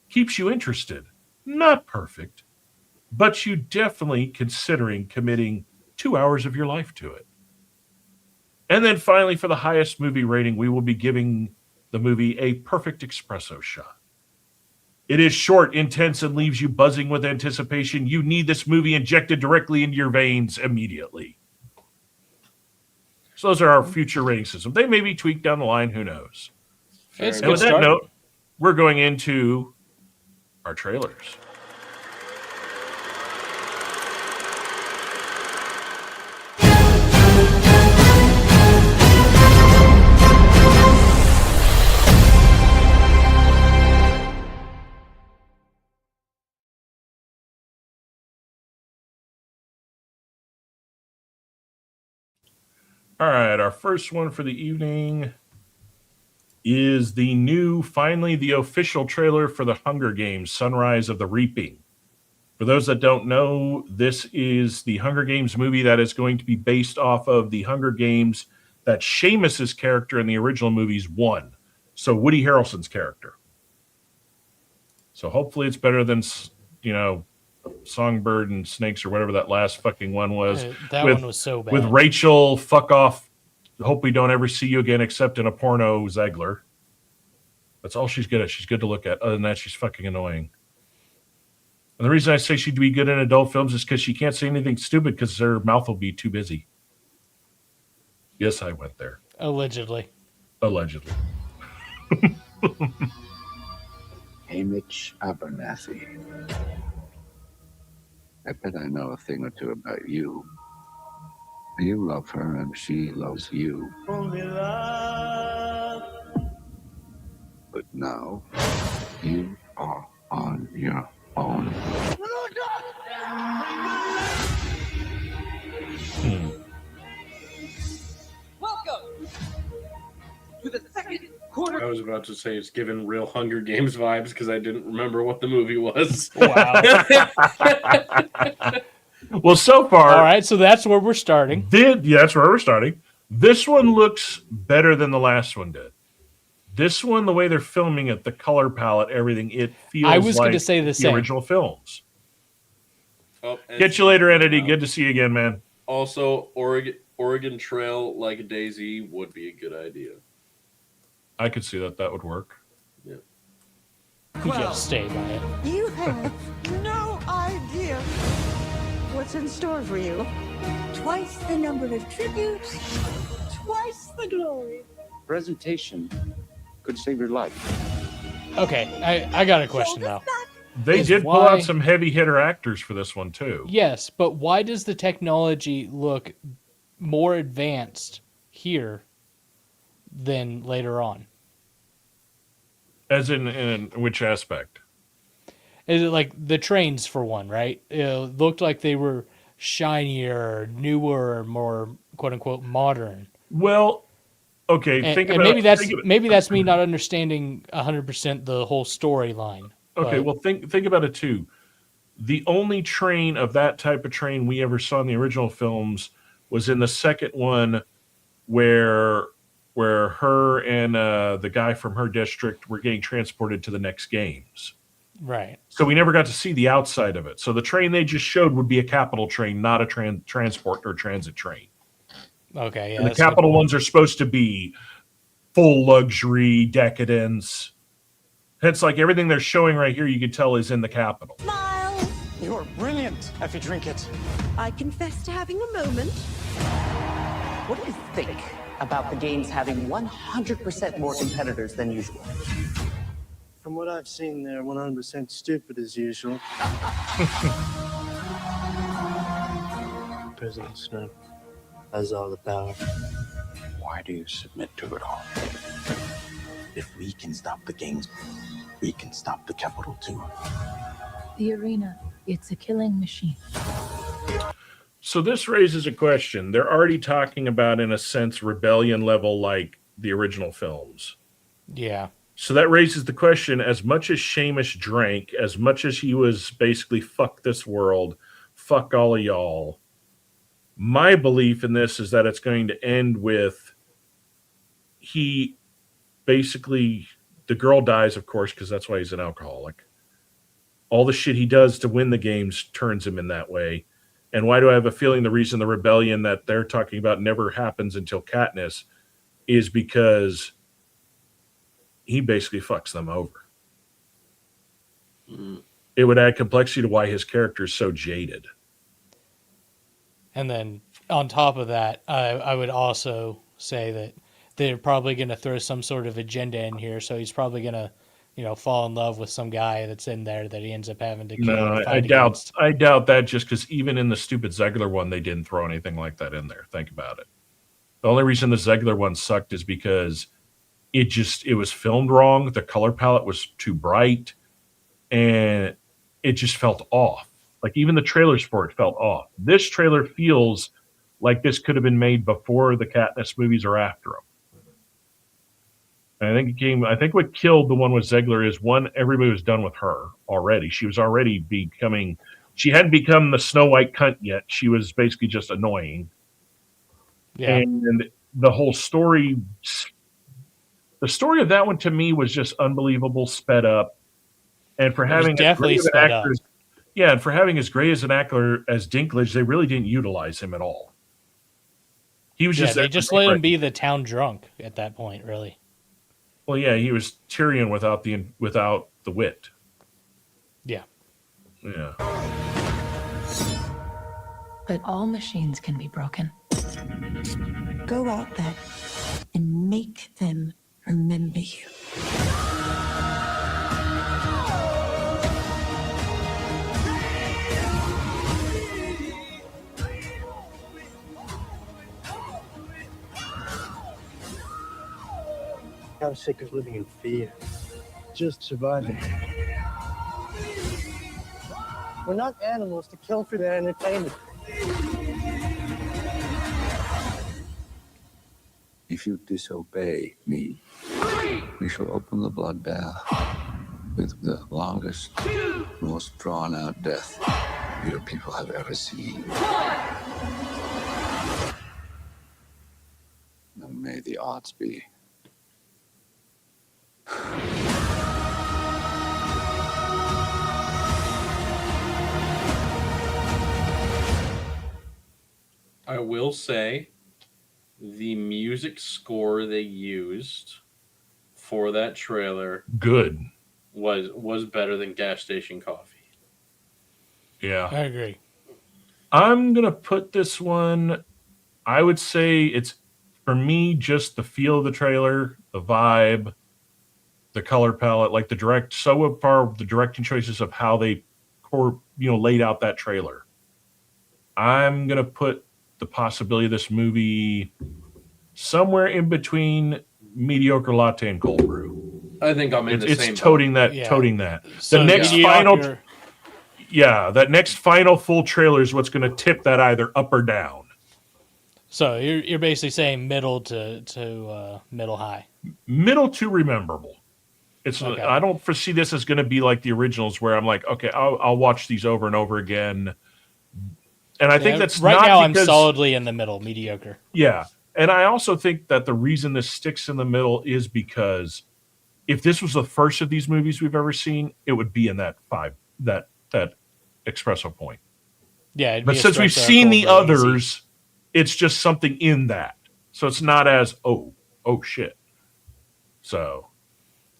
keeps you interested. Not perfect, but you definitely considering committing 2 hours of your life to it. And then finally, for the highest movie rating, we will be giving the movie a perfect espresso shot. It is short, intense, and leaves you buzzing with anticipation. You need this movie injected directly into your veins immediately. So those are our future rating systems. They may be tweaked down the line, who knows? It's a And good with that start. note, we're going into our trailers. All right, our first one for the evening is finally the official trailer for the Hunger Games, Sunrise of the Reaping. For those that don't know, this is the Hunger Games movie that is going to be based off of the Hunger Games that Seamus's character in the original movies won. So Woody Harrelson's character. So hopefully it's better than, Songbird and Snakes or whatever that last fucking one was. That one was so bad. With Rachel, fuck off. Hope we don't ever see you again except in a porno Zegler. That's all she's good at. She's good to look at. Other than that, she's fucking annoying. And the reason I say she'd be good in adult films is because she can't say anything stupid because her mouth will be too busy. Yes, I went there. Allegedly. Allegedly. Hamish Abernathy. I bet I know a thing or two about you. You love her and she loves you. Only love. But now, you are on your own. Welcome to the second quarter. I was about to say it's given real Hunger Games vibes because I didn't remember what the movie was. Wow. Well, so far... All right, so that's where we're starting. That's where we're starting. This one looks better than the last one did. This one, the way they're filming it, the color palette, everything, it feels I was like going to say the same. original films. Oh, and Get you later, Entity. Good to see you again, man. Also, Oregon Trail like a daisy would be a good idea. I could see that would work. Yeah. You just stay by it. You have no idea what's in store for you. Twice the number of tributes, twice the glory. Presentation could save your life. Okay, I got a question now. They Is did pull why- out some heavy hitter actors for this one, too. Yes, but why does the technology look more advanced here than later on? As in which aspect? Is it like the trains, for one, right? It looked like they were shinier, newer, more quote-unquote modern. Well, okay, And, think and about maybe that's me not understanding 100% the whole storyline. Okay, but- well, think about it, too. The only train of that type of train we ever saw in the original films was in the second one where where her and the guy from her district were getting transported to the next games. Right. So we never got to see the outside of it. So the train they just showed would be a capital train, not a transport or transit train. Okay, yeah. And the capital ones are supposed to be full luxury, decadence. It's like everything they're showing right here, you can tell is in the capital. Smile. You're brilliant if you drink it. I confess to having a moment. What do you think about the games having 100% more competitors than usual? From what I've seen, they're 100% stupid as usual. President Snow has all the power. Why do you submit to it all? If we can stop the games, we can stop the capital too. The arena, it's a killing machine. So this raises a question. They're already talking about, in a sense, rebellion level like the original films. Yeah. So that raises the question, as much as Seamus drank, as much as he was basically fuck this world, fuck all of y'all, my belief in this is that it's going to end with he basically, the girl dies, of course, because that's why he's an alcoholic. All the shit he does to win the games turns him in that way. And why do I have a feeling the reason the rebellion that they're talking about never happens until Katniss is because he basically fucks them over. It would add complexity to why his character is so jaded. And then on top of that, I would also say that they're probably going to throw some sort of agenda in here. So he's probably going to, fall in love with some guy that's in there that he ends up having to kill. No, I doubt that, just because even in the stupid Zegler one, they didn't throw anything like that in there. Think about it. The only reason the Zegler one sucked is because it was filmed wrong. The color palette was too bright, and it just felt off. Like even the trailers for it felt off. This trailer feels like this could have been made before the Katniss movies or after them. And I think what killed the one with Zegler is, one, everybody was done with her already. She was already she hadn't become the Snow White cunt yet. She was basically just annoying. Yeah. And the whole story, the story of that one to me was just unbelievable, sped up. And for having definitely sped up. Yeah, and for having as great as an actor as Dinklage, they really didn't utilize him at all. He was just they just let him be the town drunk at that point, really. Well, yeah, he was Tyrion without the wit. Yeah. Yeah. But all machines can be broken. Go out there and make them remember you. I'm sick of living in fear. Just surviving. We're not animals to kill for their entertainment. If you disobey me, we shall open the bloodbath with the longest, most drawn-out death your people have ever seen. And may the odds be. I will say the music score they used for that trailer was better than Gas Station Coffee. Yeah. I agree. I'm going to put this one, I would say it's, for me, just the feel of the trailer, the vibe, the color palette, like the directing choices of how they laid out that trailer. I'm going to put the possibility of this movie somewhere in between mediocre latte and cold brew. I think I'm in the same. It's toting boat. that. So the next that next final full trailer is what's going to tip that either up or down. So you're basically saying middle to middle high. Middle to rememberable. Okay. I don't foresee this as going to be like the originals, where I'm like, okay, I'll watch these over and over again. And I think that's right not now. because, I'm solidly in the middle, mediocre. Yeah, And I also think that the reason this sticks in the middle is because if this was the first of these movies we've ever seen, it would be in that espresso point. Yeah, but since we've seen the others, it's just something in that. So it's not as oh shit. So,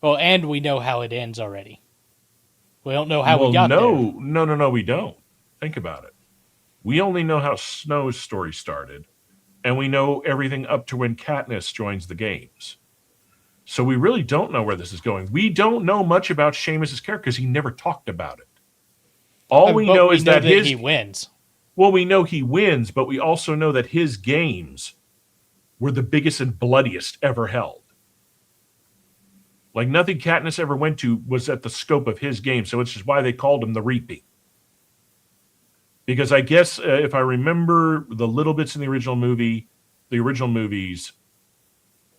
well, and we know how it ends already. We don't know how we got there. No, we don't. Think about it. We only know how Snow's story started, and we know everything up to when Katniss joins the games. So we really don't know where this is going. We don't know much about Seamus's character because he never talked about it. All we know is that he wins. Well, we know he wins, but we also know that his games were the biggest and bloodiest ever held. Like nothing Katniss ever went to was at the scope of his game, so it's just why they called him the Reaping. Because I guess if I remember the little bits in the original movies,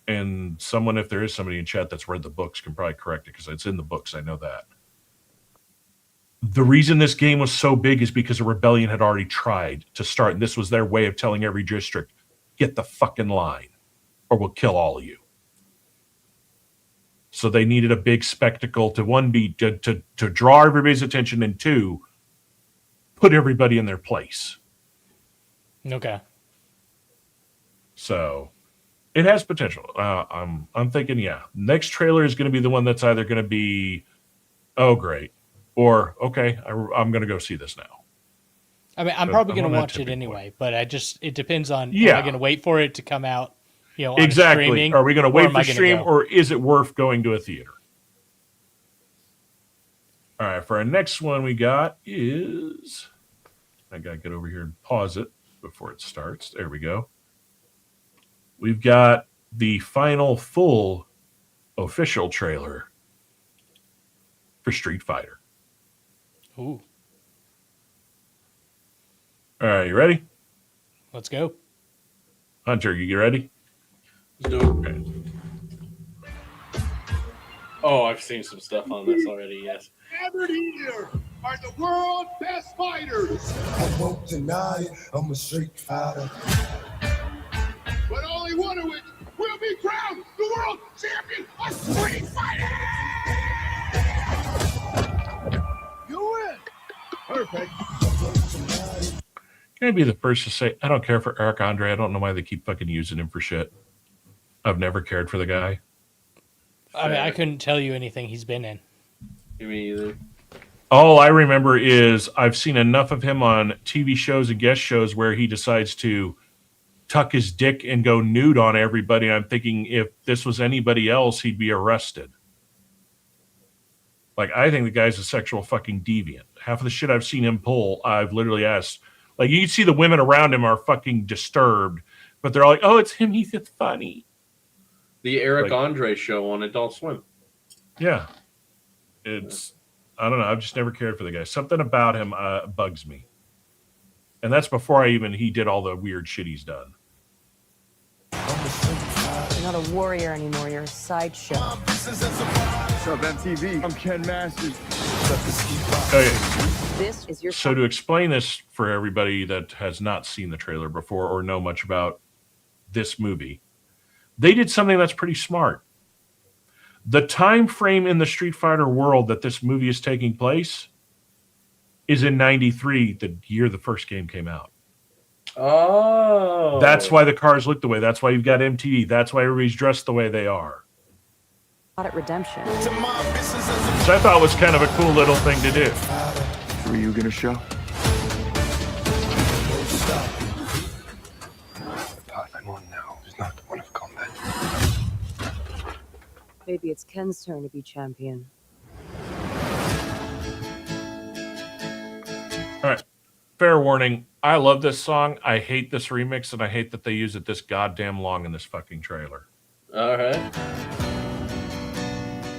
and someone, if there is somebody in chat that's read the books, can probably correct it because it's in the books. I know that. The reason this game was so big is because a rebellion had already tried to start, and this was their way of telling every district, get the fucking line, or we'll kill all of you. So they needed a big spectacle to one be to draw everybody's attention, and two, put everybody in their place. Okay. So it has potential. I'm thinking, yeah, next trailer is going to be the one that's either going to be, oh great, or okay, I'm going to go see this now. I mean, I'm probably going to watch it anyway, but it depends on, yeah, am I going to wait for it to come out? On exactly. streaming, are we going to wait for stream, go? or is it worth going to a theater? All right, for our next one we got is, I got to get over here and pause it before it starts. There we go. We've got the final full official trailer for Street Fighter. Ooh. All right, you ready? Let's go. Hunter, you ready? Let's do it. Okay. Oh, I've seen some stuff on this already, yes. Gathered here are the world's best fighters. I won't deny I'm a street fighter. But only one of which will be crowned the world champion of street fighting! You win! Perfect. Can I be the first to say, I don't care for Eric Andre. I don't know why they keep fucking using him for shit. I've never cared for the guy. I mean, I couldn't tell you anything he's been in. Me either. All I remember is I've seen enough of him on TV shows and guest shows where he decides to tuck his dick and go nude on everybody. I'm thinking if this was anybody else, he'd be arrested. Like, I think the guy's a sexual fucking deviant. Half of the shit I've seen him pull, I've literally asked. Like, you see the women around him are fucking disturbed, but they're all like, oh, it's him. He's just funny. The Eric Andre show on Adult Swim. Yeah. It's, I don't know. I've just never cared for the guy. Something about him bugs me. And that's before he did all the weird shit he's done. You're not a warrior anymore. You're a sideshow. What's up, MTV? I'm Ken Masters. Okay. This is your. So to explain this for everybody that has not seen the trailer before or know much about this movie, they did something that's pretty smart. The time frame in the Street Fighter world that this movie is taking place is in 93, the year the first game came out. Oh. That's why the cars look the way. That's why you've got MTV. That's why everybody's dressed the way they are. At redemption. So I thought it was kind of a cool little thing to do. Were you gonna show? The path I'm on now is not one of combat. Maybe it's Ken's turn to be champion. All right. Fair warning. I love this song. I hate this remix, and I hate that they use it this goddamn long in this fucking trailer. All right.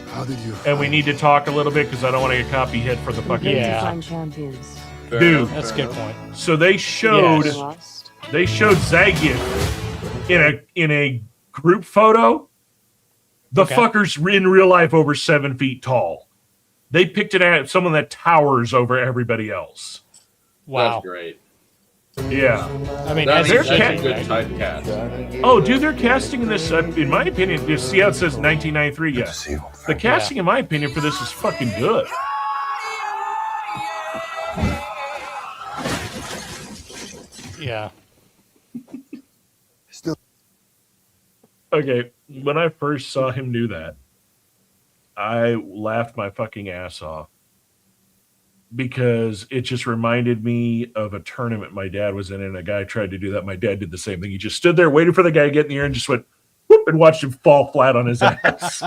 How did you? And we need to talk a little bit because I don't want to get copy hit for the fucking Find champions. dude. That's a good point. So they showed Zagian in a group photo. The fucker's in real life over 7 feet tall. They picked it at someone that towers over everybody else. Wow. That's great. Yeah. I mean, That's as such it a should be, good right? typecast. Oh, dude, they're casting in this, in my opinion, you see how it says 1993? Yeah. The casting, in my opinion, for this is fucking good. Yeah. Okay, when I first saw him do that, I laughed my fucking ass off because it just reminded me of a tournament my dad was in, and a guy tried to do that. My dad did the same thing. He just stood there waiting for the guy to get in the air and just went whoop and watched him fall flat on his ass.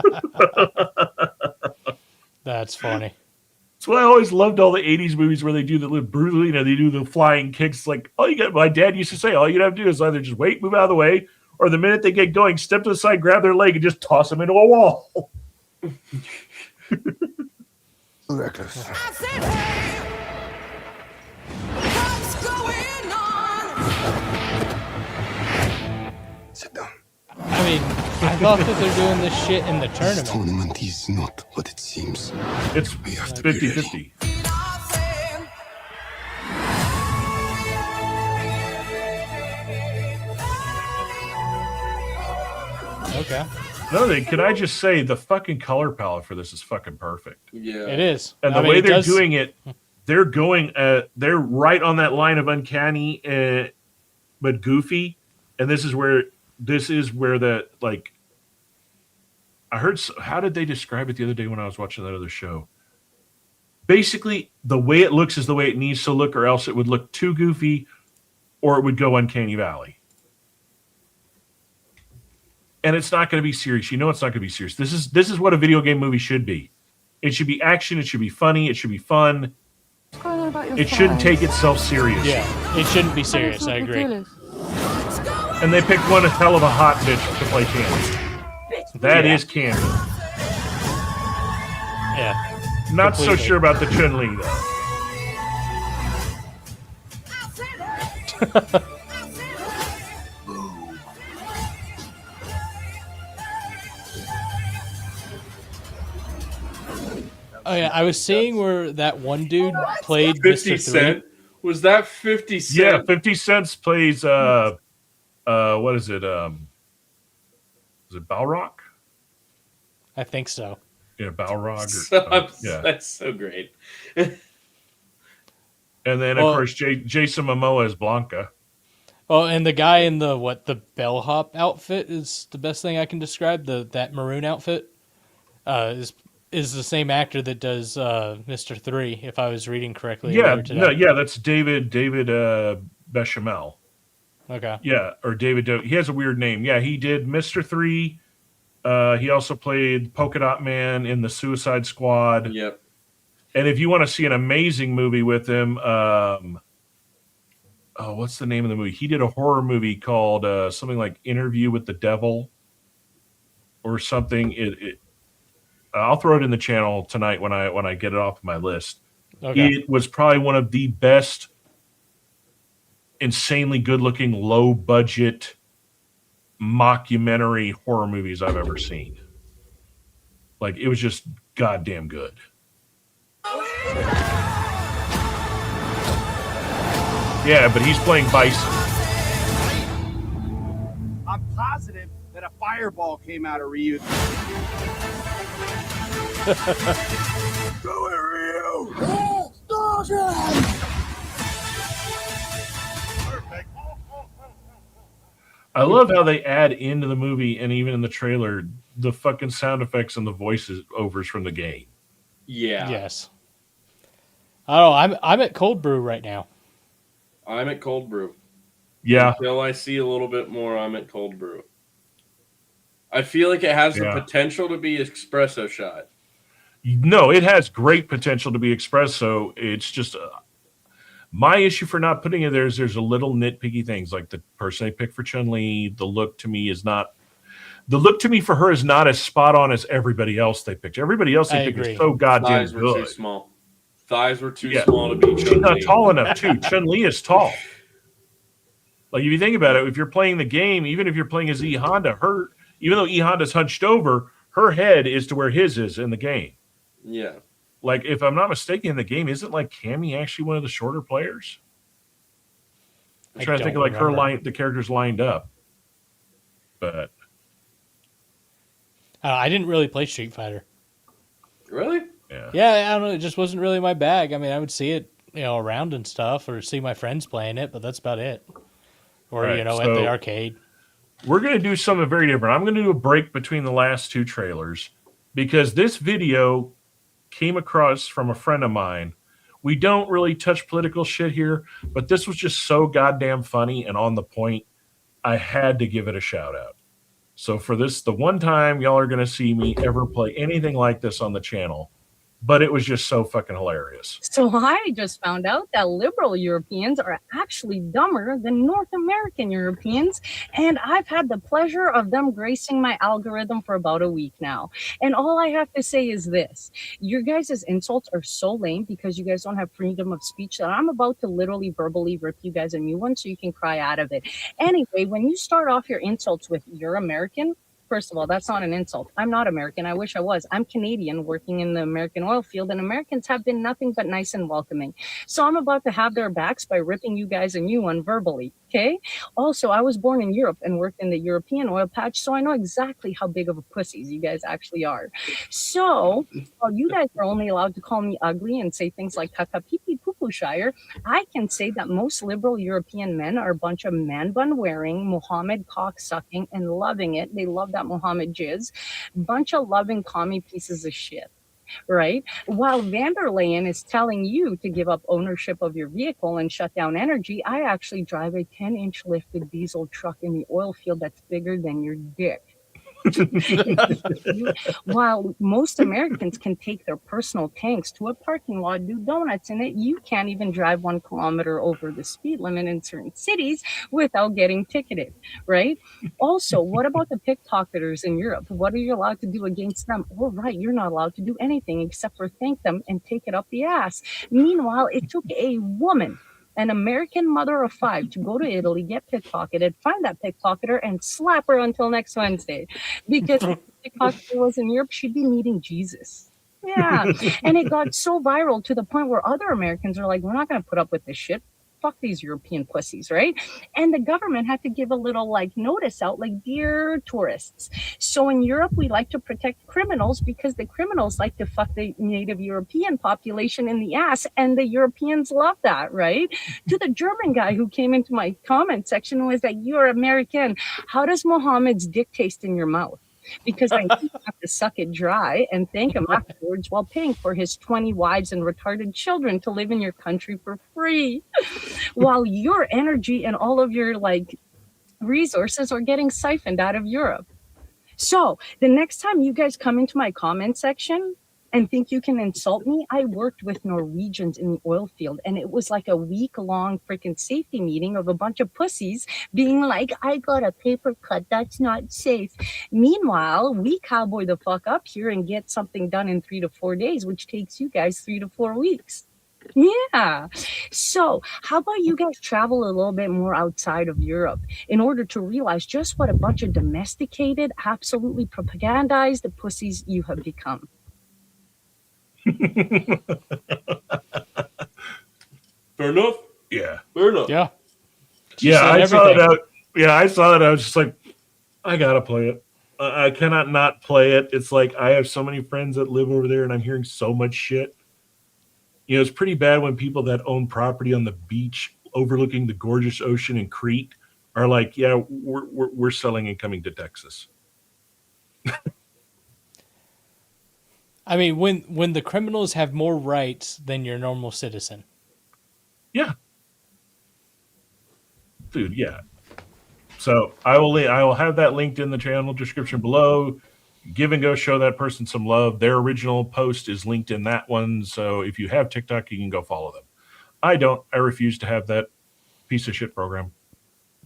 That's funny. That's why I always loved all the 80s movies where they do the brutally, you know, they do the flying kicks. Like, all you got, my dad used to say, all you have to do is either just wait, move out of the way, or the minute they get going, step to the side, grab their leg, and just toss them into a wall. Reckless. Sit down. I mean, I thought that they're doing this shit in the This tournament. tournament is not what it seems. It's We have to be 50-50. Okay. Another thing, can I just say the fucking color palette for this is fucking perfect. Yeah. It is. And I the mean, way it they're does- doing it, they're going, they're right on that line of uncanny, but goofy. And this is where the, like, I heard, how did they describe it the other day when I was watching that other show? Basically, the way it looks is the way it needs to look, or else it would look too goofy, or it would go Uncanny Valley. And it's not going to be serious. You know it's not going to be serious. This is what a video game movie should be. It should be action. It should be funny. It should be fun. What's going on about your It shouldn't take itself serious. Yeah, it shouldn't be serious. I agree. And they picked one hell of a hot bitch to play Candy. That is Candy. Yeah. Not so Completely. sure about the Chun-Li, though. Oh yeah, I was seeing where that one dude played 50 Mr. Cent. Was that 50 Cent? Yeah, 50 Cent plays what is it? Is it Balrog? I think so. Yeah, Balrog. Yeah. That's so great. And then of Well- course Jason Momoa is Blanca. Oh, and the guy in the bellhop outfit is the best thing I can describe. That maroon outfit is the same actor that does Mr. 3, if I was reading correctly. Yeah, earlier today. no, yeah, that's David Bechamel. Okay. Yeah, or he has a weird name. Yeah, he did Mr. 3. He also played Polka Dot Man in the Suicide Squad. Yep. And if you want to see an amazing movie with him, what's the name of the movie? He did a horror movie called something like Interview with the Devil or something. I'll throw it in the channel tonight when I get it off my list. Okay. It was probably one of the best, insanely good-looking, low-budget mockumentary horror movies I've ever seen. Like, it was just goddamn good. Yeah, but he's playing Bison. I'm positive that a fireball came out of Ryu. Go it, Ryu! Perfect. I love how they add into the movie and even in the trailer the fucking sound effects and the voices overs from the game. Yeah. Yes. Oh, I'm at Cold Brew right now. I'm at Cold Brew. Yeah. Until I see a little bit more, I'm at Cold Brew. I feel like it has the potential to be espresso shot. No, it has great potential to be espresso. It's just my issue for not putting it there is there's a little nitpicky things like the person they picked for Chun-Li. The look to me for her is not as spot on as everybody else they picked. Everybody else they picked is so goddamn Thighs were good. too small. Thighs were too small to be She's Chun-Li. not tall enough too. Chun-Li is tall. Like if you think about it, if you're playing the game, even if you're playing as E Honda, even though E Honda's hunched over, her head is to where his is in the game. Yeah. Like if I'm not mistaken, in the game, isn't like Cammy actually one of the shorter players? I'm trying to think of like the characters lined up. But I didn't really play Street Fighter. Really? Yeah. Yeah, I don't know. It just wasn't really my bag. I mean, I would see it, around and stuff, or see my friends playing it, but that's about it. Or right, at the arcade. We're going to do something very different. I'm going to do a break between the last two trailers because this video came across from a friend of mine. We don't really touch political shit here, but this was just so goddamn funny and on the point. I had to give it a shout out. So for this, the one time y'all are going to see me ever play anything like this on the channel, but it was just so fucking hilarious. So I just found out that liberal Europeans are actually dumber than North American Europeans, and I've had the pleasure of them gracing my algorithm for about a week now. And all I have to say is this: your guys' insults are so lame because you guys don't have freedom of speech that I'm about to literally verbally rip you guys a new one so you can cry out of it. Anyway, when you start off your insults with "you're American," first of all, that's not an insult. I'm not American. I wish I was. I'm Canadian working in the American oil field, and Americans have been nothing but nice and welcoming. So I'm about to have their backs by ripping you guys a new one verbally. Okay. Also, I was born in Europe and worked in the European oil patch, so I know exactly how big of a pussies you guys actually are. So while you guys are only allowed to call me ugly and say things like "kaka pee pee poo poo shire," I can say that most liberal European men are a bunch of man bun wearing, Mohammed cock sucking, and loving it. They love that Mohammed jizz. Bunch of loving commie pieces of shit. Right? While van der Leyen is telling you to give up ownership of your vehicle and shut down energy, I actually drive a 10-inch lifted diesel truck in the oil field that's bigger than your dick. While most Americans can take their personal tanks to a parking lot, do donuts in it, you can't even drive 1 kilometer over the speed limit in certain cities without getting ticketed, right? Also, what about the pickpocketers in Europe? What are you allowed to do against them? Oh, right, you're not allowed to do anything except for thank them and take it up the ass. Meanwhile, it took a woman, an American mother of 5, to go to Italy, get pickpocketed, find that pickpocketer, and slap her until next Wednesday. Because if the pickpocketer was in Europe, she'd be meeting Jesus. Yeah. And it got so viral to the point where other Americans are like, we're not going to put up with this shit. Fuck these European pussies, right? And the government had to give a little notice out, dear tourists. So in Europe, we like to protect criminals because the criminals like to fuck the native European population in the ass, and the Europeans love that, right? To the German guy who came into my comment section and was like, "You're American. How does Mohammed's dick taste in your mouth?" Because I have to suck it dry and thank him afterwards while paying for his 20 wives and retarded children to live in your country for free. While your energy and all of your resources are getting siphoned out of Europe. So the next time you guys come into my comment section and think you can insult me, I worked with Norwegians in the oil field, and it was like a week-long freaking safety meeting of a bunch of pussies being like, "I got a paper cut, that's not safe." Meanwhile, we cowboy the fuck up here and get something done in 3 to 4 days, which takes you guys 3 to 4 weeks. Yeah. So how about you guys travel a little bit more outside of Europe in order to realize just what a bunch of domesticated, absolutely propagandized pussies you have become. Fair enough. Yeah. Fair enough. Yeah. Yeah, I saw it out. Yeah, I saw it. I was just like, I gotta play it. I cannot not play it. It's like I have so many friends that live over there, and I'm hearing so much shit. It's pretty bad when people that own property on the beach overlooking the gorgeous ocean in Crete are like, "Yeah, we're selling and coming to Texas." I mean, when the criminals have more rights than your normal citizen. Yeah. Dude, yeah. So I will have that linked in the channel description below. Give and go, show that person some love. Their original post is linked in that one. So if you have TikTok, you can go follow them. I don't. I refuse to have that piece of shit program.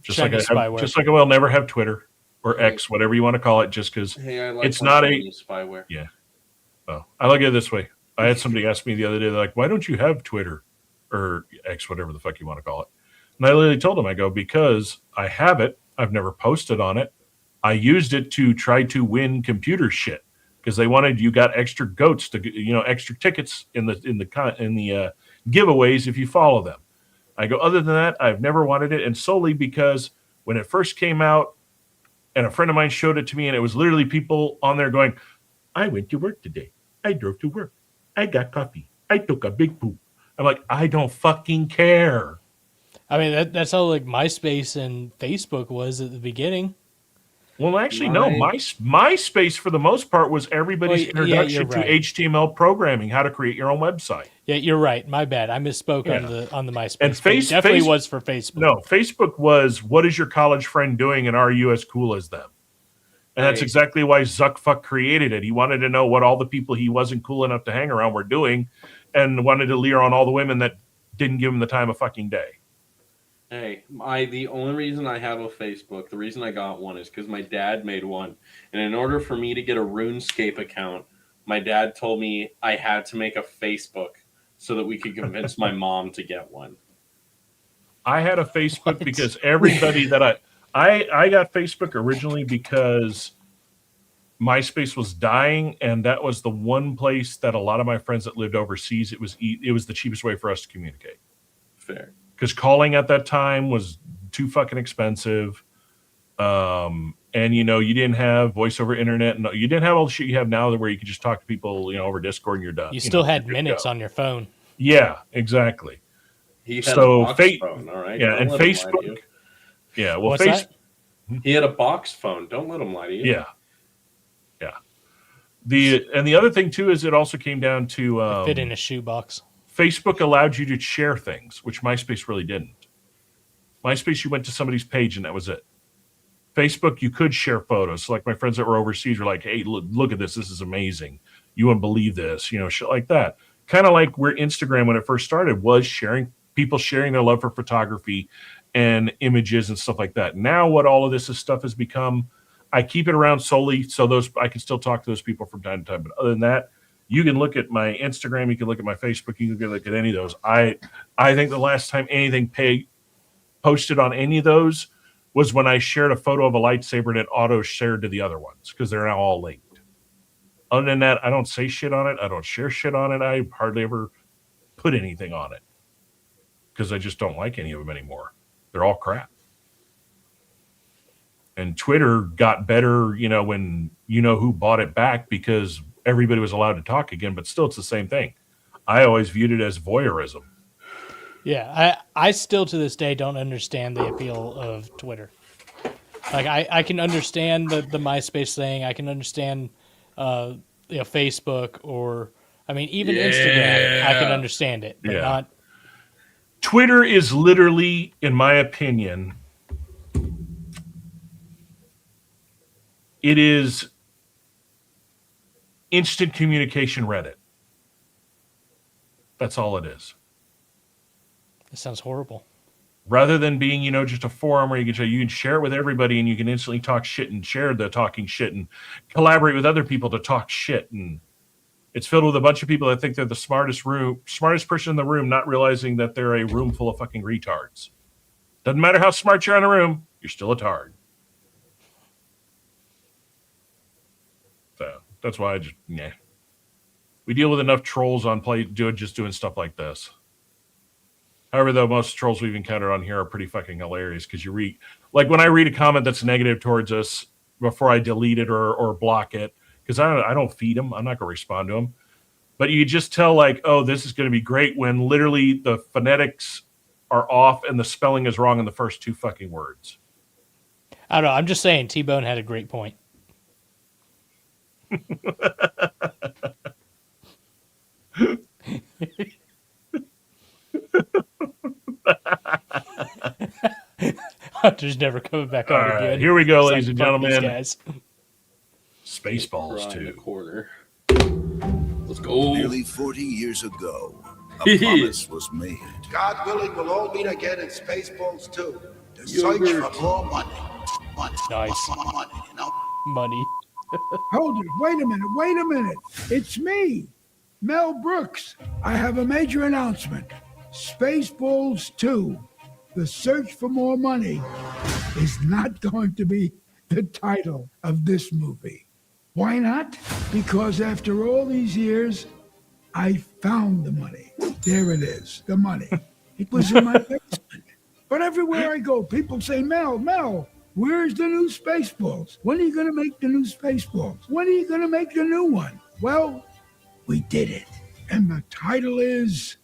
Just like I will never have Twitter or X, whatever you want to call it, just because it's not a spyware. Yeah. Oh, I look at it this way. I had somebody ask me the other day, they're like, "Why don't you have Twitter or X, whatever the fuck you want to call it?" And I literally told them, I go, "Because I have it. I've never posted on it. I used it to try to win computer shit because they wanted you got extra goats to extra tickets in the giveaways if you follow them. I go, other than that, I've never wanted it. And solely because when it first came out and a friend of mine showed it to me and it was literally people on there going, I went to work today. I drove to work. I got coffee. I took a big poop. I'm like, I don't fucking care. I mean, that's how like MySpace and Facebook was at the beginning. Well, actually, no. MySpace, for the most part, was everybody's introduction to HTML programming, how to create your own website. Yeah, you're right. My bad. I misspoke on the MySpace. And it definitely was for Facebook. No, Facebook was, what is your college friend doing, and are you as cool as them? And that's exactly why Zuckfuck created it. He wanted to know what all the people he wasn't cool enough to hang around were doing, and wanted to leer on all the women that didn't give him the time of fucking day. Hey, the only reason I have a Facebook, the reason I got one is because my dad made one. And in order for me to get a RuneScape account, my dad told me I had to make a Facebook so that we could convince my mom to get one. I had a Facebook because everybody that I got Facebook originally because MySpace was dying, and that was the one place that a lot of my friends that lived overseas, it was the cheapest way for us to communicate. Fair. Because calling at that time was too fucking expensive. And, you know, you didn't have voice over internet. And you didn't have all the shit you have now where you could just talk to people, you know, over Discord and you're done. You still had minutes on your phone. Yeah, exactly. He had a box phone, all right? Yeah, Don't and let him lie to Facebook. you. Yeah, well, What's that? He had a box phone. Don't let him lie to you. Yeah. Yeah. The other thing, too, is it also came down to... fit in a shoebox. Facebook allowed you to share things, which MySpace really didn't. MySpace, you went to somebody's page and that was it. Facebook, you could share photos. So like my friends that were overseas were like, hey, look at this. This is amazing. You wouldn't believe this, you know, shit like that. Kind of like where Instagram, when it first started, was people sharing their love for photography and images and stuff like that. Now what all of this stuff has become, I keep it around solely so I can still talk to those people from time to time. But other than that, you can look at my Instagram, you can look at my Facebook, you can look at any of those. I think the last time anything posted on any of those was when I shared a photo of a lightsaber and it auto-shared to the other ones because they're now all linked. Other than that, I don't say shit on it. I don't share shit on it. I hardly ever put anything on it because I just don't like any of them anymore. They're all crap. And Twitter got better, you know, when you know who bought it back because everybody was allowed to talk again, but still it's the same thing. I always viewed it as voyeurism. Yeah, I still to this day don't understand the appeal of Twitter. Like I can understand the MySpace thing. I can understand Facebook or I mean even Instagram. I can understand it, but not. Twitter is literally, in my opinion, it is instant communication Reddit. That's all it is. That sounds horrible. Rather than being, you know, just a forum where you can share it with everybody and you can instantly talk shit and share the talking shit and collaborate with other people to talk shit. And it's filled with a bunch of people that think they're the smartest person in the room, not realizing that they're a room full of fucking retards. Doesn't matter how smart you're in a room, you're still a tard. So that's why we deal with enough trolls on just doing stuff like this. However, though, most trolls we've encountered on here are pretty fucking hilarious because like when I read a comment that's negative towards us before I delete it or block it, because I don't feed them. I'm not going to respond to them. But you just tell like, oh, this is going to be great when literally the phonetics are off and the spelling is wrong in the first two fucking words. I don't know. I'm just saying T-Bone had a great point. Hunter's never coming back on All right, again. here we go, It's ladies like, and fuck gentlemen. these guys. Spaceballs 2. Corner. Let's go. Nearly 40 years ago, a promise was made. God willing, we'll all meet again in Spaceballs 2. To Yogurt. search for more money. Nice. Money. Hold it. Wait a minute. It's me, Mel Brooks. I have a major announcement. Spaceballs 2, The Search for More Money, is not going to be the title of this movie. Why not? Because after all these years, I found the money. There it is, the money. It was in my basement. But everywhere I go, people say, Mel, where's the new Spaceballs? When are you going to make the new Spaceballs? When are you going to make the new one? Well, we did it. And the title is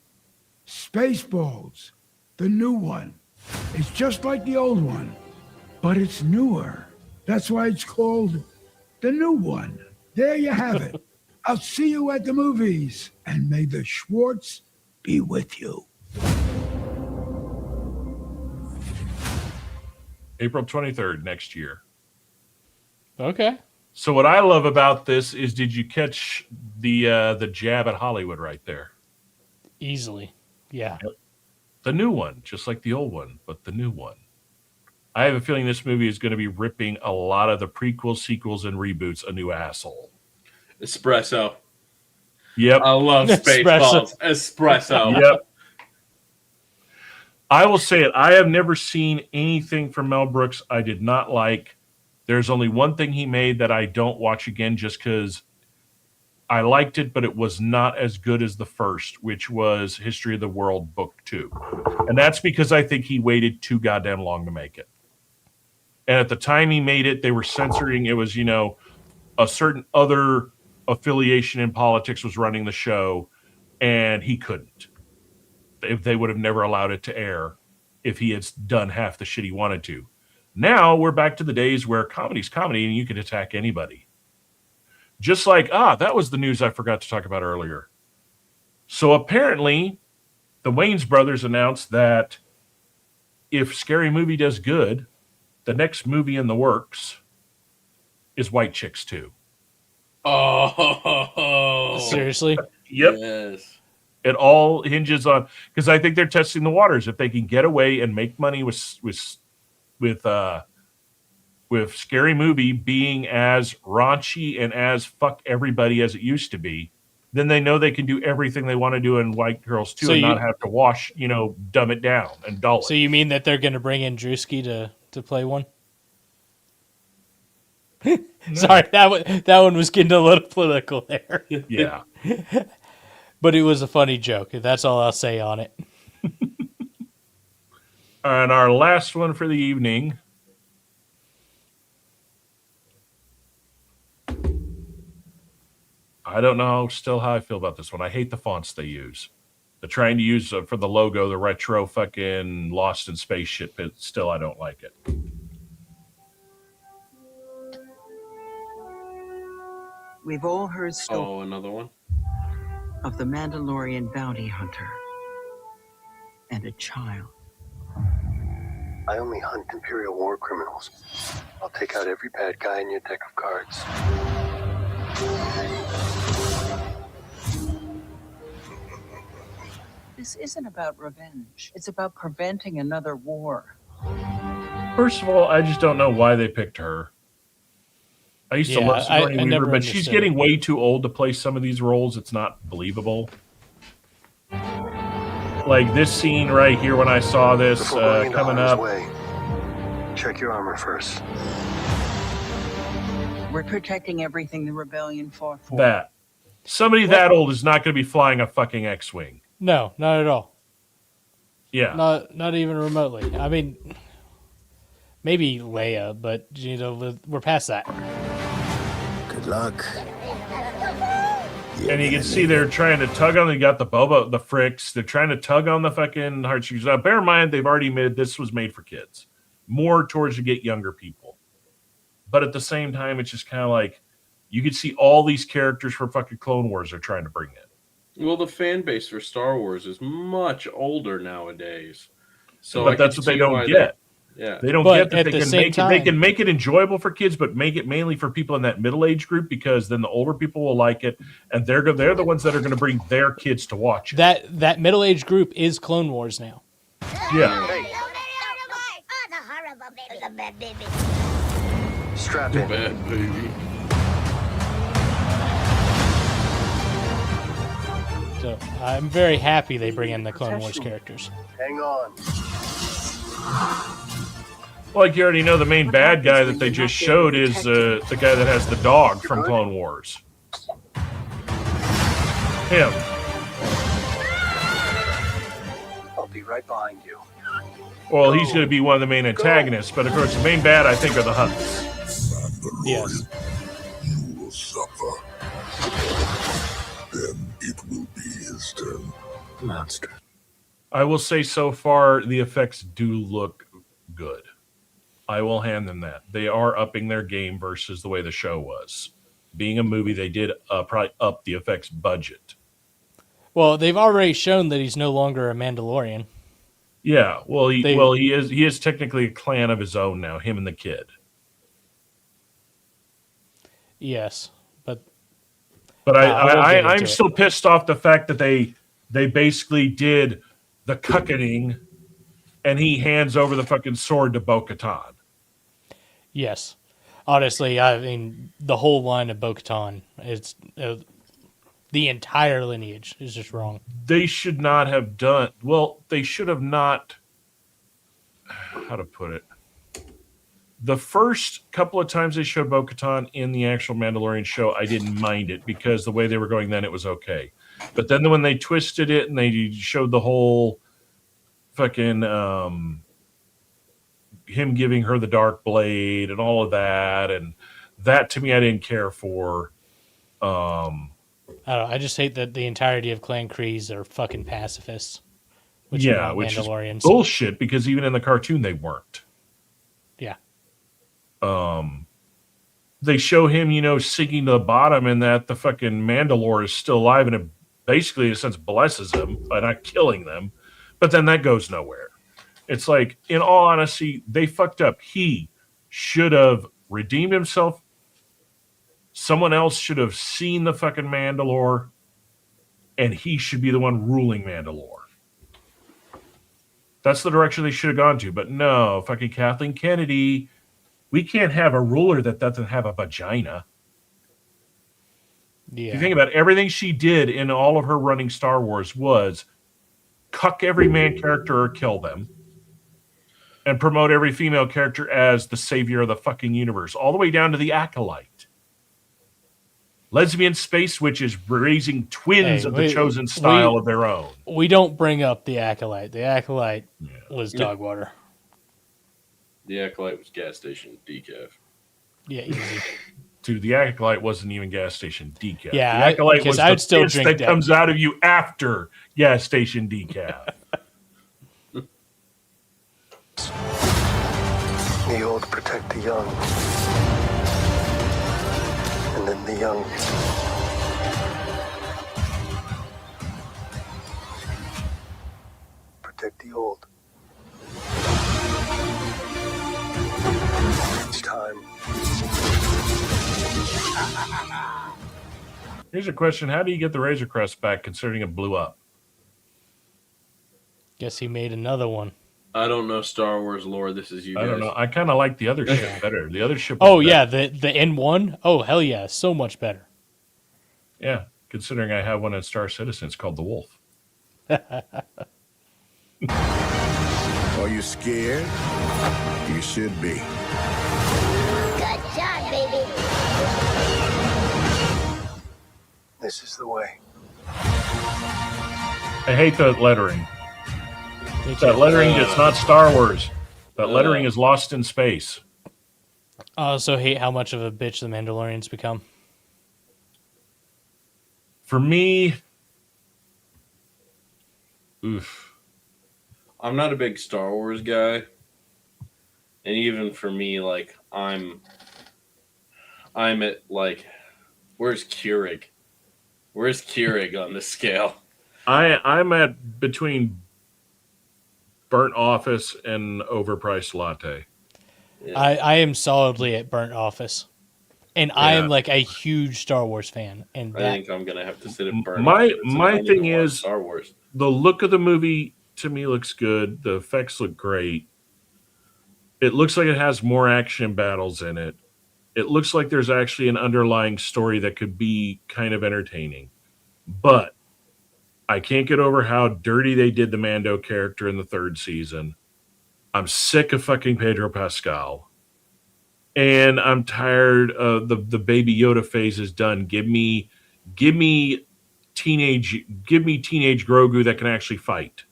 Spaceballs, the new one. It's just like the old one, but it's newer. That's why it's called the new one. There you have it. I'll see you at the movies, and may the Schwartz be with you. April 23rd next year. Okay. So what I love about this is, did you catch the jab at Hollywood right there? Easily. Yeah. The new one, just like the old one, but the new one. I have a feeling this movie is going to be ripping a lot of the prequels, sequels, and reboots a new asshole. Espresso. Yep. I love Spaceballs. Espresso. Yep. I will say it. I have never seen anything from Mel Brooks I did not like. There's only one thing he made that I don't watch again just because I liked it, but it was not as good as the first, which was History of the World Book 2. And that's because I think he waited too goddamn long to make it. And at the time he made it, they were censoring. It was, a certain other affiliation in politics was running the show, and he couldn't. If they would have never allowed it to air if he had done half the shit he wanted to. Now we're back to the days where comedy's comedy and you can attack anybody. Just like, that was the news I forgot to talk about earlier. So apparently the Wayans brothers announced that if Scary Movie does good, the next movie in the works is White Chicks 2. Oh. Seriously? Yep. Yes. It all hinges on, because I think they're testing the waters. If they can get away and make money with Scary Movie being as raunchy and as fuck everybody as it used to be, then they know they can do everything they want to do in White Girls 2 and not have to dumb it down and dull it. So you mean that they're going to bring in Drewski to play one? Sorry, that one was getting a little political there. Yeah. But it was a funny joke. That's all I'll say on it. And our last one for the evening. I don't know still how I feel about this one. I hate the fonts they use. They're trying to use for the logo the retro fucking Lost in Space shit, but still I don't like it. We've all heard stories. Oh, another one? Of the Mandalorian bounty hunter and a child. I only hunt Imperial war criminals. I'll take out every bad guy in your deck of cards. This isn't about revenge. It's about preventing another war. First of all, I just don't know why they picked her. I used to love Sigourney Weaver, but she's getting way too old to play some of these roles. It's not believable. Like this scene right here when I saw this coming up. Check your armor first. We're protecting everything the rebellion fought for. That. Somebody that old is not going to be flying a fucking X-Wing. No, not at all. Yeah. Not even remotely. I mean, maybe Leia, but we're past that. Good luck. And you can see they're trying to tug on. They got the Boba, the Fricks. They're trying to tug on the fucking heartstrings. Now, bear in mind, they've already made this was made for kids, more towards to get younger people. But at the same time, it's just kind of like you could see all these characters from fucking Clone Wars they're trying to bring in. Well, the fan base for Star Wars is much older nowadays. So, but that's what they don't get. They don't get that they can make it enjoyable for kids, but make it mainly for people in that middle age group, because then the older people will like it, and they're the ones that are going to bring their kids to watch it. That middle age group is Clone Wars now. Yeah. Strap in. Bad baby. So I'm very happy they bring in the Clone Wars characters. Hang on. Well, like you already know, the main bad guy that they just showed is the guy that has the dog from Clone Wars. Him. I'll be right behind you. Well, he's going to be one of the main antagonists, but of course, the main bad, I think, are the Hunts. Yes. You will suffer. Then it will be his turn. Monster. I will say so far, the effects do look good. I will hand them that. They are upping their game versus the way the show was. Being a movie, they did probably up the effects budget. Well, they've already shown that he's no longer a Mandalorian. Yeah, well, he is technically a clan of his own now. Him and the kid. Yes, but I'm still pissed off the fact that they basically did the cuckening, and he hands over the fucking sword to Bo-Katan. Yes, honestly, I mean the whole line of Bo-Katan, it's the entire lineage is just wrong. They should not have done. Well, they should have not. How to put it? The first couple of times they showed Bo-Katan in the actual Mandalorian show, I didn't mind it because the way they were going then, it was okay. But then when they twisted it and they showed the whole fucking him giving her the dark blade and all of that, and that to me I didn't care for. I don't know, I just hate that the entirety of Clan Kreese are fucking pacifists. Which is Mandalorians. Bullshit, because even in the cartoon they weren't. Yeah. They show him, sinking to the bottom, and that the fucking Mandalore is still alive, and it basically, in a sense, blesses him by not killing them. But then that goes nowhere. It's like, in all honesty, they fucked up. He should have redeemed himself. Someone else should have seen the fucking Mandalore, and he should be the one ruling Mandalore. That's the direction they should have gone to. But no, fucking Kathleen Kennedy. We can't have a ruler that doesn't have a vagina. Yeah. If you think about it, everything she did in all of her running Star Wars was cuck every man character or kill them, and promote every female character as the savior of the fucking universe, all the way down to the Acolyte. Lesbian space witches raising twins of the chosen style of their own. We don't bring up the Acolyte. The Acolyte was dog water. The Acolyte was gas station decaf. Yeah, easy. Dude, the Acolyte wasn't even gas station decaf. Yeah, the Acolyte was the still piss drink that that comes out of you after gas station decaf. The old protect the young. And then the young. Protect the old. It's time. Here's a question. How do you get the Razor Crest back considering it blew up? Guess he made another one. I don't know Star Wars lore. This is you guys. I don't know. I kind of like the other ship better. The other ship Oh, was yeah. better. The N1? Oh, hell yeah. So much better. Yeah, considering I have one in Star Citizen. It's called the Wolf. Are you scared? You should be. Good job, baby. This is the way. I hate that lettering. That lettering is not Star Wars. That lettering is Lost in Space. I also hate how much of a bitch the Mandalorians become. For me, oof. I'm not a big Star Wars guy. And even for me, like, I'm at, like, where's Keurig? Where's Keurig on the scale? I'm at between Burnt Office and Overpriced Latte. Yeah. I am solidly at Burnt Office. And I am like a huge Star Wars fan. And I think I'm going to have to sit at Burnt My Office. my thing is, Star Wars. The look of the movie to me looks good. The effects look great. It looks like it has more action battles in it. It looks like there's actually an underlying story that could be kind of entertaining. But I can't get over how dirty they did the Mando character in the third season. I'm sick of fucking Pedro Pascal. And I'm tired of the Baby Yoda phase is done. Give me teenage Grogu that can actually fight.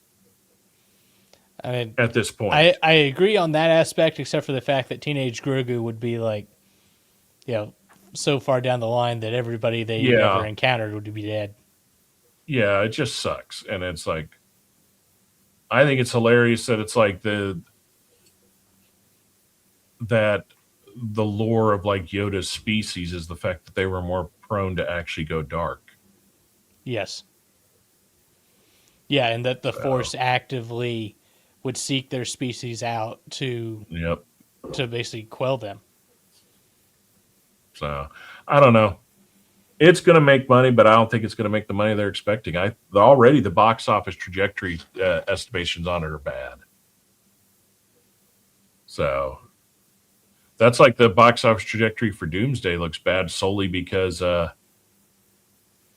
I mean, at this point. I agree on that aspect, except for the fact that teenage Grogu would be like, so far down the line that everybody they ever encountered would be dead. Yeah, it just sucks. And it's like, I think it's hilarious that it's like that the lore of like Yoda's species is the fact that they were more prone to actually go dark. Yes. Yeah, and that the Force actively would seek their species out to basically quell them. So, I don't know. It's going to make money, but I don't think it's going to make the money they're expecting. Already the box office trajectory estimations on it are bad. So, that's like the box office trajectory for Doomsday looks bad solely because they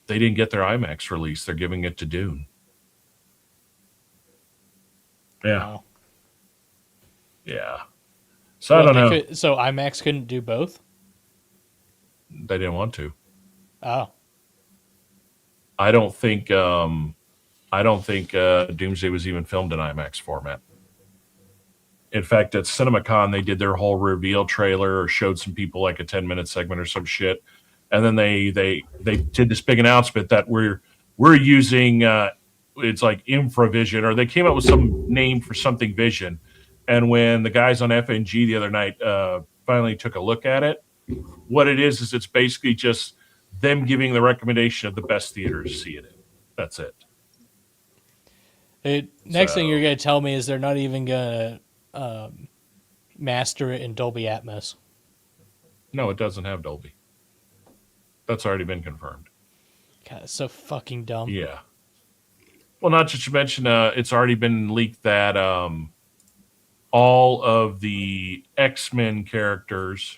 didn't get their IMAX release. They're giving it to Dune. Yeah. Wow. Yeah. So I don't know. So IMAX couldn't do both? They didn't want to. Oh. I don't think Doomsday was even filmed in IMAX format. In fact, at CinemaCon, they did their whole reveal trailer or showed some people like a 10-minute segment or some shit. And then they did this big announcement that we're using it's like infravision, or they came up with some name for something vision. And when the guys on FNG the other night finally took a look at it, what it is it's basically just them giving the recommendation of the best theaters to see it in. That's it. Next thing you're going to tell me is they're not even going to master it in Dolby Atmos. No, it doesn't have Dolby. That's already been confirmed. God, it's so fucking dumb. Yeah. Well, not just to mention, it's already been leaked that all of the X-Men characters,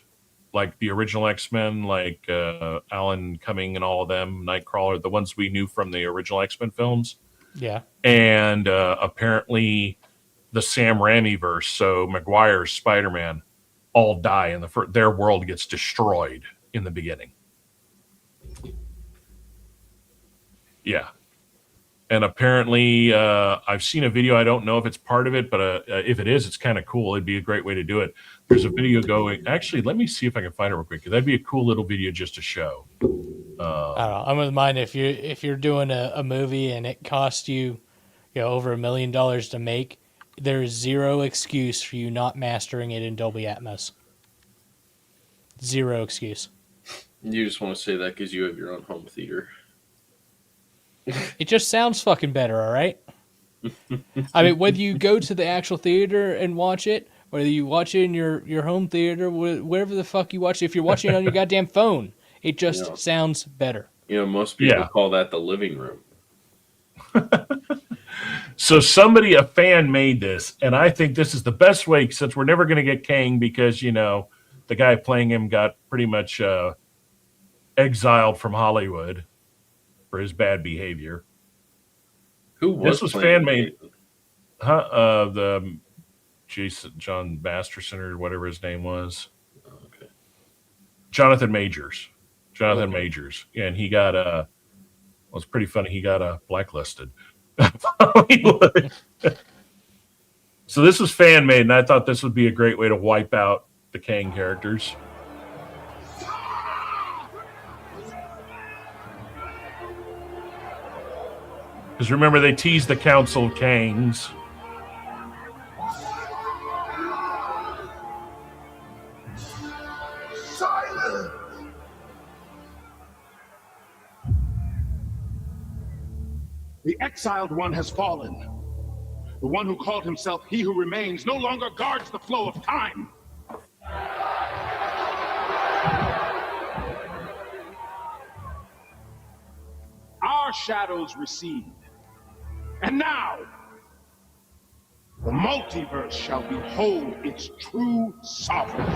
like the original X-Men, like Alan Cumming and all of them, Nightcrawler, the ones we knew from the original X-Men films. Yeah. And apparently the Sam Raimi verse, so Maguire's Spider-Man, all die and their world gets destroyed in the beginning. Yeah. And apparently, I've seen a video. I don't know if it's part of it, but if it is, it's kind of cool. It'd be a great way to do it. There's a video going. Actually, let me see if I can find it real quick, because that'd be a cool little video just to show. I don't know. I'm with mine. If you're doing a movie and it costs you, over $1 million to make, there is zero excuse for you not mastering it in Dolby Atmos. Zero excuse. You just want to say that because you have your own home theater. It just sounds fucking better, all right? I mean, whether you go to the actual theater and watch it, whether you watch it in your home theater, wherever the fuck you watch it, if you're watching it on your goddamn phone, it just sounds better. Most people call that the living room. So a fan made this, and I think this is the best way, since we're never going to get Kang because, the guy playing him got pretty much exiled from Hollywood for his bad behavior. This was fan made? The John Masterson or whatever his name was. Okay. Jonathan Majors. Majors. Yeah, and he got well, it's pretty funny. He got blacklisted. So this was fan made, and I thought this would be a great way to wipe out the Kang characters. Because remember, they teased the Council of Kangs. Silence! The exiled one has fallen. The one who called himself He Who Remains no longer guards the flow of time. Our shadows recede. And now, the multiverse shall behold its true sovereign.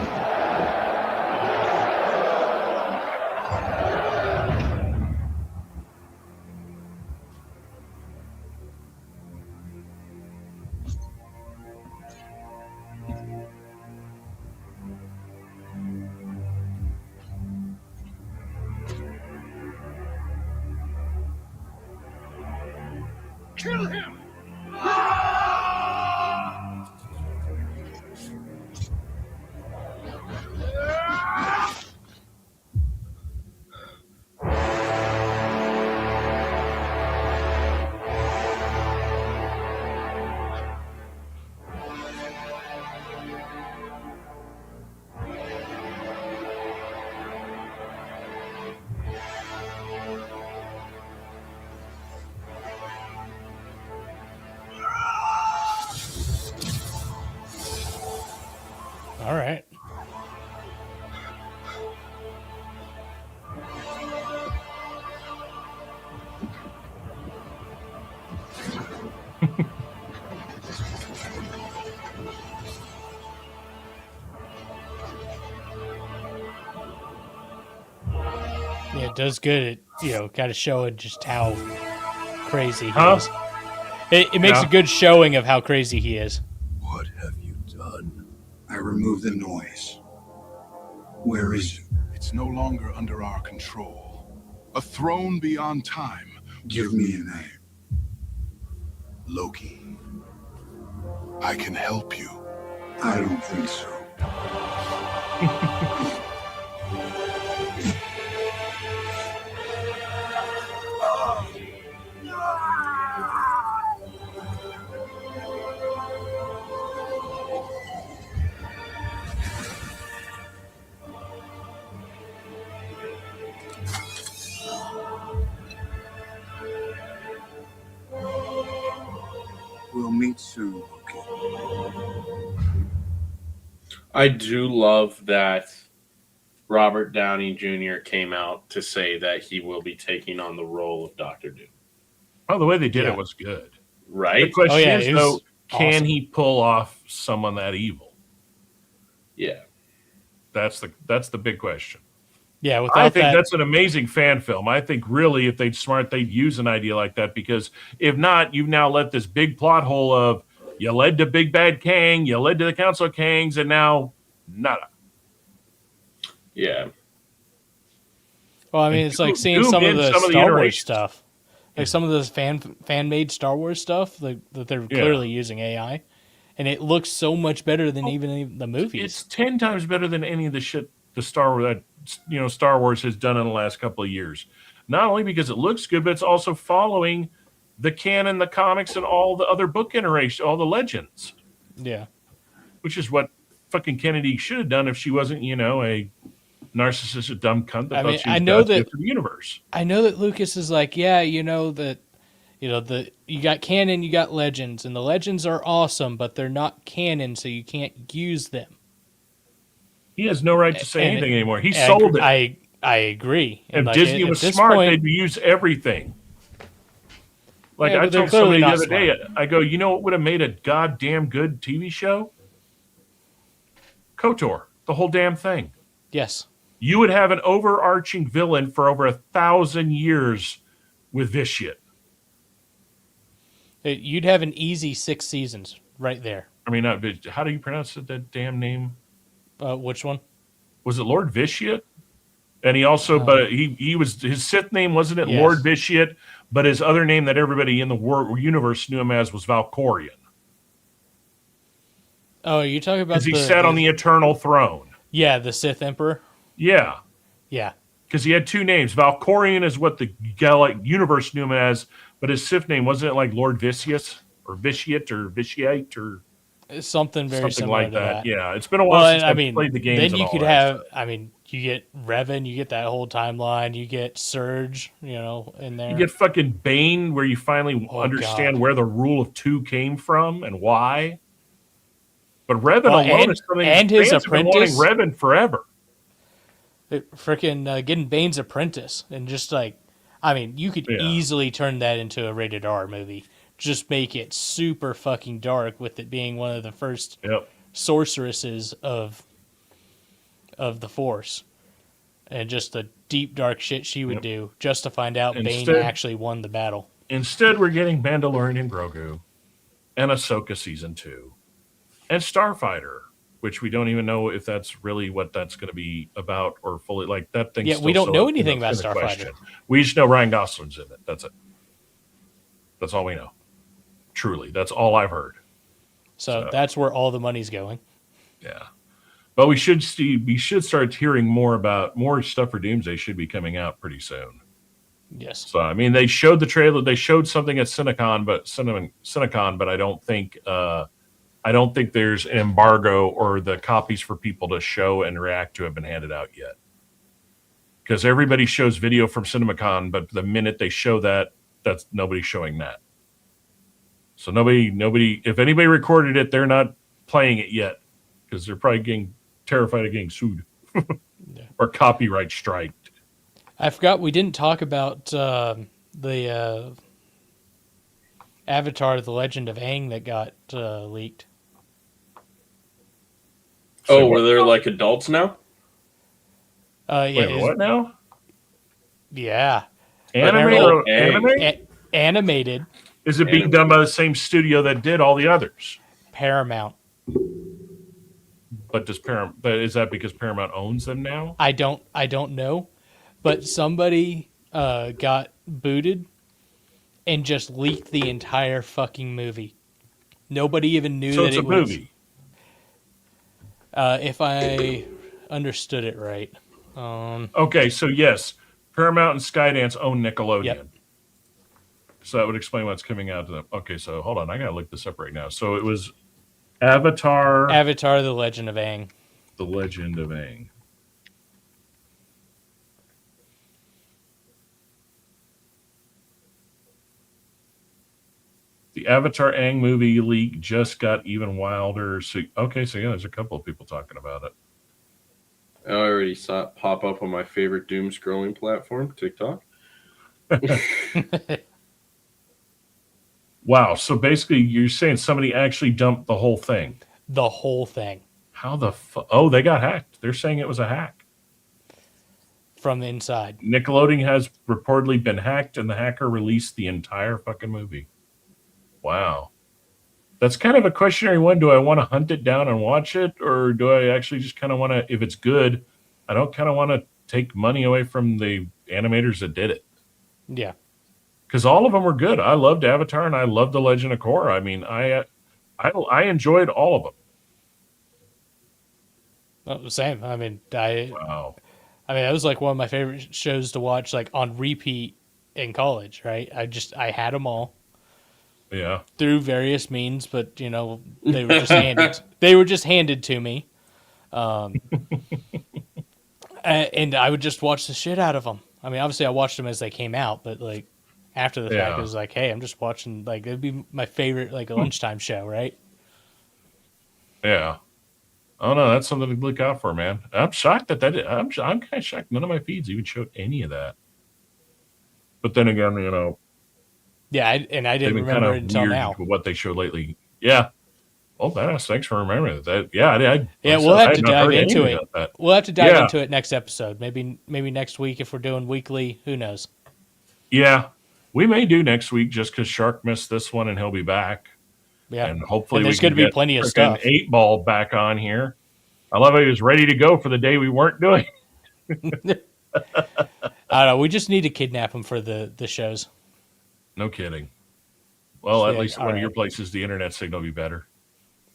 Kill him! does good at kind of showing just how crazy he Huh? is. It makes Yeah. a good showing of how crazy he is. What have you done? I removed the noise. Where is it? It's no longer under our control. A throne beyond time. Give me a name. Loki. I can help you. I don't think so. We'll meet soon, Loki. I do love that Robert Downey Jr. came out to say that he will be taking on the role of Doctor Doom. Oh, the way they did Yeah. it was good. Right? The question is, it was though, can awesome. he pull off someone that evil? Yeah. That's the big question. Yeah, without I think that, that's an amazing fan film. I think really, if they'd smart, they'd use an idea like that, because if not, you've now let this big plot hole of you led to Big Bad Kang, you led to the Council of Kangs, and now nada. Yeah. well, I mean, And it's like seeing Doom some of in the some of the Star Wars iterations. stuff, like some of those fan made Star Wars stuff that they're Yeah. clearly using AI, and it looks so much better than even the movies. It's 10 times better than any of the shit the Star Wars has done in the last couple of years. Not only because it looks good, but it's also following the canon, the comics, and all the other book iterations, all the legends. Yeah. Which is what fucking Kennedy should have done if she wasn't, a narcissistic dumb cunt that I thought mean, she was I know God's that gift to the universe. I know that Lucas is like, yeah, you got canon, you got legends, and the legends are awesome, but they're not canon, so you can't use them. He has no right to say And- anything anymore. He and sold it. I agree. If And Disney at was this smart, point- they'd use everything. Like Yeah, I but they're told somebody clearly the not other day, I go, you know what would have made a goddamn good TV show? KOTOR, the whole damn thing. Yes. You would have an overarching villain for over 1,000 years with this shit. You'd have an easy 6 seasons right there. I mean, how do you pronounce that damn name? Which one? Was it Lord Vitiate? And he also, but he was, his Sith name wasn't it Yes. Lord Vitiate, but his other name that everybody in the universe knew him as was Valkorion. Oh, you talking about Because he sat on the eternal throne. Yeah, the Sith Emperor. Yeah. Yeah. Because he had two names. Valkorion is what the universe knew him as, but his Sith name wasn't it like Lord Vitiate or Vitiate or Vitiate or Something very similar like to that. that. Yeah, it's been a while since I I mean, played the games. then and you all could that have. stuff. I mean, you get Revan, you get that whole timeline, you get Surge, in there. You get fucking Bane, where you finally Oh, understand God. where the rule of two came from and why. But Revan Well, alone is something and his fans have been wanting apprentice. Revan forever. Freaking getting Bane's apprentice, and just like, I mean, you could easily turn that into a rated R movie. Just make it super fucking dark, with it being one of the first sorceresses of the Force, and just the deep dark shit she would do just to find out Bane Instead- actually won the battle. Instead, we're getting Mandalorian and Grogu, and Ahsoka season 2, and Starfighter, which we don't even know if that's really what that's going to be about or fully like that thing. Yeah, we don't know anything about Starfighter. Question. We just know Ryan Gosling's in it. That's it. That's all we know. Truly, that's all I've heard. So that's where all the money's going. Yeah, but we should start hearing more stuff for Doomsday. Should be coming out pretty soon. Yes. So I mean, they showed the trailer. They showed something at Cinecon, but I don't think there's an embargo or the copies for people to show and react to have been handed out yet. Because everybody shows video from CinemaCon, but the minute they show that's nobody's showing that. So nobody, if anybody recorded it, they're not playing it yet because they're probably getting terrified of getting sued or copyright striked. I forgot we didn't talk about the Avatar: The Legend of Aang that got leaked. Oh, were there like adults now? Yeah. Wait, what now? Yeah. Animated? Is it being done by the same studio that did all the others? Paramount. But is that because Paramount owns them now? I don't know, but somebody got booted and just leaked the entire fucking movie. Nobody even knew that it was a movie. If I understood it right. Okay, so yes, Paramount and Skydance own Nickelodeon. Yep. So that would explain what's coming out to them. Okay, so hold on, I gotta look this up right now. So it was Avatar, The Legend of Aang. The Legend of Aang. The Avatar Aang movie leak just got even wilder. So, okay, so yeah, there's a couple of people talking about it. I already saw it pop up on my favorite doom scrolling platform, TikTok. Wow, so basically you're saying somebody actually dumped the whole thing? The whole thing. How the fuck? Oh, they got hacked. They're saying it was a hack. From the inside. Nickelodeon has reportedly been hacked, and the hacker released the entire fucking movie. Wow. That's kind of a questionary one. Do I want to hunt it down and watch it? Or do I actually just kind of want to, if it's good, I don't kind of want to take money away from the animators that did it. Yeah. Because all of them were good. I loved Avatar and I loved The Legend of Korra. I mean, I enjoyed all of them. Oh, same. I mean, wow. I mean, that was like one of my favorite shows to watch, like on repeat in college, right? I had them all. Yeah. Through various means, but you know, they were just handed. They were just handed to me, and I would just watch the shit out of them. I mean, obviously, I watched them as they came out, but like after the fact, it was like, hey, I'm just watching. Like it'd be my favorite like lunchtime show, right? Yeah. Oh no, that's something to look out for, man. I'm shocked that I'm kind of shocked. None of my feeds even showed any of that. But then again, you know. Yeah, I didn't remember it until now. What they showed lately. Yeah. Oh, badass. Thanks for remembering that. Yeah, we'll have to dive into it. We'll have to dive into it next episode. Maybe next week if we're doing weekly. Who knows? Yeah, we may do next week just because Shark missed this one and he'll be back. Yeah, and hopefully there's going to be plenty of stuff. 8-Ball back on here. I love how he was ready to go for the day we weren't doing. I don't know. We just need to kidnap him for the shows. No kidding. Well, at least one of your places, the internet signal would be better.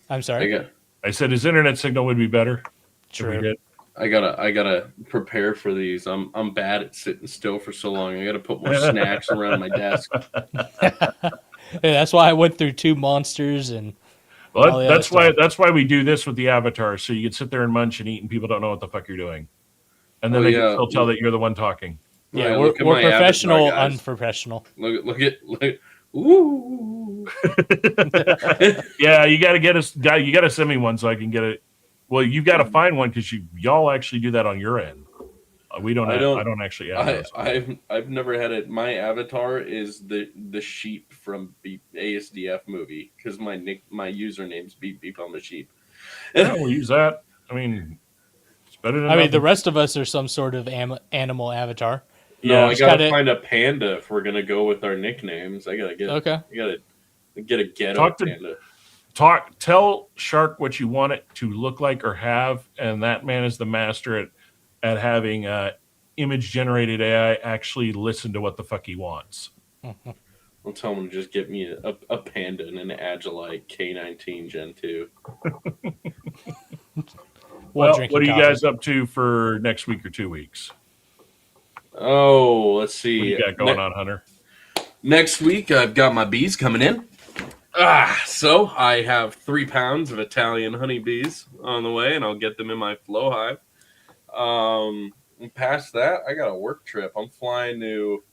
I'm sorry. I said his internet signal would be better. True. I gotta prepare for these. I'm bad at sitting still for so long. I gotta put more snacks around my desk. That's why I went through 2 monsters and. Well, that's why we do this with the Avatar, so you can sit there and munch and eat, and people don't know what the fuck you're doing, and then they can still tell that you're the one talking. Yeah, we're professional, Avatar, unprofessional. Look at. Ooh. Yeah, you got to get us. You got to send me one so I can get it. Well, you got to find one because y'all actually do that on your end. We don't. I don't actually. I've never had it. My avatar is the sheep from ASDF movie because my username's Beep on the sheep. Yeah, we'll use that. I mean, it's better than. I mean, the rest of us are some sort of animal avatar. No, I gotta find a panda if we're gonna go with our nicknames. I gotta get a ghetto panda. Tell Shark what you want it to look like or have, and that man is the master at having image generated AI actually listen to what the fuck he wants. I'll tell him to just get me a panda and an Agilite K19 Gen 2. Well, what are you guys up to for next week or 2 weeks? Oh, let's see. What you got going on, Hunter? Next week, I've got my bees coming in. So I have 3 pounds of Italian honeybees on the way, and I'll get them in my flow hive. And past that, I got a work trip. I'm flying to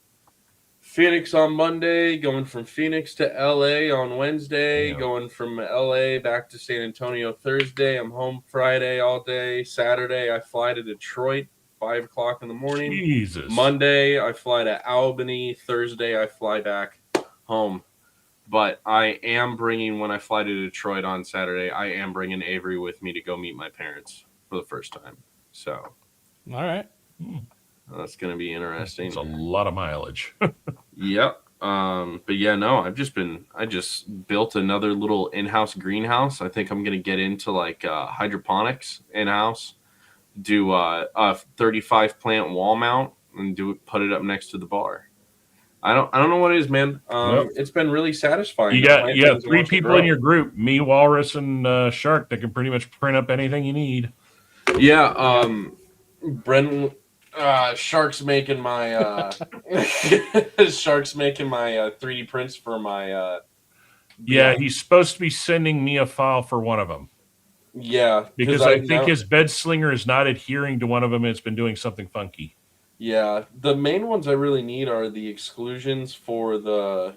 Phoenix on Monday, going from Phoenix to LA on Wednesday, going from LA back to San Antonio Thursday. I'm home Friday all day. Saturday, I fly to Detroit. 5 o'clock in the morning. Jesus. Monday, I fly to Albany. Thursday, I fly back home. But I am bringing, when I fly to Detroit on Saturday, I am bringing Avery with me to go meet my parents for the first time. So. All right. That's going to be interesting. It's a lot of mileage. Yep. But yeah, no, I just built another little in-house greenhouse. I think I'm going to get into like hydroponics in-house, do a 35 plant wall mount and put it up next to the bar. I don't know what it is, man. It's been really sasatisfying. You got 3 people in your group, me, Walrus, and Shark, that can pretty much print up anything you need. Yeah, Brenlee, Shark's making my 3D prints for my yeah, he's supposed to be sending me a file for one of them. Yeah, because I think his bed slinger is not adhering to one of them, and it's been doing something funky. Yeah, the main ones I really need are the exclusions for the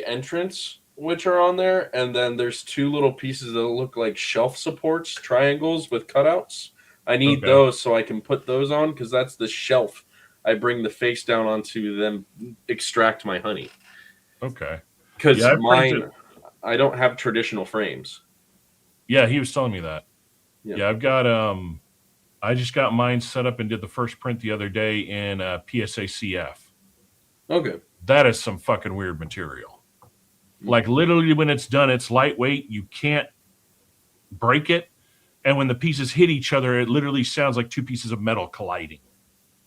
entrance, which are on there, and then there's 2 little pieces that look like shelf supports, triangles with cutouts. I need those so I can put those on, because that's the shelf I bring the face down onto, then extract my honey. Okay. Because mine, I don't have traditional frames. Yeah, he was telling me that. Yeah, I've got I just got mine set up and did the first print the other day in PSA CF. Okay. That is some fucking weird material. Like literally when it's done, it's lightweight. You can't break it. And when the pieces hit each other, it literally sounds like 2 pieces of metal colliding.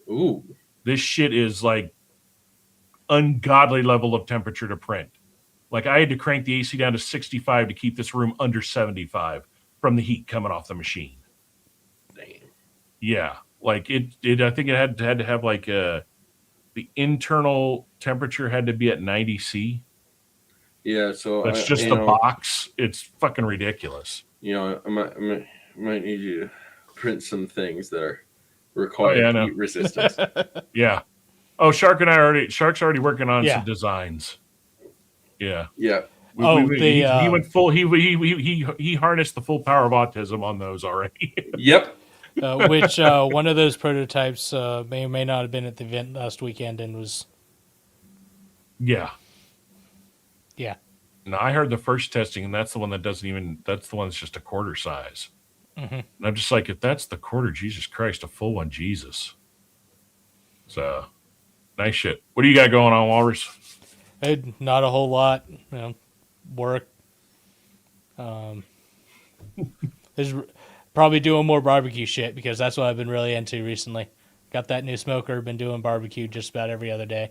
Ooh. This shit is like ungodly level of temperature to print. Like I had to crank the AC down to 65 to keep this room under 75 from the heat coming off the machine. Damn. Yeah, like it I think it had to have like the internal temperature had to be at 90 C. Yeah, so that's just the box. It's fucking ridiculous. You know, I might need you to print some things that are required heat resistance. Yeah. Oh, Shark's already working on some designs. Yeah. Yeah. He went full. He harnessed the full power of autism on those already. Yep. Which one of those prototypes may or may not have been at the event last weekend and was. Yeah. Yeah. No, I heard the first testing, and that's the one that doesn't even. That's the one that's just a quarter size. Mm-hmm. And I'm just like, if that's the quarter, Jesus Christ, a full one, Jesus. So, nice shit. What do you got going on, Walrus? Not a whole lot. You know, work. There's probably doing more barbecue shit because that's what I've been really into recently. Got that new smoker. Been doing barbecue just about every other day.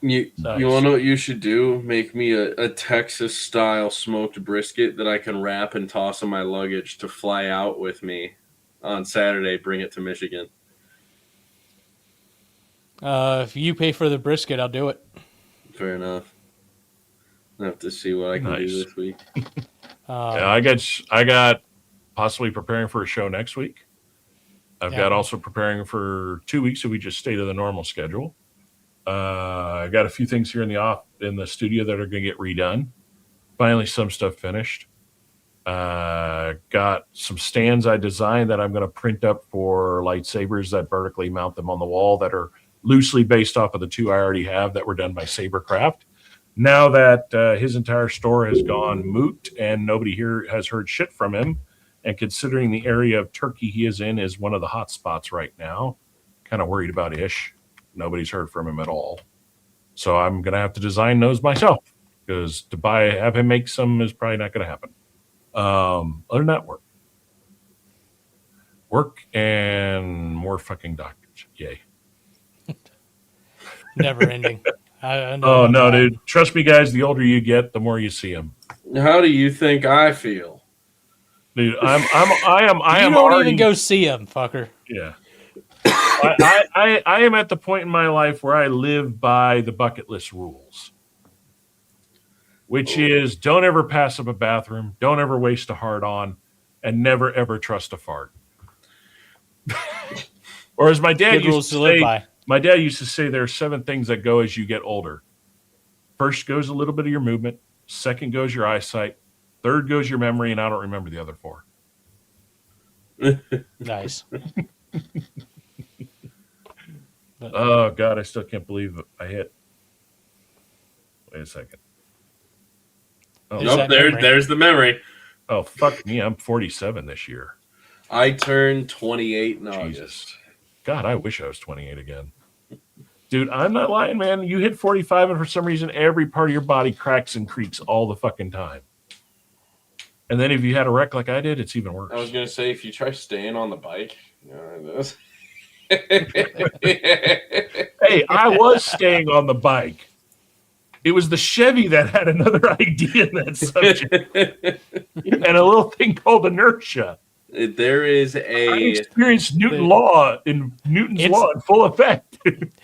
You want to know what you should do? Make me a Texas style smoked brisket that I can wrap and toss in my luggage to fly out with me on Saturday. Bring it to Michigan. If you pay for the brisket, I'll do it. Fair enough. I have to see what I can do this week. Yeah, I got possibly preparing for a show next week. I've got also preparing for 2 weeks if we just stay to the normal schedule. I got a few things here in the studio that are going to get redone. Finally, some stuff finished. Got some stands I designed that I'm going to print up for lightsabers that vertically mount them on the wall that are loosely based off of the 2 I already have that were done by Sabercraft. Now that his entire store has gone moot and nobody here has heard shit from him, and considering the area of Turkey he is in is one of the hot spots right now, kind of worried about Ish. Nobody's heard from him at all. So I'm going to have to design those myself because to have him make some is probably not going to happen. Other than that, work and more fucking doctors. Yay. Never ending. I oh no, dude! Trust me, guys. The older you get, the more you see them. How do you think I feel, dude? I am. You don't even go see them, fucker. Yeah. I am at the point in my life where I live by the bucket list rules, which is don't ever pass up a bathroom, don't ever waste a hard on, and never ever trust a fart. Or as my dad used to say, my dad used to say there are 7 things that go as you get older. First goes a little bit of your movement. Second goes your eyesight. Third goes your memory, and I don't remember the other 4. Nice. Oh, God, I still can't believe I hit. Wait a second. Oh, nope, there's the memory. Oh, fuck me. I'm 47 this year. I turned 28 in August. God, I wish I was 28 again. Dude, I'm not lying, man. You hit 45 and for some reason every part of your body cracks and creaks all the fucking time. And then if you had a wreck like I did, it's even worse. I was going to say, if you try staying on the bike, Hey, I was staying on the bike. It was the Chevy that had another idea in that subject. And a little thing called inertia. There is a... I experienced Newton's law in full effect.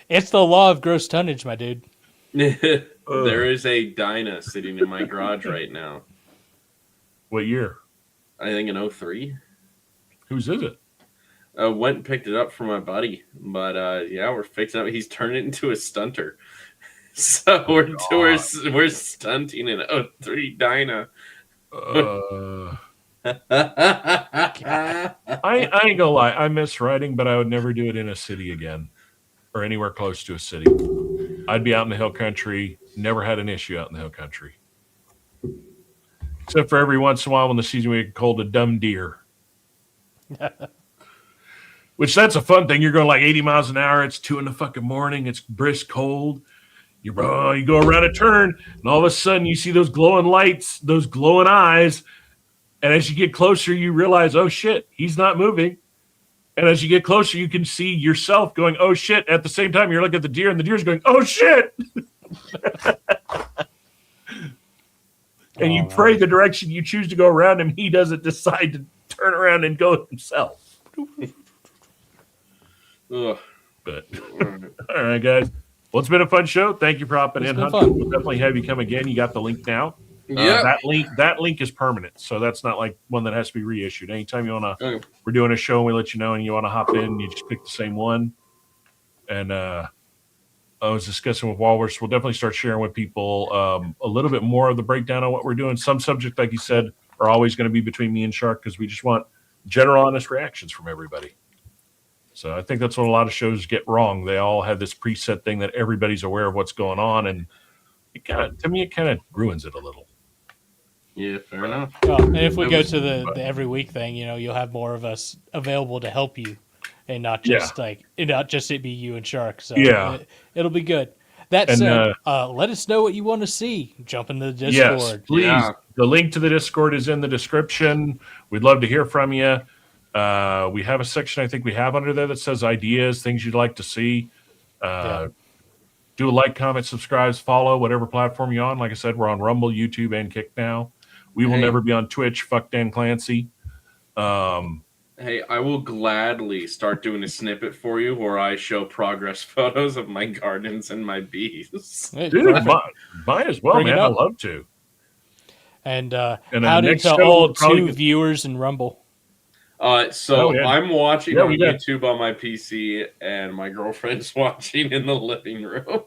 It's the law of gross tonnage, my dude. There is a Dyna sitting in my garage right now. What year? I think in 03. Whose is it? Went and picked it up for my buddy. But yeah, we're fixing it. He's turned it into a stunter. So we're stunting an 03 Dyna. I ain't gonna lie. I miss riding, but I would never do it in a city again or anywhere close to a city. I'd be out in the hill country. Never had an issue out in the hill country. Except for every once in a while when the season we get cold, a dumb deer. Which that's a fun thing. You're going like 80 miles an hour. It's 2 in the fucking morning. It's brisk cold. You go around a turn, and all of a sudden you see those glowing lights, those glowing eyes. And as you get closer, you realize, oh, shit, he's not moving. And as you get closer, you can see yourself going, oh, shit. At the same time, you're looking at the deer, and the deer's going, oh, shit. And you pray the direction you choose to go around him. He doesn't decide to turn around and go himself. Ugh. But all right, guys. Well, it's been a fun show. Thank you for hopping in, Hunter. We'll definitely have you come again. You got the link now. Yeah. That link is permanent, so that's not like one that has to be reissued. Anytime you want to, we're doing a show and we let you know, and you want to hop in, you just pick the same one. And I was discussing with Walrus. We'll definitely start sharing with people a little bit more of the breakdown on what we're doing. Some subjects, like you said, are always going to be between me and Shark because we just want general, honest reactions from everybody. So I think that's what a lot of shows get wrong. They all have this preset thing that everybody's aware of what's going on, and it kind of ruins it a little. Yeah, fair enough. Well, and if we go to the every week thing, you'll have more of us available to help you, and not just it be you and Shark. So yeah, it'll be good. That said, let us know what you want to see. Jump in the Discord. Yes, please. Yeah. The link to the Discord is in the description. We'd love to hear from you. We have a section I think we have under there that says ideas, things you'd like to see. Do a like, comment, subscribe, follow, whatever platform you're on. Like I said, we're on Rumble, YouTube, and Kick now. We will never be on Twitch. Fuck Dan Clancy. Hey, I will gladly start doing a snippet for you where I show progress photos of my gardens and my bees. Dude, mine as well, man. I'd love to. And how did all 2 viewers in Rumble? I'm watching on YouTube on my PC, and my girlfriend's watching in the living room.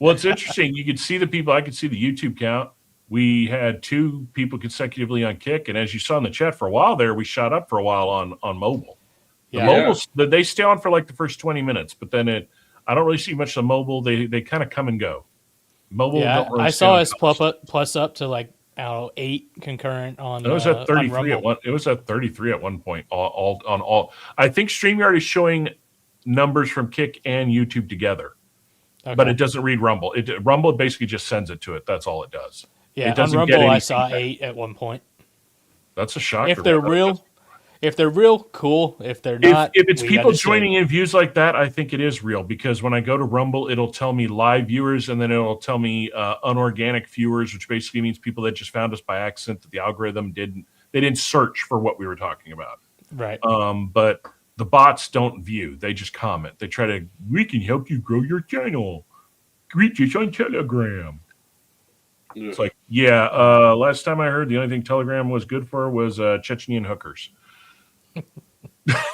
Well, it's interesting. You could see the people. I could see the YouTube count. We had 2 people consecutively on Kick, and as you saw in the chat for a while there, we shot up for a while on mobile. The mobiles, they stay on for like the first 20 minutes, but then I don't really see much of the mobile. They kind of come and go. Mobile. Yeah, don't really I saw us plus up to like 8 concurrent on. It was at 33 at one. It was at 33 at one point. All. I think StreamYard is showing numbers from Kick and YouTube together, but it doesn't read Rumble. Rumble basically just sends it to it. That's all it does. Yeah, on Rumble I saw 8 at one point. That's a shocker. If they're real, cool. If they're not, if it's people joining in views like that, I think it is real because when I go to Rumble, it'll tell me live viewers and then it'll tell me unorganic viewers, which basically means people that just found us by accident that the algorithm didn't search for what we were talking about. Right. But the bots don't view; they just comment. They try to. We can help you grow your channel. Reach us on Telegram. It's like, last time I heard, the only thing Telegram was good for was Chechnyan hookers.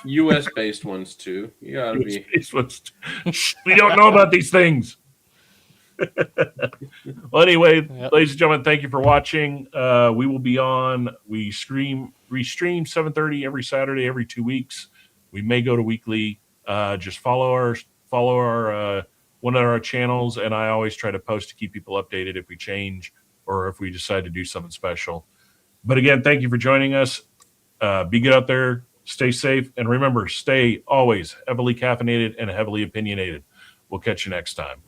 U.S.-based ones, too. You gotta be. We don't know about these things. Well, anyway, ladies and gentlemen, thank you for watching. We will be on. We stream 7:30 every Saturday, every 2 weeks. We may go to weekly. Just follow our one of our channels, and I always try to post to keep people updated if we change or if we decide to do something special. But again, thank you for joining us. Be good out there. Stay safe, and remember, stay always heavily caffeinated and heavily opinionated. We'll catch you next time.